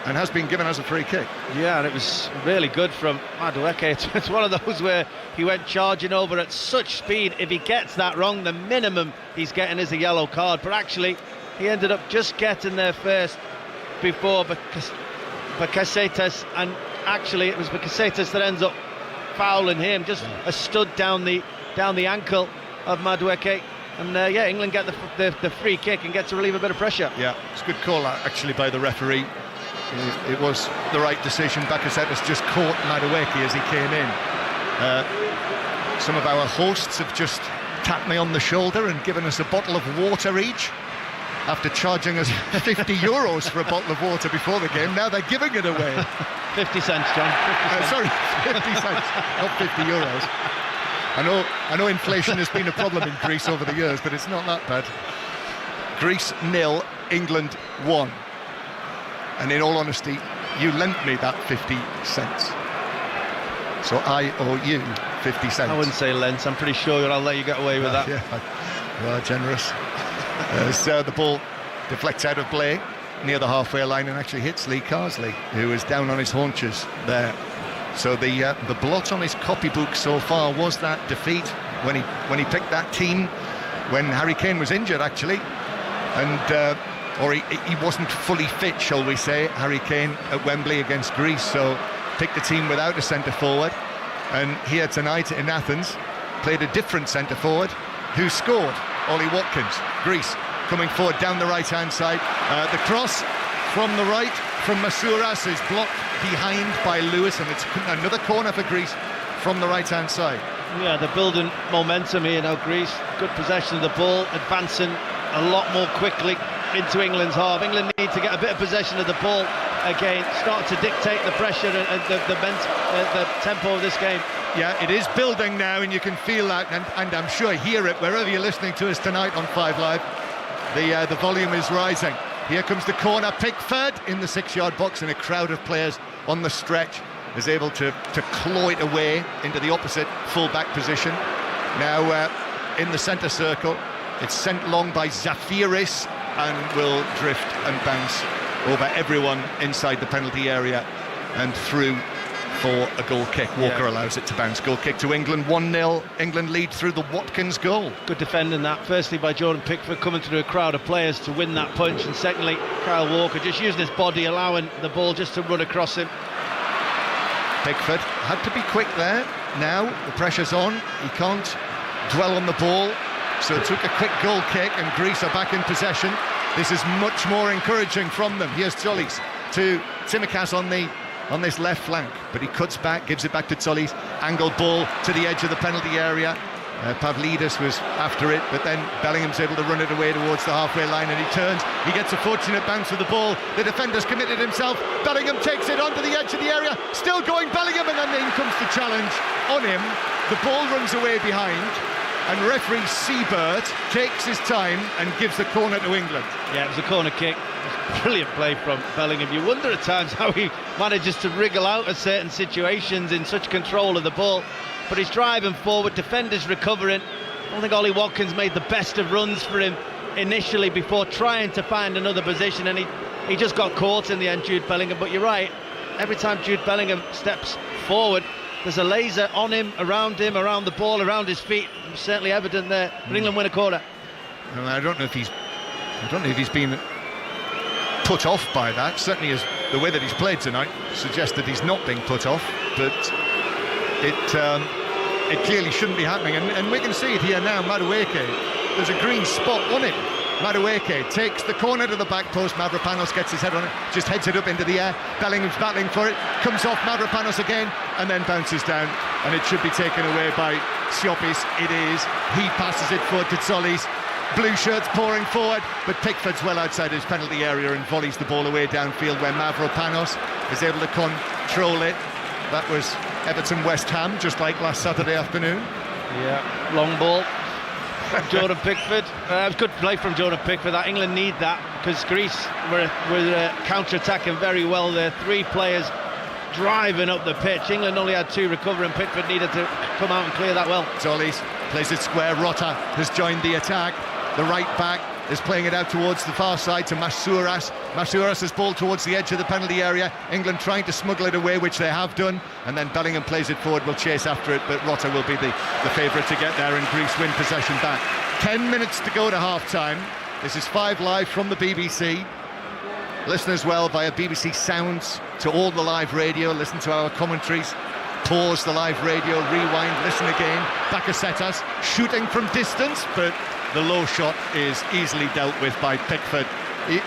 and has been given as a free kick. Yeah, and it was really good from Madueke. It's one of those where he went charging over at such speed. If he gets that wrong, the minimum he's getting is a yellow card. But actually, he ended up just getting there first before Bakasetas, and actually it was Bakasetas that ends up fouling him, just a stud down the ankle of Madueke, and England get the free kick and get to relieve a bit of pressure. Yeah, it's a good call actually by the referee. It was the right decision. Bakasetas just caught Madueke as he came in. Some of our hosts have just tapped me on the shoulder and given us a bottle of water each, after charging us €50 for a bottle of water before the game. Now they're giving it away. 50 cents, John. 50 cents. Sorry, 50 cents, not €50. I know inflation has been a problem in Greece over the years, but it's not that bad. Greece 0, England 1. And in all honesty, you lent me that 50 cents. So I owe you 50 cents. I wouldn't say lent. I'm pretty sure I'll let you get away with that. Yeah, you are generous. As the ball deflects out of play near the halfway line and actually hits Lee Carsley, who is down on his haunches there. So the blot on his copybook so far was that defeat when he picked that team when Harry Kane was injured, actually, and or he wasn't fully fit, shall we say, Harry Kane at Wembley against Greece. So picked the team without a centre forward, and here tonight in Athens played a different centre forward who scored. Ollie Watkins. Greece coming forward down the right-hand side. The cross from the right from Masouras is blocked behind by Lewis, and it's another corner for Greece from the right-hand side. Yeah, they're building momentum here now, Greece. Good possession of the ball, advancing a lot more quickly into England's half. England need to get a bit of possession of the ball again, start to dictate the pressure and the tempo of this game. Yeah, it is building now, and you can feel that, and I'm sure hear it wherever you're listening to us tonight on 5 Live. The volume is rising. Here comes the corner. Pickford in the 6-yard box, and a crowd of players on the stretch is able to claw it away into the opposite full-back position. Now in the centre circle, it's sent long by Zafiris and will drift and bounce over everyone inside the penalty area and through for a goal kick. Walker allows it to bounce. Goal kick to England, 1-0. England lead through the Watkins goal. Good defending that. Firstly by Jordan Pickford, coming through a crowd of players to win that punch, and secondly Kyle Walker just using his body, allowing the ball just to run across him. Pickford had to be quick there. Now the pressure's on. He can't dwell on the ball, so took a quick goal kick, and Greece are back in possession. This is much more encouraging from them. Here's Tzolis to Tsimikas on this left flank, but he cuts back, gives it back to Tzolis. Angled ball to the edge of the penalty area. Pavlidis was after it, but then Bellingham's able to run it away towards the halfway line, and he turns. He gets a fortunate bounce of the ball. The defender's committed himself. Bellingham takes it onto the edge of the area. Still going Bellingham, and then in comes the challenge on him. The ball runs away behind, and referee Seabird takes his time and gives the corner to England. Yeah, it was a corner kick. Brilliant play from Bellingham. You wonder at times how he manages to wriggle out of certain situations in such control of the ball, but he's driving forward, defenders recovering. I don't think Ollie Watkins made the best of runs for him initially before trying to find another position, and he just got caught in the end, Jude Bellingham. But you're right, every time Jude Bellingham steps forward, there's a laser on him, around the ball, around his feet. Certainly evident there. But England win a corner. Well, I don't know if he's been put off by that. Certainly, as the way that he's played tonight suggests that he's not being put off. But it clearly shouldn't be happening. And we can see it here now. Madueke, there's a green spot on it. Madueke takes the corner to the back post. Mavropanos gets his head on it, just heads it up into the air. Bellingham's battling for it, comes off Mavropanos again, and then bounces down. And it should be taken away by Siopis. It is. He passes it forward to Tsolis. Blue shirts pouring forward, but Pickford's well outside his penalty area and volleys the ball away downfield, where Mavropanos is able to control it. That was Everton-West Ham, just like last Saturday afternoon. Yeah, long ball. Jordan Pickford. It was good play from Jordan Pickford. That England need that, because Greece were counter-attacking very well there. 3 players driving up the pitch. England only had 2 recover, and Pickford needed to come out and clear that well. Zollis plays it square. Rota has joined the attack. The right back is playing it out towards the far side to Masouras. Masouras has ball towards the edge of the penalty area. England trying to smuggle it away, which they have done, and then Bellingham plays it forward, will chase after it, but Rota will be the favourite to get there, and Greece win possession back. 10 minutes to go to half-time. This is 5 Live from the BBC. Listen as well via BBC Sounds to all the live radio. Listen to our commentaries. Pause the live radio, rewind, listen again. Bakasetas shooting from distance, but the low shot is easily dealt with by Pickford.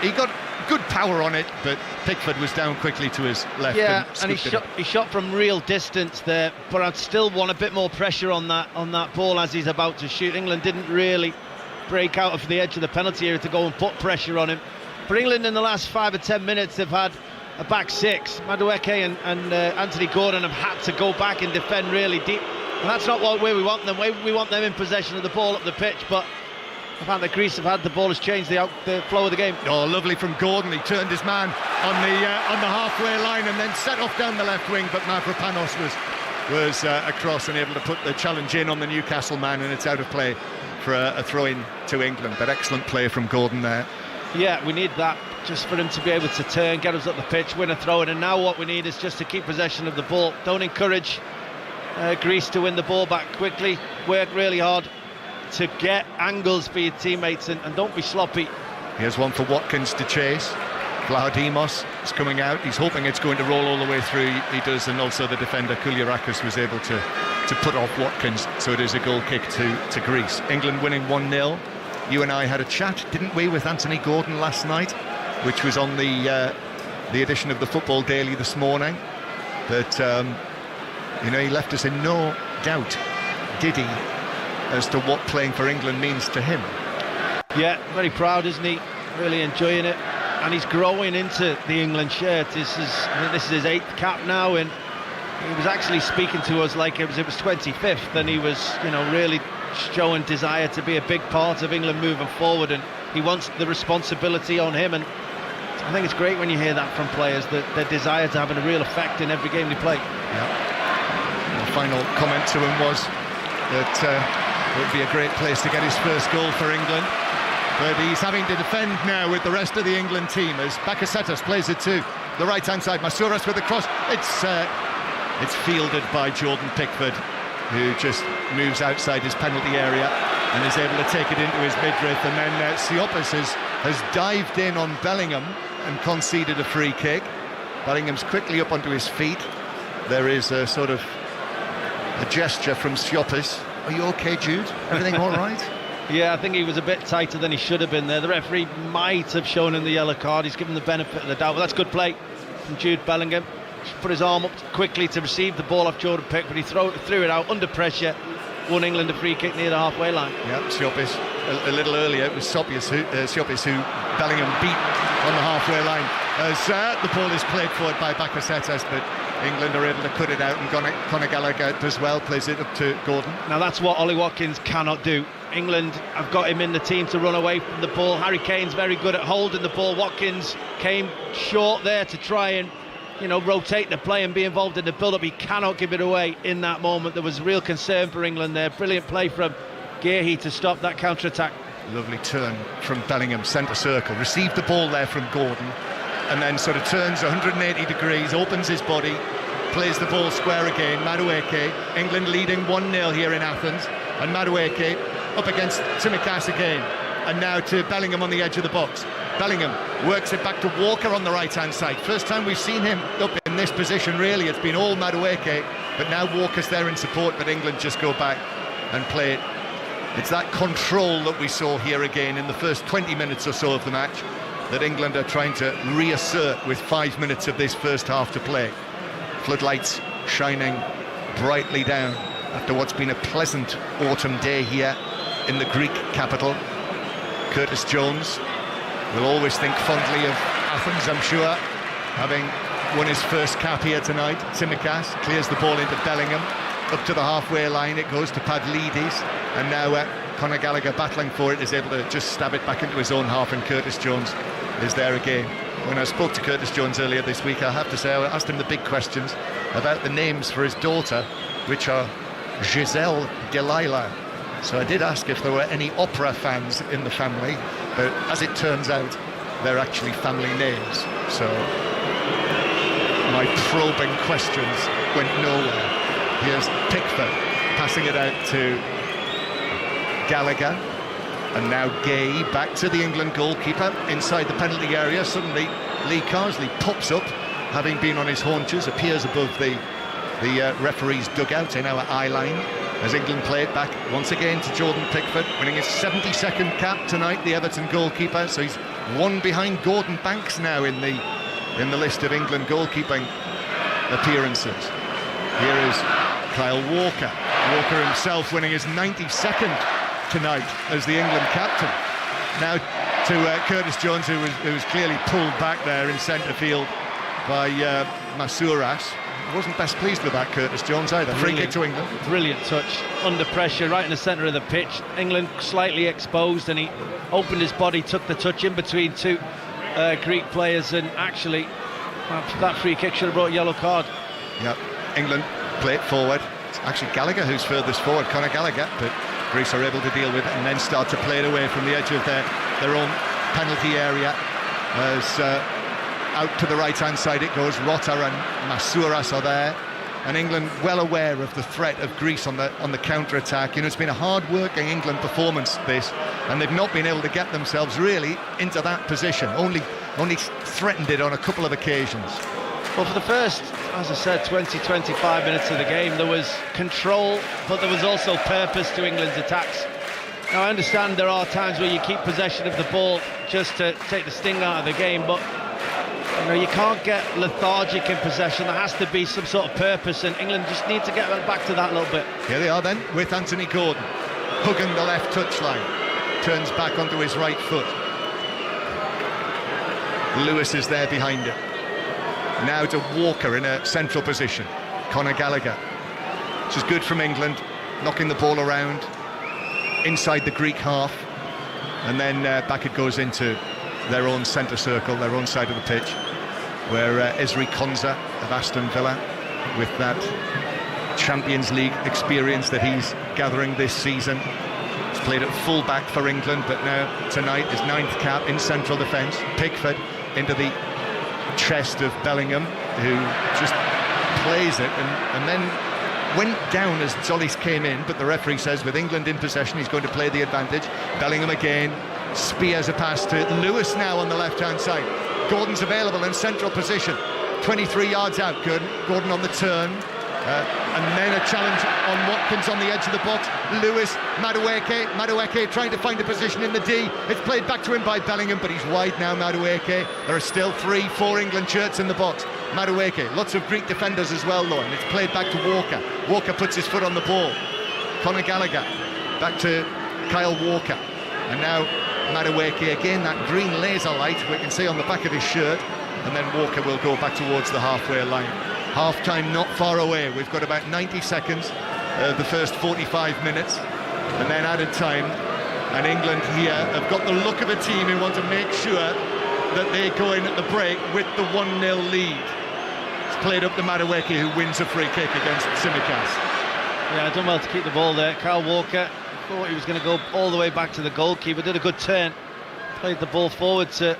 He got good power on it, but Pickford was down quickly to his left. Yeah, and he shot from real distance there, but I'd still want a bit more pressure on that ball as he's about to shoot. England didn't really break out of the edge of the penalty area to go and put pressure on him. But England in the last 5 or 10 minutes have had a back 6. Madueke and Anthony Gordon have had to go back and defend really deep, and that's not where we want them. We want them in possession of the ball up the pitch, but the fact that Greece have had the ball has changed the flow of the game. Oh, lovely from Gordon. He turned his man on the halfway line and then set off down the left wing, but Mavropanos was across and able to put the challenge in on the Newcastle man, and it's out of play for a throw-in to England. But excellent play from Gordon there. Yeah, we need that, just for him to be able to turn, get us up the pitch, win a throw-in, and now what we need is just to keep possession of the ball. Don't encourage Greece to win the ball back quickly. Work really hard to get angles for your teammates, and don't be sloppy. Here's one for Watkins to chase. Vlahodimos is coming out. He's hoping it's going to roll all the way through. He does, and also the defender Kouliarakis was able to put off Watkins, so it is a goal kick to Greece. England winning 1-0. You and I had a chat, didn't we, with Anthony Gordon last night, which was on the edition of the Football Daily this morning. But he left us in no doubt, did he, as to what playing for England means to him. Yeah, very proud, isn't he? Really enjoying it, and he's growing into the England shirt. I think this is his 8th cap now, and he was actually speaking to us like it was 25th, and he was, really showing desire to be a big part of England moving forward, and he wants the responsibility on him. And I think it's great when you hear that from players, that their desire to have a real effect in every game they play. Yeah. The final comment to him was that it would be a great place to get his first goal for England, but he's having to defend now with the rest of the England team as Bakasetas plays it to the right hand side. Masouras with the cross. It's fielded by Jordan Pickford, who just moves outside his penalty area and is able to take it into his midriff, and then Siopis has dived in on Bellingham and conceded a free kick. Bellingham's quickly up onto his feet. There is a sort of a gesture from Siopis. Are you okay, Jude? Everything all right? Yeah, I think he was a bit tighter than he should have been there. The referee might have shown him the yellow card. He's given the benefit of the doubt, but that's good play from Jude Bellingham. Put his arm up quickly to receive the ball off Jordan Pickford. He threw it out under pressure. Won England a free kick near the halfway line. Yeah, Siopis a little earlier. It was Siopis who Bellingham beat on the halfway line. As the ball is played forward by Bakasetas, but England are able to cut it out, and Conor Gallagher does well, plays it up to Gordon. Now that's what Ollie Watkins cannot do. England have got him in the team to run away from the ball. Harry Kane's very good at holding the ball. Watkins came short there to try and rotate the play and be involved in the build-up. He cannot give it away in that moment. There was real concern for England there. Brilliant play from Gearhey to stop that counter-attack. Lovely turn from Bellingham, centre circle. Received the ball there from Gordon, and then sort of turns 180 degrees, opens his body, plays the ball square again. Madueke, England leading 1-0 here in Athens, and Madueke up against Tsimikas again, and now to Bellingham on the edge of the box. Bellingham works it back to Walker on the right-hand side. First time we've seen him up in this position, really. It's been all Madueke, but now Walker's there in support, but England just go back and play it. It's that control that we saw here again in the first 20 minutes or so of the match that England are trying to reassert with 5 minutes of this first half to play. Floodlights shining brightly down after what's been a pleasant autumn day here in the Greek capital. Curtis Jones will always think fondly of Athens, I'm sure, having won his first cap here tonight. Tsimikas clears the ball into Bellingham. Up to the halfway line it goes to Pavlidis, and now Conor Gallagher battling for it is able to just stab it back into his own half, and Curtis Jones is there again. When I spoke to Curtis Jones earlier this week, I have to say I asked him the big questions about the names for his daughter, which are Giselle Delilah. So I did ask if there were any opera fans in the family, but as it turns out, they're actually family names. So my probing questions went nowhere. Here's Pickford passing it out to Gallagher, and now Gay back to the England goalkeeper inside the penalty area. Suddenly Lee Carsley pops up, having been on his haunches, appears above the referee's dugout in our eye line as England play it back once again to Jordan Pickford, winning his 72nd cap tonight, the Everton goalkeeper. So he's one behind Gordon Banks now in the list of England goalkeeping appearances. Here is Kyle Walker. Walker himself winning his 92nd tonight as the England captain. Now to Curtis Jones, who was clearly pulled back there in centre field by Masouras. Wasn't best pleased with that, Curtis Jones, either. Free kick to England. Brilliant touch, under pressure, right in the centre of the pitch. England slightly exposed, and he opened his body, took the touch in between two Greek players, and actually that free kick should have brought a yellow card. Yep, England play it forward. It's actually Gallagher who's furthest forward, Conor Gallagher, but Greece are able to deal with it and then start to play it away from the edge of their own penalty area. As out to the right-hand side it goes. Rota and Masouras are there, and England well aware of the threat of Greece on the counter-attack. You know, it's been a hard-working England performance, this, and they've not been able to get themselves really into that position. Only threatened it on a couple of occasions. Well, for the first, as I said, 20-25 minutes of the game, there was control, but there was also purpose to England's attacks. Now, I understand there are times where you keep possession of the ball just to take the sting out of the game, but you know, you can't get lethargic in possession. There has to be some sort of purpose, and England just need to get back to that a little bit. Here they are then, with Anthony Gordon, hugging the left touchline, turns back onto his right foot. Lewis is there behind him. Now to Walker in a central position. Conor Gallagher, which is good from England, knocking the ball around inside the Greek half, and then back it goes into their own centre circle, their own side of the pitch, where Ezri Konsa of Aston Villa, with that Champions League experience that he's gathering this season, he's played at full back for England, but now tonight his 9th cap in central defence. Pickford into the chest of Bellingham, who just plays it and then went down as Zolis came in, but the referee says with England in possession he's going to play the advantage. Bellingham again spears a pass to Lewis now on the left-hand side. Gordon's available in central position, 23 yards out. Gordon on the turn, and then a challenge on Watkins on the edge of the box. Lewis, Madueke trying to find a position in the D. It's played back to him by Bellingham, but he's wide now, Madueke. There are still 3-4 England shirts in the box. Madueke, lots of Greek defenders as well though, and it's played back to Walker. Walker puts his foot on the ball. Conor Gallagher back to Kyle Walker, and now Madueke again, that green laser light we can see on the back of his shirt, and then Walker will go back towards the halfway line. Half-time not far away. We've got about 90 seconds of the first 45 minutes, and then added time, and England here have got the look of a team who want to make sure that they go in at the break with the 1-0 lead. It's played up to Madueke, who wins a free kick against Tsimikas. Yeah, done well to keep the ball there. Kyle Walker thought he was going to go all the way back to the goalkeeper, did a good turn, played the ball forward to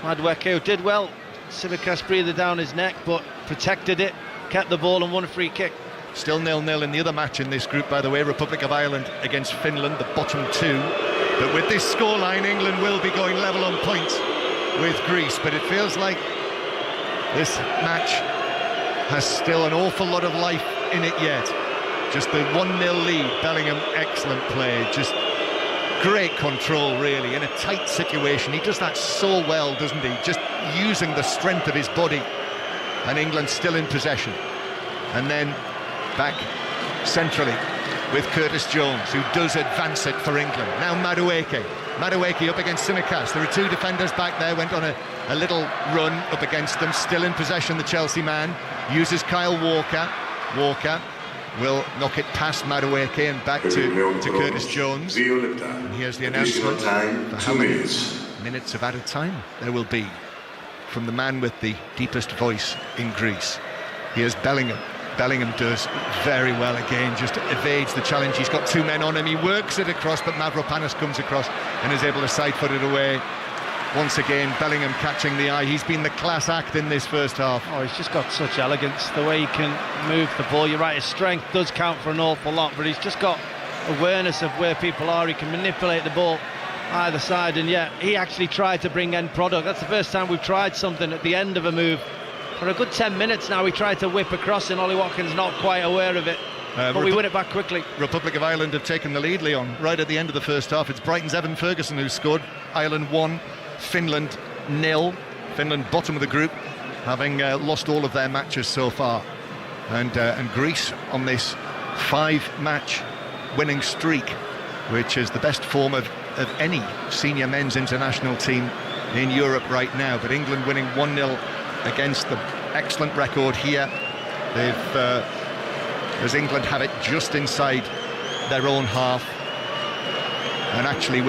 Madueke, who did well. Tsimikas breathed down his neck but protected it, kept the ball and won a free kick. Still 0-0 in the other match in this group, by the way, Republic of Ireland against Finland, the bottom two. But with this scoreline, England will be going level on points with Greece. But it feels like this match has still an awful lot of life in it yet. Just the 1-0 lead, Bellingham, excellent play. Just great control, really, in a tight situation. He does that so well, doesn't he? Just using the strength of his body. And England still in possession. And then back centrally with Curtis Jones, who does advance it for England. Now Madueke up against Tsimikas. There are two defenders back there, went on a little run up against them. Still in possession, the Chelsea man. Uses Kyle Walker. Walker will knock it past Madueke and back to Curtis Jones. And here's the announcement for how many minutes of added time there will be from the man with the deepest voice in Greece. Here's Bellingham. Bellingham does very well again, just evades the challenge. He's got two men on him, he works it across, but Mavropanos comes across and is able to side-foot it away. Once again, Bellingham catching the eye. He's been the class act in this first half. Oh, he's just got such elegance, the way he can move the ball. You're right, his strength does count for an awful lot, but he's just got awareness of where people are. He can manipulate the ball either side, and yeah, he actually tried to bring end product. That's the first time we've tried something at the end of a move. For a good 10 minutes now, we tried to whip across, and Ollie Watkins not quite aware of it. But we win it back quickly. Republic of Ireland have taken the lead, Leon, right at the end of the first half. It's Brighton's Evan Ferguson who scored. Ireland 1, Finland 0. Finland bottom of the group, having lost all of their matches so far. And Greece on this 5-match winning streak, which is the best form of any senior men's international team in Europe right now. But England winning 1-0 against them. Excellent record here. They've, as England have it just inside their own half, and actually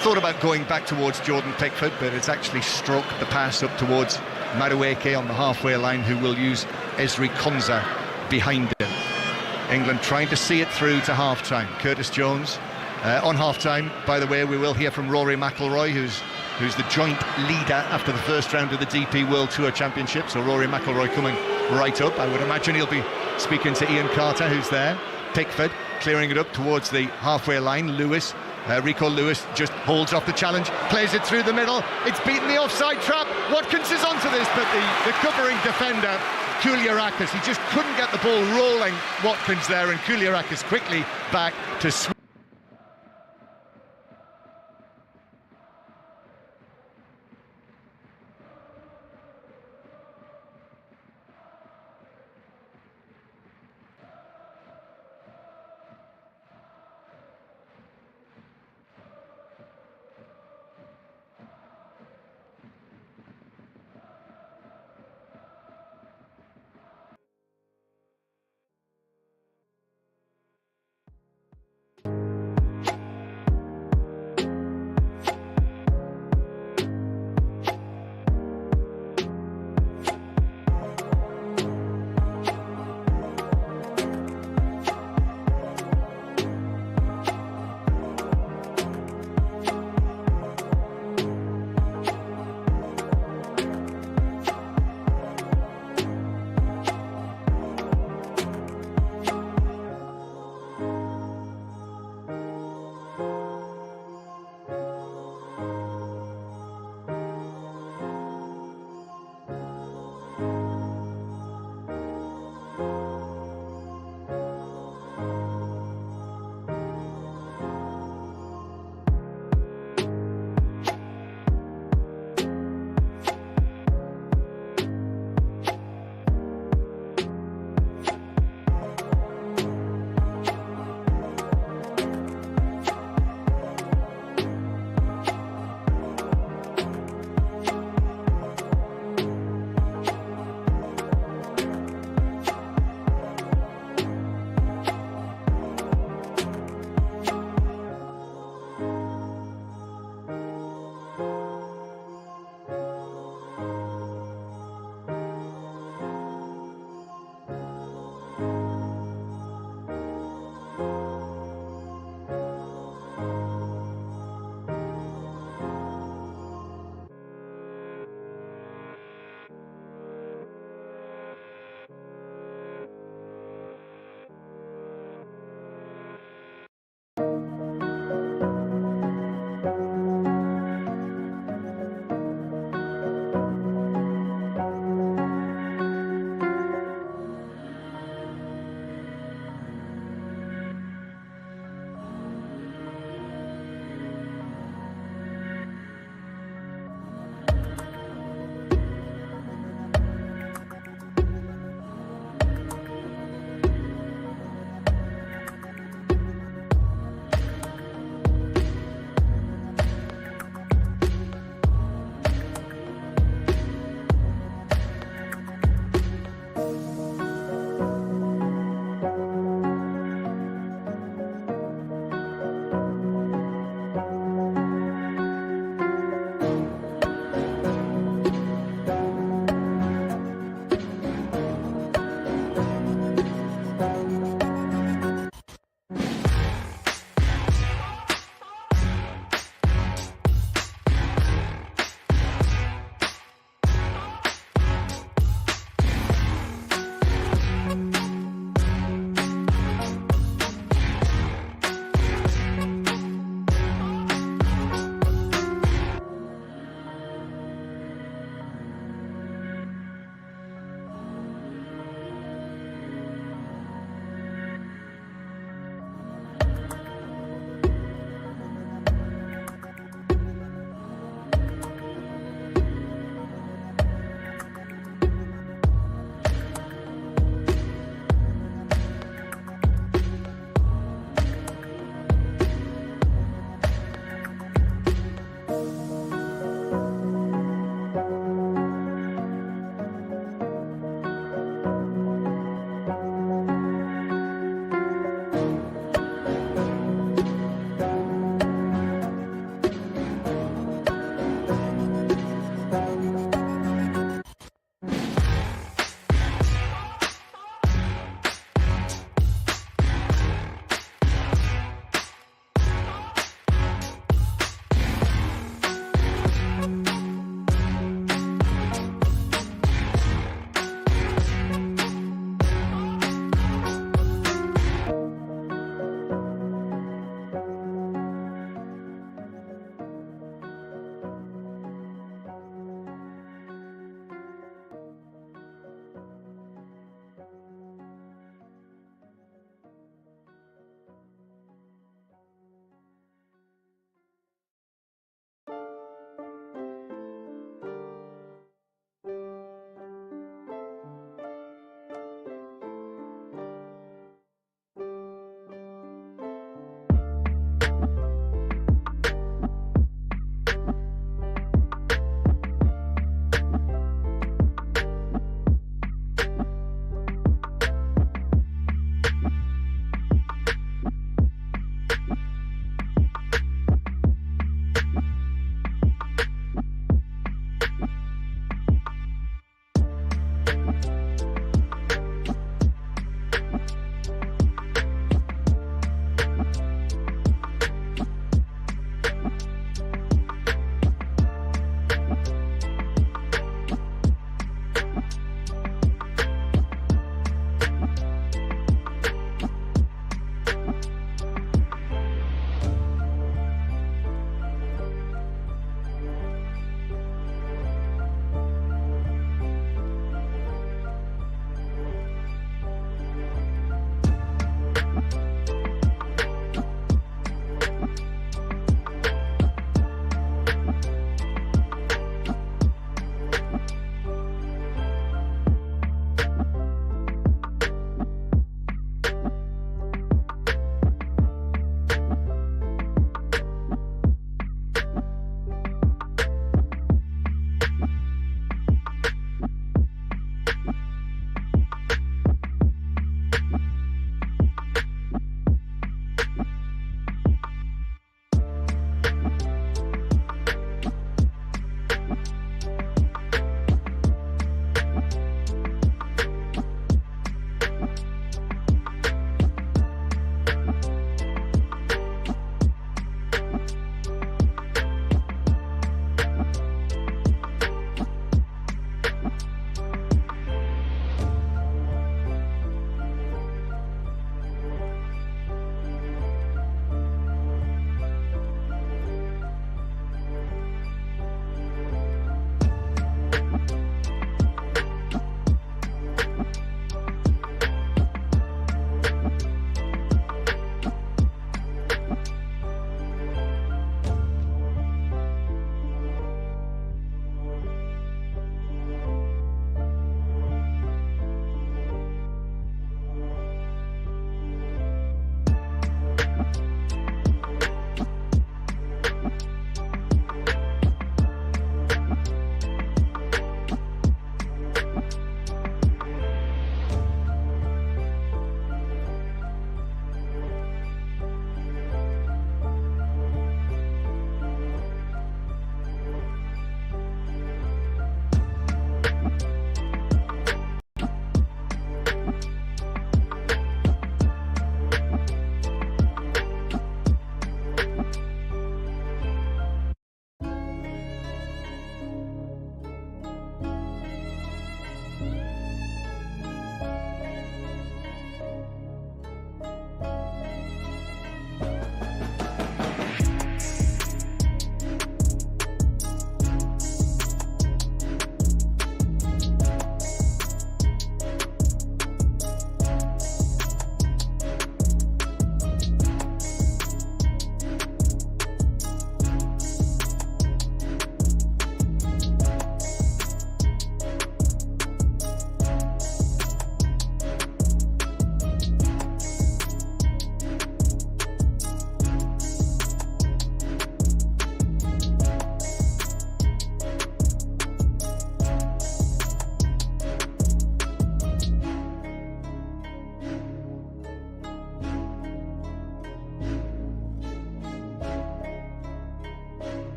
thought about going back towards Jordan Pickford, but it's actually struck the pass up towards Madueke on the halfway line, who will use Esri Konsa behind him. England trying to see it through to half-time. Curtis Jones on half-time, by the way, we will hear from Rory McIlroy, who's the joint leader after the first round of the DP World Tour Championship. So Rory McIlroy coming right up. I would imagine he'll be speaking to Ian Carter, who's there. Pickford clearing it up towards the halfway line. Rico Lewis just holds off the challenge, plays it through the middle. It's beaten the offside trap. Watkins is onto this, but the covering defender, Kouliarakis, he just couldn't get the ball rolling, Watkins there, and Kouliarakis quickly back to swing.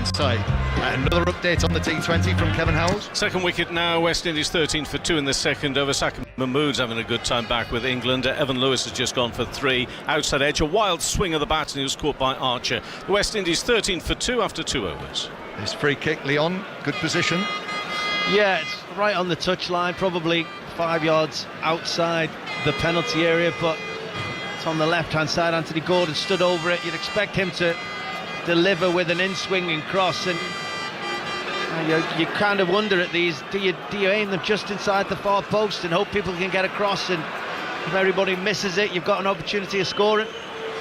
side. Another update on the T20 from Kevin Howells. Second wicket now, West Indies 13 for 2 in the second over. Sakib Mahmood's having a good time back with England. Evan Lewis has just gone for 3. Outside edge, a wild swing of the bat, and he was caught by Archer. The West Indies 13 for 2 after 2 overs. This free kick, Leon, good position. Yeah, it's right on the touchline, probably 5 yards outside the penalty area, but it's on the left-hand side. Anthony Gordon stood over it. You'd expect him to deliver with an in-swinging cross, and you kind of wonder at these, do you aim them just inside the far post and hope people can get across, and if everybody misses it, you've got an opportunity of scoring?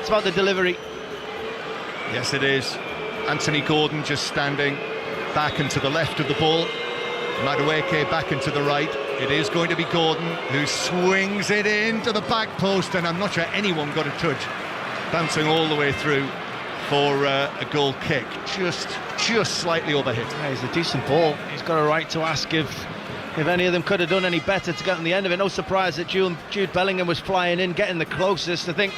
It's about the delivery. Yes, it is. Anthony Gordon just standing back and to the left of the ball. Madueke back and to the right. It is going to be Gordon who swings it into the back post, and I'm not sure anyone got a touch. Bouncing all the way through for a goal kick, just slightly overhit. Yeah, it's a decent ball. He's got a right to ask if any of them could have done any better to get on the end of it. No surprise that Jude Bellingham was flying in, getting the closest. I think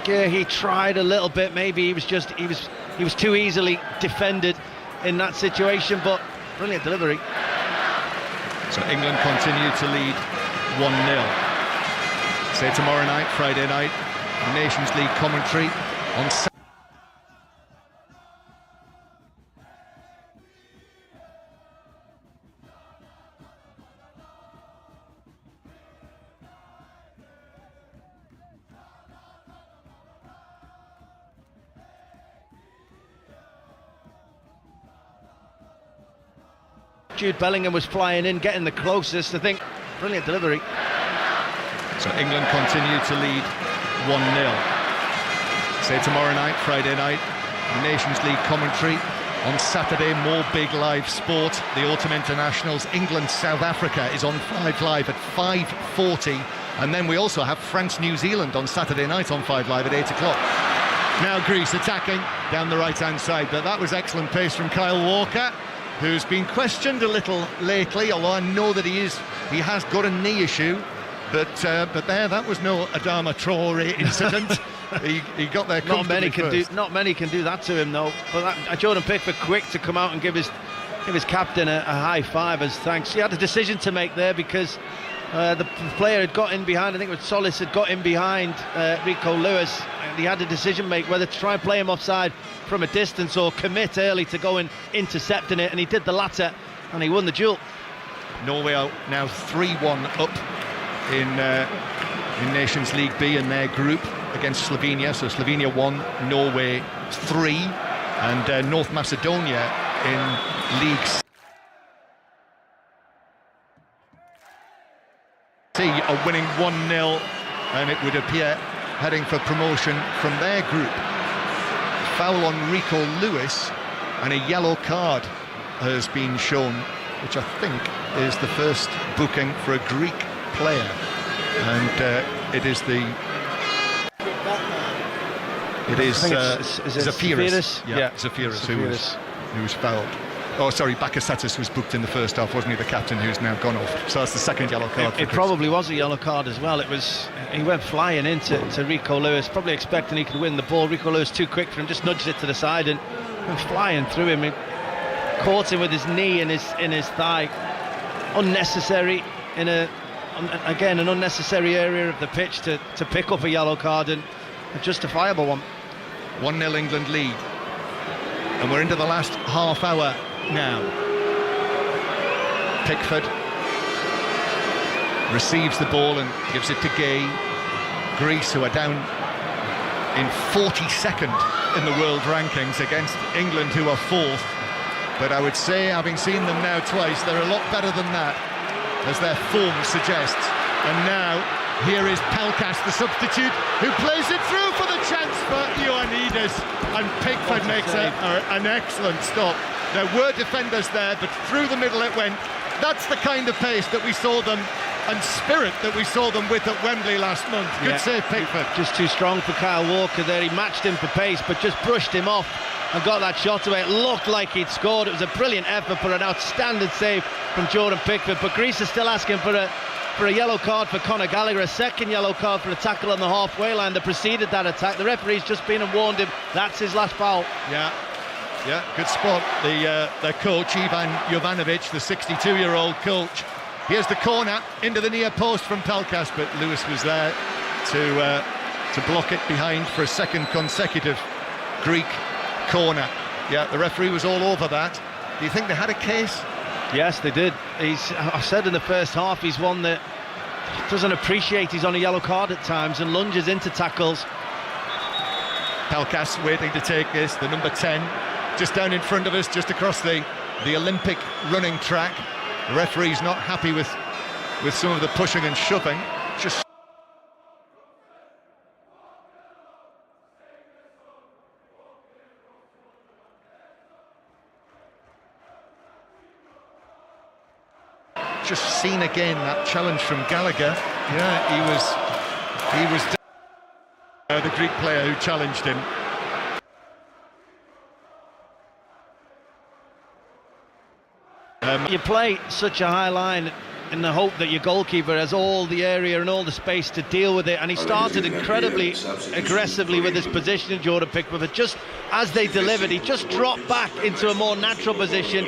he tried a little bit. Maybe he was too easily defended in that situation, but brilliant delivery. So England continue to lead 1-0. Say tomorrow night, Friday night, Nations League commentary on Saturday. Jude Bellingham was flying in, getting the closest. I think brilliant delivery. So England continue to lead 1-0. Say tomorrow night, Friday night, Nations League commentary. On Saturday, more big live sport. The Autumn Internationals, England-South Africa is on 5 Live at 5:40. And then we also have France-New Zealand on Saturday night on 5 Live at 8 o'clock. Now Greece attacking down the right-hand side, but that was excellent pace from Kyle Walker, who's been questioned a little lately, although I know that he has got a knee issue, but that was no Adama Traore incident. he got there comfortably first. Not many can do that to him though. But Jordan Pickford quick to come out and give his captain a high five as thanks. He had a decision to make there because the player had got in behind. I think it was Solis had got in behind Rico Lewis, and he had a decision to make whether to try and play him offside from a distance or commit early to go and intercepting it, and he did the latter and he won the duel. Norway are now 3-1 up in Nations League B in their group against Slovenia. So Slovenia 1, Norway 3, and North Macedonia in League C are winning 1-0, and it would appear heading for promotion from their group. Foul on Rico Lewis, and a yellow card has been shown, which I think is the first booking for a Greek player, and it is Zafiris. Zafiris who's fouled. Oh, sorry, Bakasetas was booked in the first half, wasn't he, the captain, who's now gone off. So that's the second yellow card. It probably was a yellow card as well. He went flying into Rico Lewis, probably expecting he could win the ball. Rico Lewis too quick for him, just nudged it to the side and went flying through him. It caught him with his knee in his thigh. Unnecessary an unnecessary area of the pitch to pick up a yellow card, and a justifiable one. 1-0 England lead, and we're into the last half hour now. Pickford receives the ball and gives it to Gay. Greece, who are down in 42nd in the world rankings against England, who are 4th. But I would say, having seen them now twice, they're a lot better than that, as their form suggests. And now, here is Pelkas, the substitute, who plays it through for the chance for Ioannidis. And Pickford makes an excellent stop. There were defenders there, but through the middle it went. That's the kind of pace that we saw them, and spirit that we saw them with at Wembley last month. Good save, Pickford. Just too strong for Kyle Walker there. He matched him for pace, but just brushed him off and got that shot away. It looked like he'd scored. It was a brilliant effort for an outstanding save from Jordan Pickford. But Greece is still asking for a yellow card for Conor Gallagher, a second yellow card for a tackle on the halfway line that preceded that attack. The referee's just been and warned him that's his last foul. Yeah. Yeah, good spot. Their coach, Ivan Jovanovic, the 62-year-old coach. Here's the corner into the near post from Pelkas, but Lewis was there to block it behind for a second consecutive Greek corner. Yeah, the referee was all over that. Do you think they had a case? Yes, they did. I said in the first half, he's one that doesn't appreciate he's on a yellow card at times and lunges into tackles. Pelkas waiting to take this, the number 10, just down in front of us, just across the Olympic running track. The referee's not happy with some of the pushing and shoving. Just seen again that challenge from Gallagher. Yeah, he was the Greek player who challenged him. You play such a high line in the hope that your goalkeeper has all the area and all the space to deal with it, and he started incredibly aggressively with his position, Jordan Pickford, but just as they delivered, he just dropped back into a more natural position,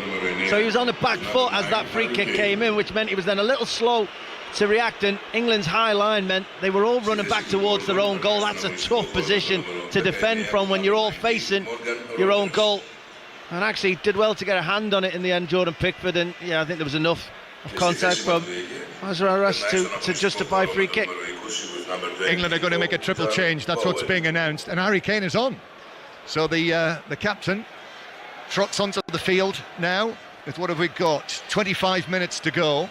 so he was on the back foot as that free kick came in, which meant he was then a little slow to react, and England's high line meant they were all running back towards their own goal. That's a tough position to defend from when you're all facing your own goal, and actually did well to get a hand on it in the end, Jordan Pickford, and yeah, I think there was enough of contact from Azaras to justify free kick. England are going to make a triple change, that's what's being announced, and Harry Kane is on. So the captain trots onto the field now with, what have we got, 25 minutes to go.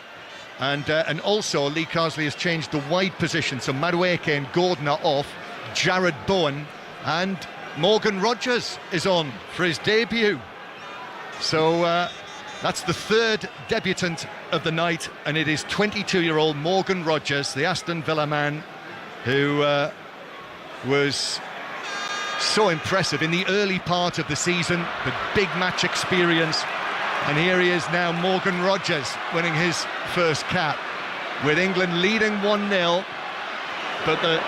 And also Lee Carsley has changed the wide position, so Madueke and Gordon are off, Jared Bowen, and Morgan Rogers is on for his debut. So that's the third debutant of the night, and it is 22-year-old Morgan Rogers, the Aston Villa man, who was so impressive in the early part of the season, the big match experience. And here he is now, Morgan Rogers, winning his first cap, with England leading 1-0. But the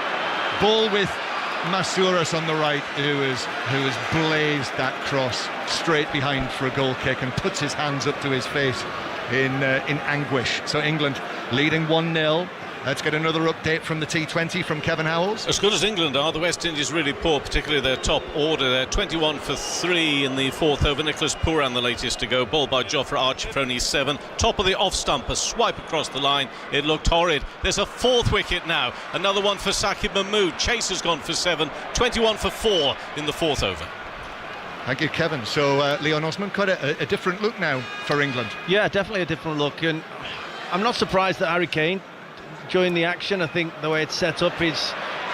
ball with Masouras on the right, who has blazed that cross straight behind for a goal kick and puts his hands up to his face in anguish. So England leading 1-0. Let's get another update from the T20 from Kevin Howells. As good as England are, the West Indies really poor, particularly their top order. They're 21 for 3 in the fourth over. Nicholas Pooran, the latest to go. Ball by Jofra Archer for only 7. Top of the off stump, a swipe across the line. It looked horrid. There's a fourth wicket now. Another one for Saqib Mahmood. Chase has gone for 7. 21 for 4 in the fourth over. Thank you, Kevin. So Leon Osman, quite a different look now for England. Yeah, definitely a different look. And I'm not surprised that Harry Kane join the action. I think the way it's set up is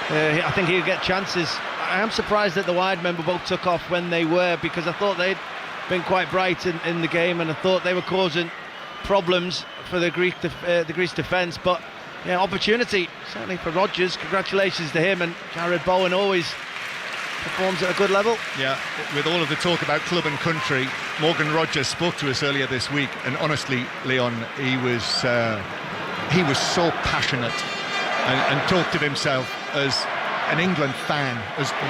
I think he'll get chances. I am surprised that the wide men both took off when they were, because I thought they'd been quite bright in the game, and I thought they were causing problems for the Greece defence. But yeah, opportunity certainly for Rodgers. Congratulations to him, and Jared Bowen always performs at a good level. Yeah, with all of the talk about club and country, Morgan Rogers spoke to us earlier this week, and honestly, Leon, he was so passionate and talked of himself as an England fan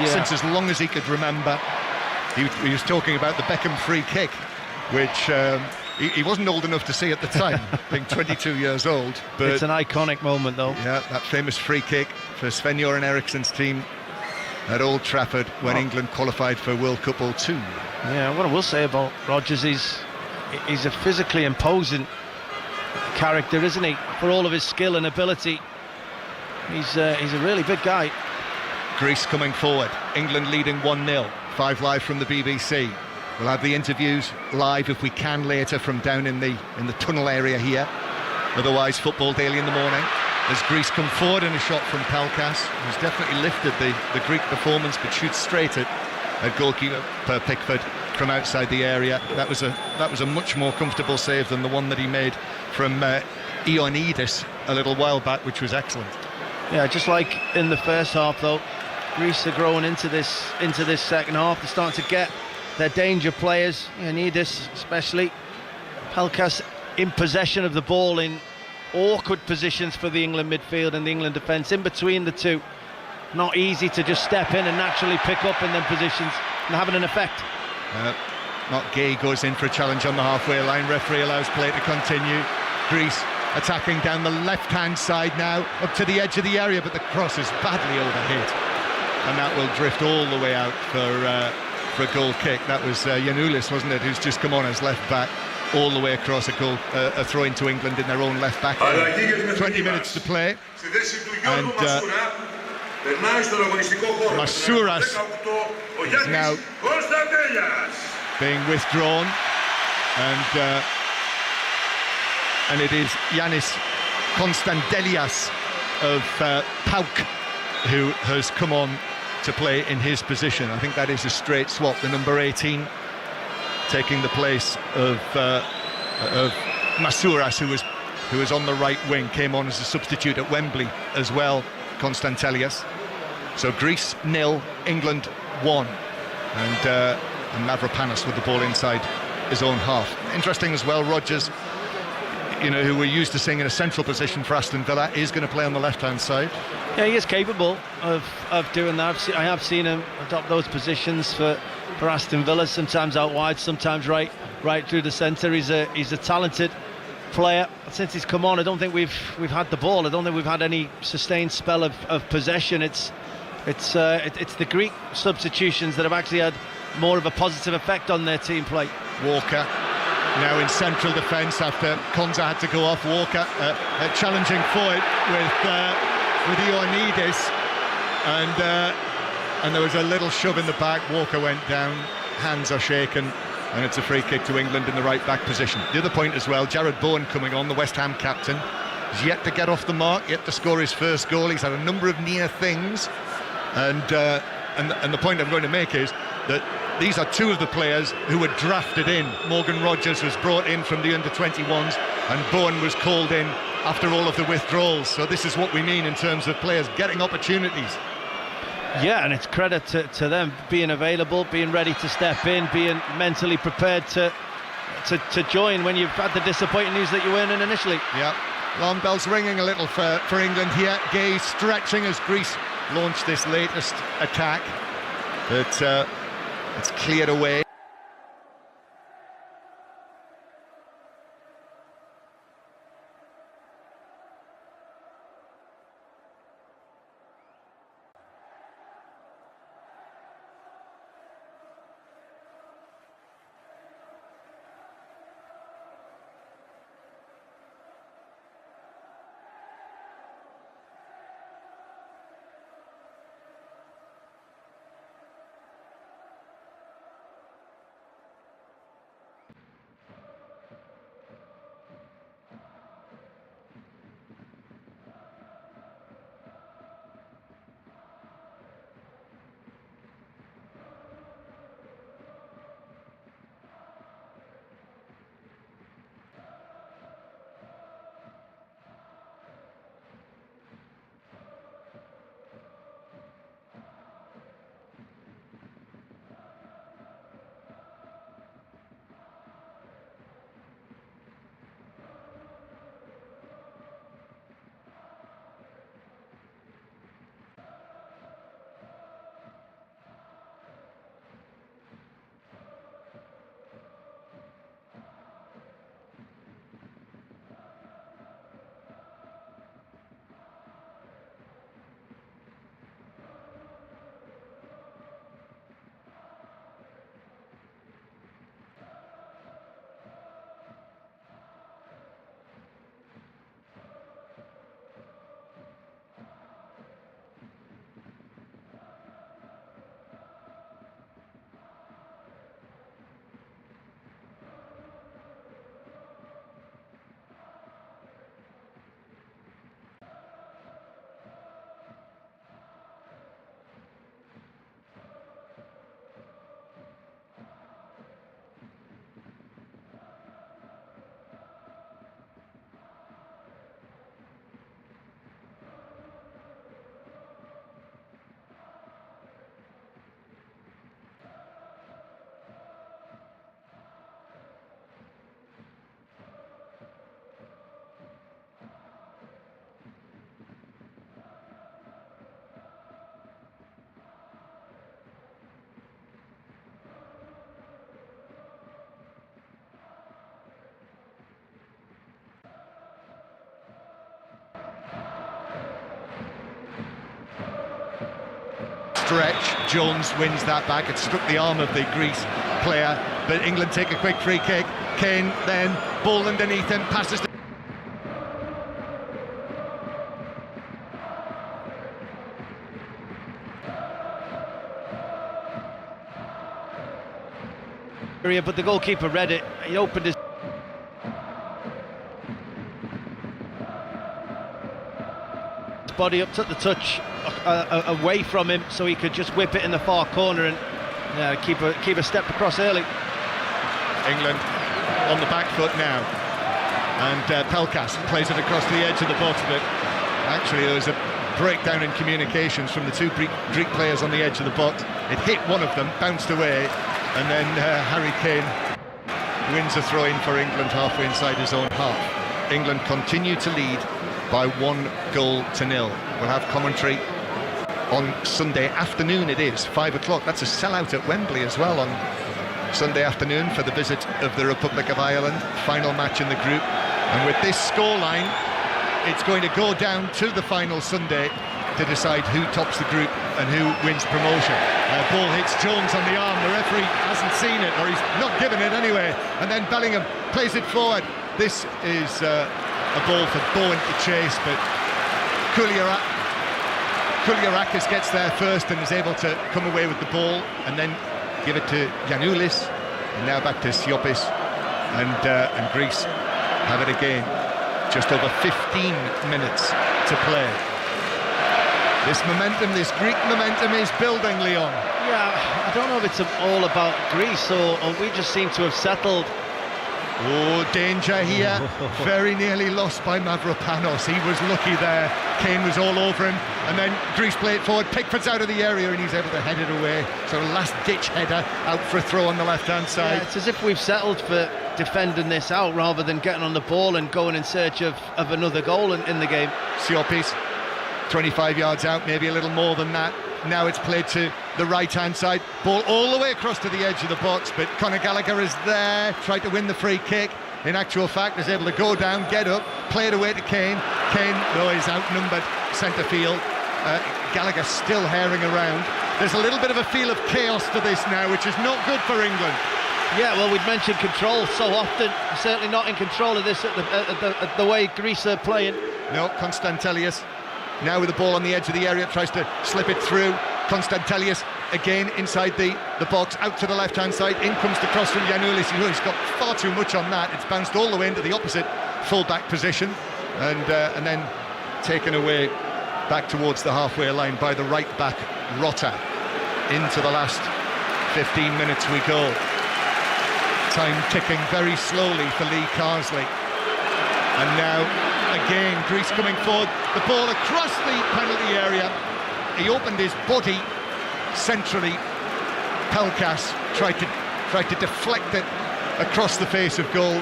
since as long as he could remember. He was talking about the Beckham free kick, which he wasn't old enough to see at the time, being 22 years old. But it's an iconic moment, though. Yeah, that famous free kick for Sven-Göran Eriksson's team at Old Trafford when England qualified for World Cup 02. Yeah, what I will say about Rodgers is he's a physically imposing character, isn't he? For all of his skill and ability, he's a really big guy. Greece coming forward, England leading 1-0. 5 live from the BBC. We'll have the interviews live if we can later from down in the tunnel area here. Otherwise, Football Daily in the morning. As Greece come forward in a shot from Pelkas, who's definitely lifted the Greek performance, but shoots straight at goalkeeper Pickford from outside the area. That was a much more comfortable save than the one that he made from Ioannidis a little while back, which was excellent. Yeah, just like in the first half, though, Greece are growing into this second half. They're starting to get their danger players, Ioannidis especially. Pelkas in possession of the ball in awkward positions for the England midfield and the England defence, in between the two. Not easy to just step in and naturally pick up in them positions and having an effect. Not Gay goes in for a challenge on the halfway line. Referee allows play to continue. Greece attacking down the left-hand side now, up to the edge of the area, but the cross is badly overhit. And that will drift all the way out for a goal kick. That was Giannoulis, wasn't it, who's just come on as left-back all the way across a throw into England in their own left-back. 20 minutes to play. And Masouras is now being withdrawn, and it is Yanis Konstantelias of PAOK who has come on to play in his position. I think that is a straight swap. The number 18 taking the place of Masouras, who was on the right wing, came on as a substitute at Wembley as well. Konstantelias. So Greece 0, England 1, and Mavropanos with the ball inside his own half. Interesting as well, Rodgers, who we're used to seeing in a central position for Aston Villa, is going to play on the left-hand side. Yeah, he is capable of doing that. I have seen him adopt those positions for Aston Villa, sometimes out wide, sometimes right through the centre. He's a talented player. Since he's come on, I don't think we've had the ball. I don't think we've had any sustained spell of possession. It's the Greek substitutions that have actually had more of a positive effect on their team play. Walker now in central defence after Konza had to go off. Walker a challenging for it with Ioannidis, and there was a little shove in the back. Walker went down, hands are shaken, and it's a free kick to England in the right back position. The other point as well, Jared Bowen coming on, the West Ham captain, he's yet to get off the mark, yet to score his first goal. He's had a number of near things, and the point I'm going to make is that these are two of the players who were drafted in. Morgan Rodgers was brought in from the under-21s, and Bowen was called in after all of the withdrawals. So this is what we mean in terms of players getting opportunities. Yeah, and it's credit to them being available, being ready to step in, being mentally prepared to join when you've had the disappointing news that you weren't in initially. Yeah, alarm bells ringing a little for England here. Gay stretching as Greece launched this latest attack, but it's cleared away. stretch. Jones wins that back. It struck the arm of the Greece player, but England take a quick free kick. Kane then, ball underneath him, passes to but the goalkeeper read it. He opened his body up, took the touch away from him so he could just whip it in the far corner and keep a step across early. England on the back foot now, and Pelkas plays it across the edge of the box, but actually there was a breakdown in communications from the two Greek players on the edge of the box. It hit one of them, bounced away, and then Harry Kane wins a throw-in for England halfway inside his own half. England continue to lead by 1-0. We'll have commentary on Sunday afternoon. It is 5 o'clock. That's a sellout at Wembley as well on Sunday afternoon for the visit of the Republic of Ireland, final match in the group. And with this scoreline, it's going to go down to the final Sunday to decide who tops the group and who wins promotion. Ball hits Jones on the arm. The referee hasn't seen it, or he's not given it anyway. And then Bellingham plays it forward. This is a ball for Bowen to chase, but Kouliarakis gets there first and is able to come away with the ball and then give it to Giannoulis. And now back to Siopis, and Greece have it again. Just over 15 minutes to play. This momentum, this Greek momentum is building, Leon. Yeah, I don't know if it's all about Greece or we just seem to have settled. Oh, danger here. Very nearly lost by Mavropanos. He was lucky there. Kane was all over him. And then Greece play it forward. Pickford's out of the area and he's able to head it away. So last-ditch header out for a throw on the left-hand side. Yeah, it's as if we've settled for defending this out rather than getting on the ball and going in search of another goal in the game. Siopis, 25 yards out, maybe a little more than that. Now it's played to the right-hand side. Ball all the way across to the edge of the box, but Conor Gallagher is there, tried to win the free kick. In actual fact, is able to go down, get up, play it away to Kane. Kane, though, is outnumbered centre field. Gallagher still herring around. There's a little bit of a feel of chaos to this now, which is not good for England. Yeah, well, we've mentioned control so often. Certainly not in control of this at the way Greece are playing. No, Konstantelius now with the ball on the edge of the area, tries to slip it through. Konstantelius again inside the box, out to the left-hand side. In comes the cross from Giannoulis. He's got far too much on that. It's bounced all the way into the opposite full-back position, and then taken away back towards the halfway line by the right-back Rota. Into the last 15 minutes we go. Time ticking very slowly for Lee Carsley. And now, again, Greece coming forward. The ball across the penalty area. He opened his body centrally. Pelkas tried to deflect it across the face of goal.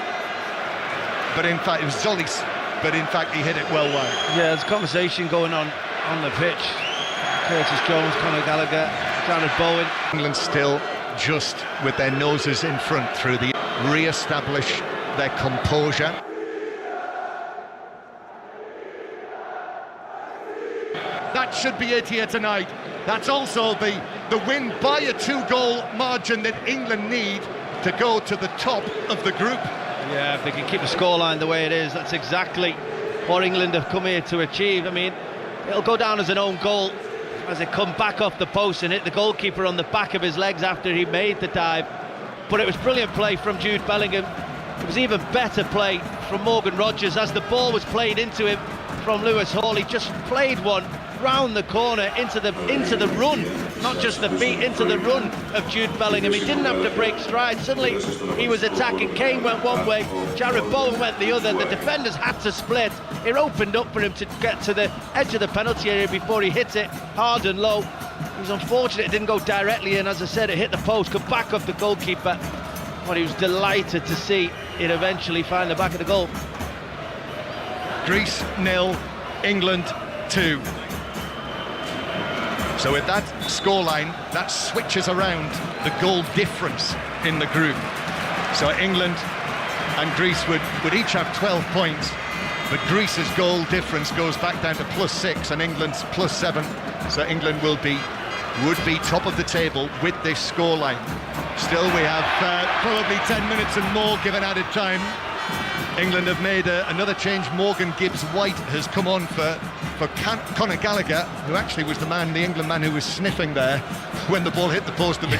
But in fact, it was Zolis. But in fact, he hit it well wide. Yeah, there's a conversation going on the pitch. Curtis Jones, Conor Gallagher, Jared Bowen. England still just with their noses in front through the re-establish their composure. That should be it here tonight. That's also the win by a 2-goal margin that England need to go to the top of the group. Yeah, if they can keep the scoreline the way it is, that's exactly what England have come here to achieve. I mean, it'll go down as an own goal as it come back off the post and hit the goalkeeper on the back of his legs after he made the dive. But it was brilliant play from Jude Bellingham. It was even better play from Morgan Rogers as the ball was played into him from Lewis Hall. He just played one round the corner into the run, not just the beat, into the run of Jude Bellingham. He didn't have to break stride. Suddenly he was attacking. Kane went one way, Jared Bowen went the other. The defenders had to split. It opened up for him to get to the edge of the penalty area before he hit it hard and low. It was unfortunate it didn't go directly in. As I said, it hit the post, come back off the goalkeeper. But he was delighted to see it eventually find the back of the goal. Greece 0, England 2. So with that scoreline, that switches around the goal difference in the group. So England and Greece would each have 12 points, but Greece's goal difference goes back down to +6 and England's +7. So England will be would be top of the table with this scoreline. Still, we have probably 10 minutes and more given added time. England have made another change. Morgan Gibbs-White has come on for Conor Gallagher, who actually was the England man who was sniffing there when the ball hit the post and the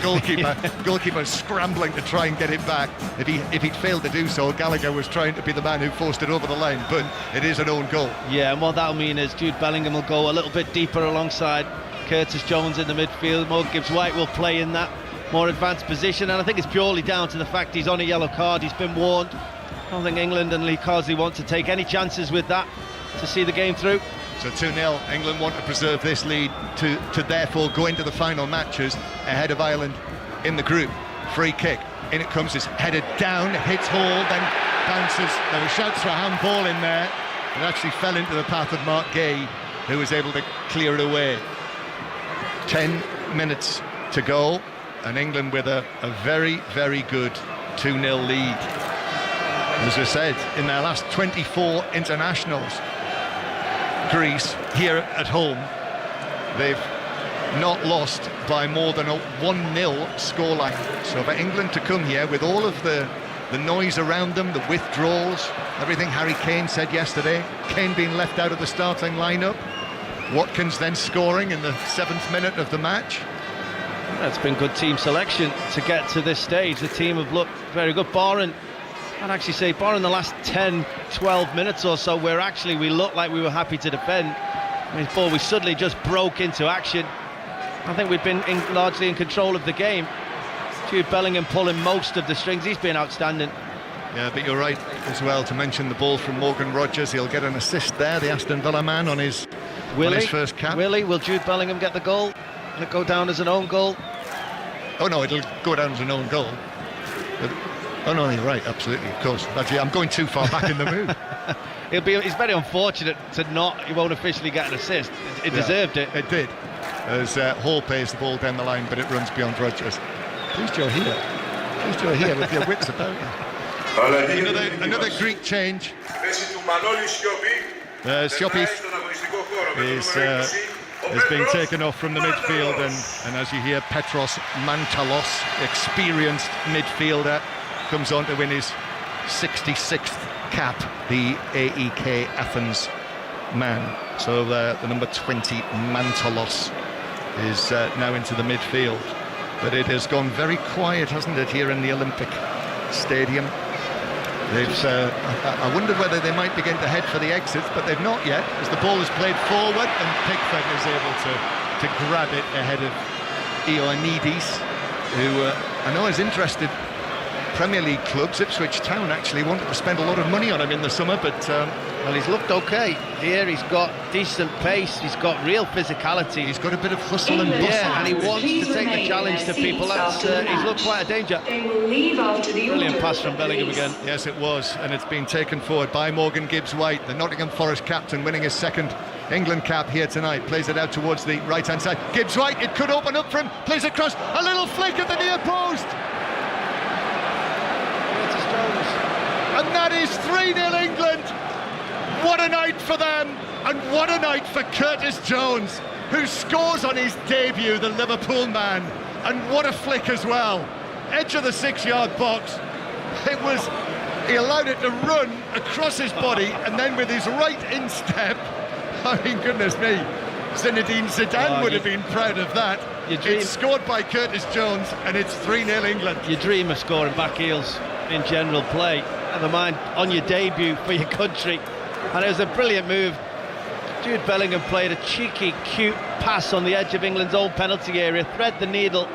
goalkeeper scrambling to try and get it back. If he'd failed to do so, Gallagher was trying to be the man who forced it over the line, but it is an own goal. Yeah, and what that'll mean is Jude Bellingham will go a little bit deeper alongside Curtis Jones in the midfield. Morgan Gibbs-White will play in that more advanced position, and I think it's purely down to the fact he's on a yellow card. He's been warned. I don't think England and Lee Carsley want to take any chances with that to see the game through. So 2-0, England want to preserve this lead to therefore go into the final matches ahead of Ireland in the group. Free kick, in it comes, is headed down, hits Hall, then bounces. There were shouts for a handball in there. It actually fell into the path of Mark Gay, who was able to clear it away. 10 minutes to go, and England with a very, very good 2-0 lead. As I said, in their last 24 internationals, Greece, here at home, they've not lost by more than a 1-0 scoreline. So for England to come here with all of the noise around them, the withdrawals, everything Harry Kane said yesterday, Kane being left out of the starting lineup, Watkins then scoring in the 7th minute of the match. That's been good team selection to get to this stage. The team have looked very good, barring, I'd actually say, barring the last 10, 12 minutes or so, where actually we looked like we were happy to defend. Before we suddenly just broke into action. I think we've been largely in control of the game. Jude Bellingham pulling most of the strings. He's been outstanding. Yeah, but you're right as well to mention the ball from Morgan Rogers. He'll get an assist there, the Aston Villa man, on his first cap. Will Jude Bellingham get the goal? Will it go down as an own goal? Oh no, it'll go down as an own goal. But, oh no, you're right, absolutely, of course. Actually, I'm going too far back in the mood. It's very unfortunate he won't officially get an assist. It deserved it. It did. As Hall plays the ball down the line, but it runs beyond Rogers. Please, Joe, here. Please, Joe, here with your wits about you. Another Greek change. Siopi is being taken off from the midfield, and as you hear, Petros Mantalos, experienced midfielder, comes on to win his 66th cap, the AEK Athens man. So the number 20 Mantalos is now into the midfield. But it has gone very quiet, hasn't it, here in the Olympic Stadium? I wonder whether they might begin to head for the exits, but they've not yet, as the ball is played forward and Pickford is able to grab it ahead of Ioannidis, who I know is interested. Premier League clubs, Ipswich Town actually wanted to spend a lot of money on him in the summer, but well, he's looked okay here. He's got decent pace, he's got real physicality, he's got a bit of hustle and bustle, and he wants to take the challenge to people. He's looked quite a danger. Brilliant pass from Bellingham again. Yes, it was, and it's been taken forward by Morgan Gibbs-White, the Nottingham Forest captain, winning his second England cap here tonight. Plays it out towards the right-hand side. Gibbs-White, it could open up for him, plays it across, a little flick at the near post. And that is 3-0 England. What a night for them, and what a night for Curtis Jones, who scores on his debut, the Liverpool man. And what a flick as well. Edge of the 6-yard box. He allowed it to run across his body, and then with his right instep, I mean, goodness me, Zinedine Zidane would have been proud of that. It's scored by Curtis Jones, and it's 3-0 England. You dream of scoring back heels in general play, never mind on your debut for your country, and it was a brilliant move. Jude Bellingham played a cheeky, cute pass on the edge of England's own penalty area, thread the needle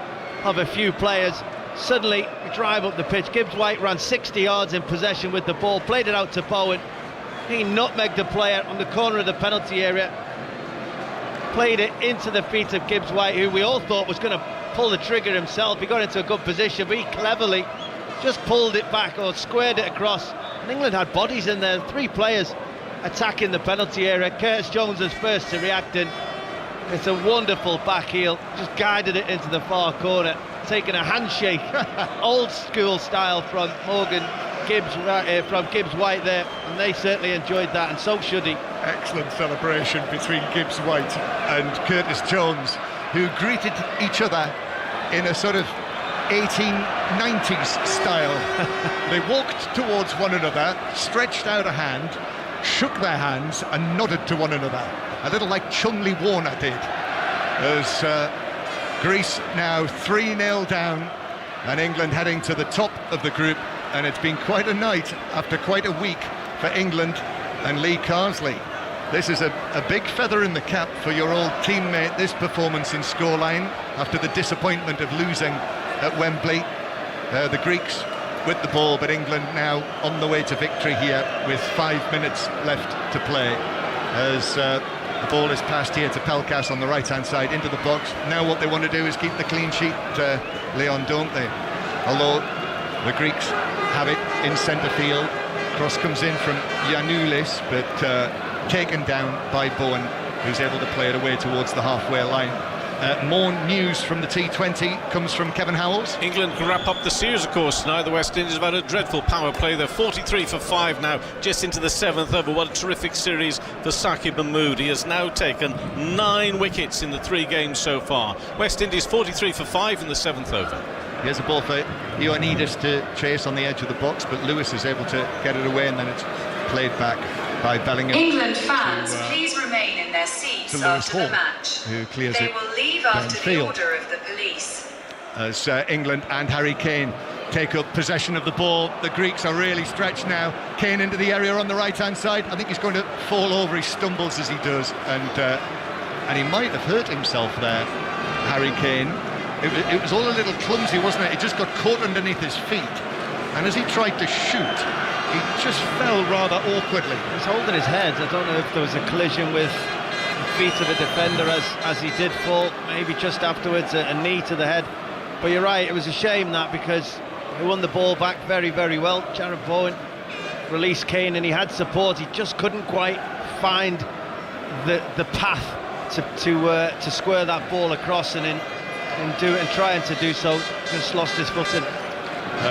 of a few players. Suddenly, we drive up the pitch. Gibbs-White ran 60 yards in possession with the ball, played it out to Bowen. He nutmegged the player on the corner of the penalty area, played it into the feet of Gibbs-White, who we all thought was going to pull the trigger himself. He got into a good position, but he cleverly just pulled it back or squared it across. And England had bodies in there, 3 players attacking the penalty area. Curtis Jones was first to react, and it's a wonderful back heel, just guided it into the far corner, taking a handshake, old school style from Morgan Gibbs-White there, and they certainly enjoyed that, and so should he. Excellent celebration between Gibbs-White and Curtis Jones, who greeted each other in a sort of 1890s style. They walked towards one another, stretched out a hand, shook their hands and nodded to one another, a little like Chun-Li Warner did. As Greece now 3-0 down, and England heading to the top of the group, and it's been quite a night after quite a week for England and Lee Carsley. This is a big feather in the cap for your old teammate, this performance in scoreline after the disappointment of losing at Wembley. The Greeks with the ball, but England now on the way to victory here with 5 minutes left to play. As the ball is passed here to Pelkas on the right-hand side into the box. Now what they want to do is keep the clean sheet, Leon, don't they? Although the Greeks have it in centre field. Cross comes in from Giannoulis, but taken down by Bowen, who's able to play it away towards the halfway line. More news from the T20 comes from Kevin Howells. England can wrap up the series, of course, tonight. The West Indies have had a dreadful power play. They're 43 for 5 now, just into the 7th over. What a terrific series for Saqib Mahmood. He has now taken 9 wickets in the 3 games so far. West Indies 43 for 5 in the 7th over. Here's a ball for Ioannidis to chase on the edge of the box, but Lewis is able to get it away, and then it's played back by Bellingham. England fans, please remain in their seats after the match. Who clears they it will leave after the downfield. order of the police. As England and Harry Kane take up possession of the ball, the Greeks are really stretched now. Kane into the area on the right-hand side. I think he's going to fall over. He stumbles as he does, and he might have hurt himself there, Harry Kane. It was all a little clumsy, wasn't it? It just got caught underneath his feet, and as he tried to shoot, he just fell rather awkwardly. He was holding his head. I don't know if there was a collision with the feet of a defender as he did fall, maybe just afterwards, a knee to the head. But you're right, it was a shame that, because he won the ball back very, very well. Jared Bowen released Kane, and he had support. He just couldn't quite find the path to square that ball across, and trying to do so, just lost his footing.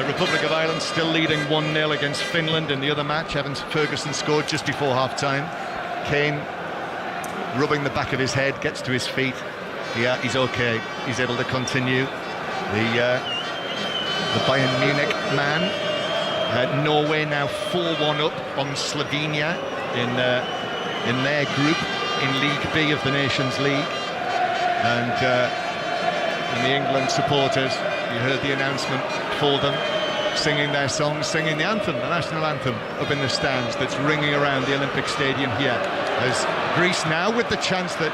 Republic of Ireland still leading 1-0 against Finland in the other match. Evans Ferguson scored just before half-time. Kane rubbing the back of his head, gets to his feet. Yeah, he's okay. He's able to continue. The Bayern Munich man. Norway now 4-1 up on Slovenia in their group in League B of the Nations League. And the England supporters, you heard the announcement for them, singing their songs, singing the anthem, the national anthem, up in the stands that's ringing around the Olympic Stadium here. As Greece now with the chance that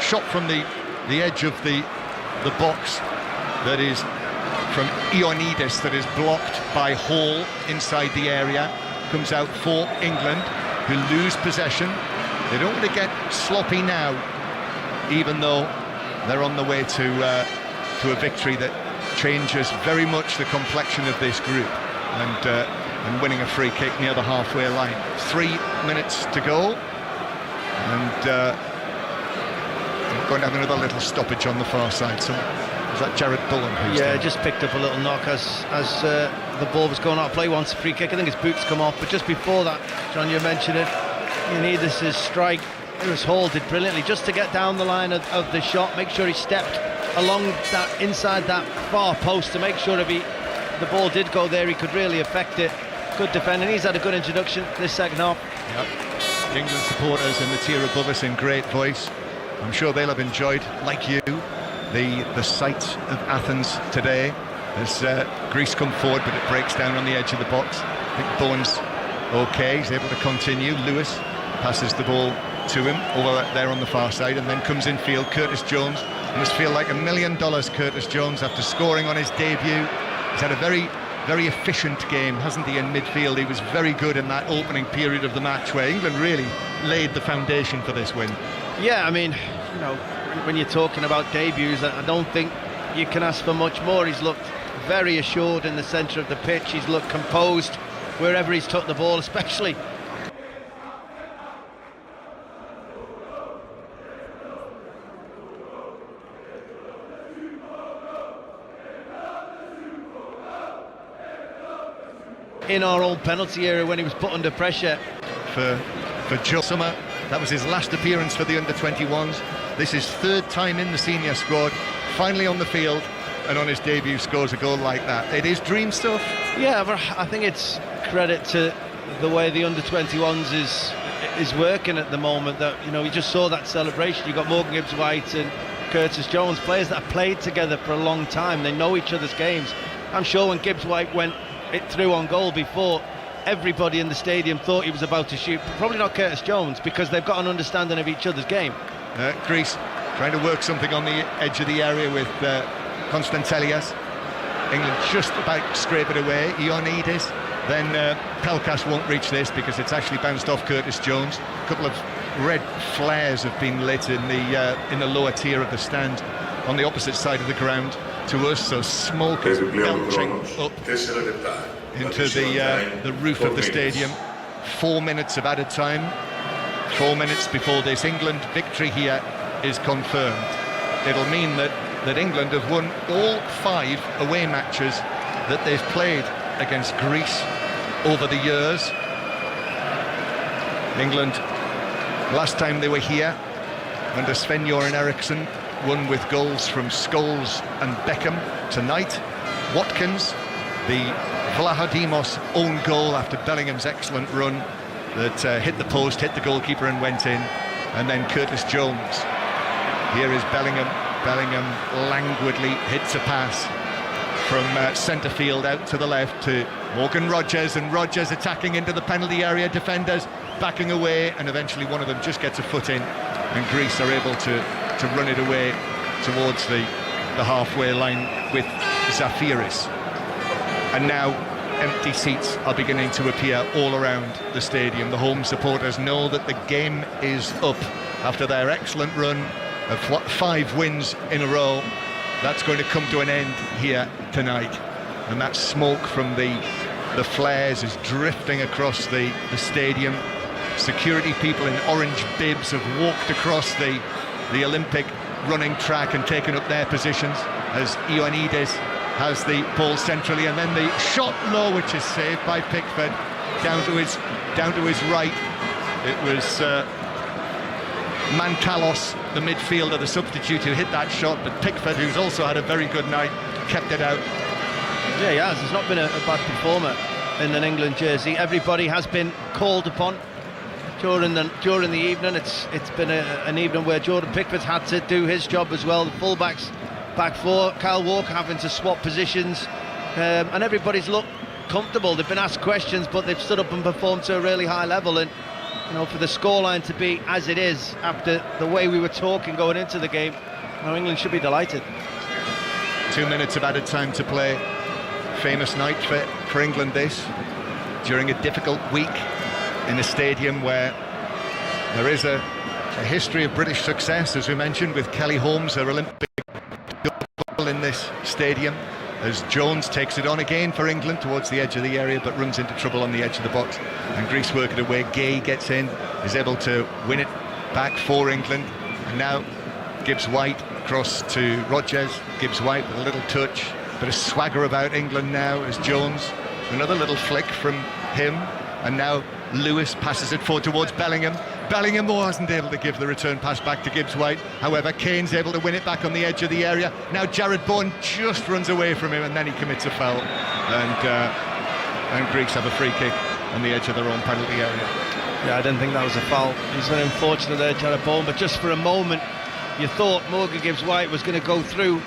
shot from the edge of the box, that is from Ioannidis, that is blocked by Hall inside the area, comes out for England, who lose possession. They don't want to get sloppy now, even though they're on the way to a victory that changes very much the complexion of this group, and winning a free kick near the halfway line. 3 minutes to go, and we're going to have another little stoppage on the far side. So is that Jared Bullen? Yeah, just picked up a little knock as the ball was going out of play. Wants a free kick. I think his boots come off, but just before that, John, you mentioned it, Ioannidis' strike. Lewis Hall did brilliantly just to get down the line of the shot, make sure he stepped along that inside that far post to make sure if the ball did go there, he could really affect it. Good defending. He's had a good introduction this second half. Yep. The England supporters in the tier above us in great voice. I'm sure they'll have enjoyed, like you, the sights of Athens today as Greece come forward, but it breaks down on the edge of the box. I think Bowen's okay, he's able to continue. Lewis passes the ball to him over there on the far side, and then comes in field. Curtis Jones, must feel like $1 million, Curtis Jones, after scoring on his debut. He's had a very, very efficient game, hasn't he, in midfield. He was very good in that opening period of the match where England really laid the foundation for this win. Yeah, I mean, you know, when you're talking about debuts, I don't think you can ask for much more. He's looked very assured in the centre of the pitch. He's looked composed wherever he's took the ball, especially in our own penalty area when he was put under pressure. For Joe Summer, that was his last appearance for the under-21s. This is third time in the senior squad, finally on the field, and on his debut scores a goal like that. It is dream stuff. Yeah, but I think it's credit to the way the under-21s is working at the moment. That, you know, you just saw that celebration. You got Morgan Gibbs-White and Curtis Jones, players that have played together for a long time. They know each other's games. I'm sure when Gibbs-White went it through on goal before, everybody in the stadium thought he was about to shoot. Probably not Curtis Jones, because they've got an understanding of each other's game. Greece trying to work something on the edge of the area with Konstantelias. England just about scrape it away. Ioannidis. Then Pelkas won't reach this because it's actually bounced off Curtis Jones. A couple of red flares have been lit in the lower tier of the stand on the opposite side of the ground to us, so smoke is belching up into the roof of the stadium. 4 minutes of added time, 4 minutes before this England victory here is confirmed. It'll mean that England have won all 5 away matches that they've played against Greece over the years. England, last time they were here under Sven-Göran Eriksson, won with goals from Scholes and Beckham. Tonight, Watkins, the Vlachodimos own goal after Bellingham's excellent run that hit the post, hit the goalkeeper and went in, and then Curtis Jones. Here is Bellingham. Bellingham languidly hits a pass from centre field out to the left to Morgan Rogers, and Rogers attacking into the penalty area, defenders backing away, and eventually one of them just gets a foot in, and Greece are able to run it away towards the halfway line with Zafiris. And now empty seats are beginning to appear all around the stadium. The home supporters know that the game is up after their excellent run of 5 wins in a row. That's going to come to an end here tonight, and that smoke from the flares is drifting across the stadium. Security people in orange bibs have walked across the Olympic running track and taken up their positions as Ioannidis has the ball centrally, and then the shot low, which is saved by Pickford down to his right. It was Mantalos, the midfielder, the substitute, who hit that shot, but Pickford, who's also had a very good night, kept it out. Yeah, he has. He's not been a bad performer in an England jersey. Everybody has been called upon during the evening. It's been an evening where Jordan Pickford's had to do his job as well. The fullbacks back 4, Kyle Walker having to swap positions, and everybody's looked comfortable. They've been asked questions, but they've stood up and performed to a really high level. And you know, for the scoreline to be as it is after the way we were talking going into the game, well, England should be delighted. 2 minutes of added time to play. Famous night for England this, during a difficult week in a stadium where there is a history of British success, as we mentioned, with Kelly Holmes, her Olympic goal in this stadium, as Jones takes it on again for England towards the edge of the area, but runs into trouble on the edge of the box, and Greece work it away. Gay gets in, is able to win it back for England, and now Gibbs-White across to Rogers. Gibbs-White with a little touch, bit of swagger about England now as Jones, another little flick from him, and now Lewis passes it forward towards Bellingham. Bellingham wasn't able to give the return pass back to Gibbs-White. However, Kane's able to win it back on the edge of the area. Now Jared Bourne just runs away from him, and then he commits a foul, and Greeks have a free kick on the edge of their own penalty area. Yeah, I didn't think that was a foul. He's very unfortunate there, Jared Bourne, but just for a moment you thought Morgan Gibbs-White was going to go through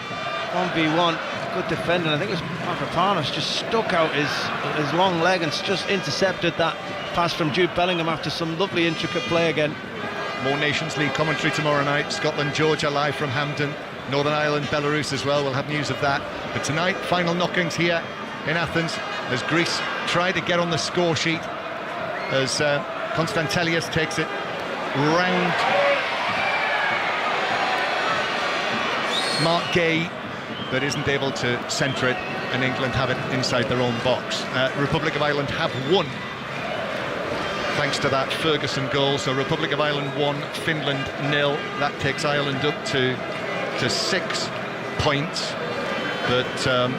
1v1. Good defending. I think it was Mavropanos just stuck out his long leg and just intercepted that pass from Jude Bellingham after some lovely intricate play again. More Nations League commentary tomorrow night. Scotland, Georgia live from Hampden. Northern Ireland, Belarus as well. We'll have news of that. But tonight, final knockings here in Athens as Greece try to get on the score sheet as Konstantelias takes it round Mark Gay, but isn't able to centre it, and England have it inside their own box. Republic of Ireland have won thanks to that Ferguson goal. So Republic of Ireland 1, Finland 0. That takes Ireland up to 6 points, but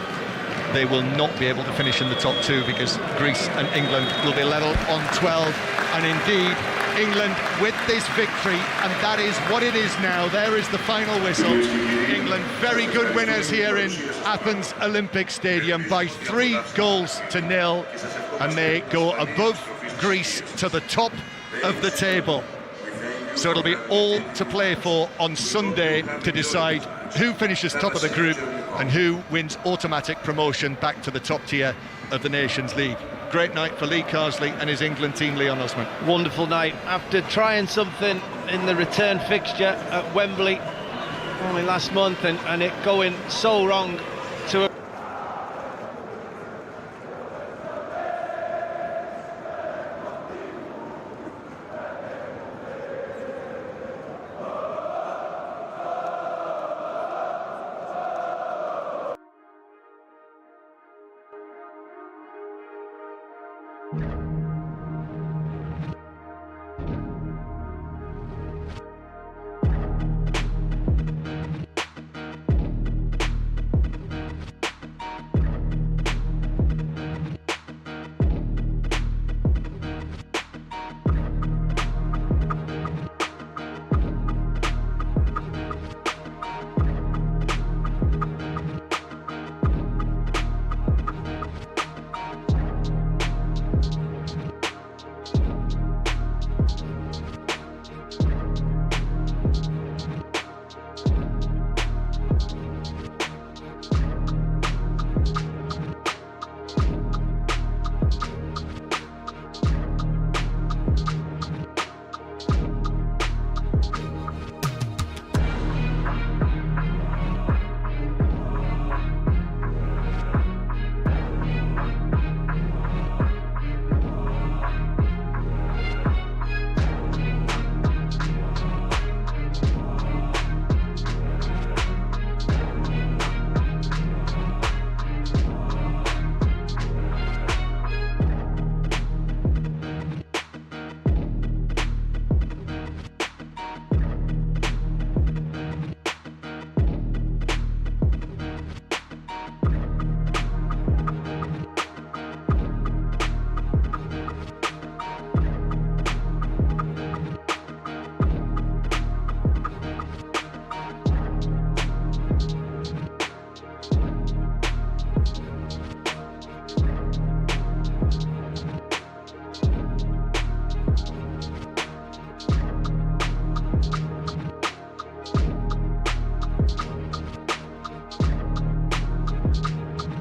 they will not be able to finish in the top 2 because Greece and England will be level on 12, and indeed England with this victory, and that is what it is now. There is the final whistle. England very good winners here in Athens Olympic Stadium by 3-0, and they go above Greece to the top of the table. So it'll be all to play for on Sunday to decide who finishes top of the group and who wins automatic promotion back to the top tier of the Nations League. Great night for Lee Carsley and his England team, Leon Osman. Wonderful night. After trying something in the return fixture at Wembley only last month and it going so wrong to a you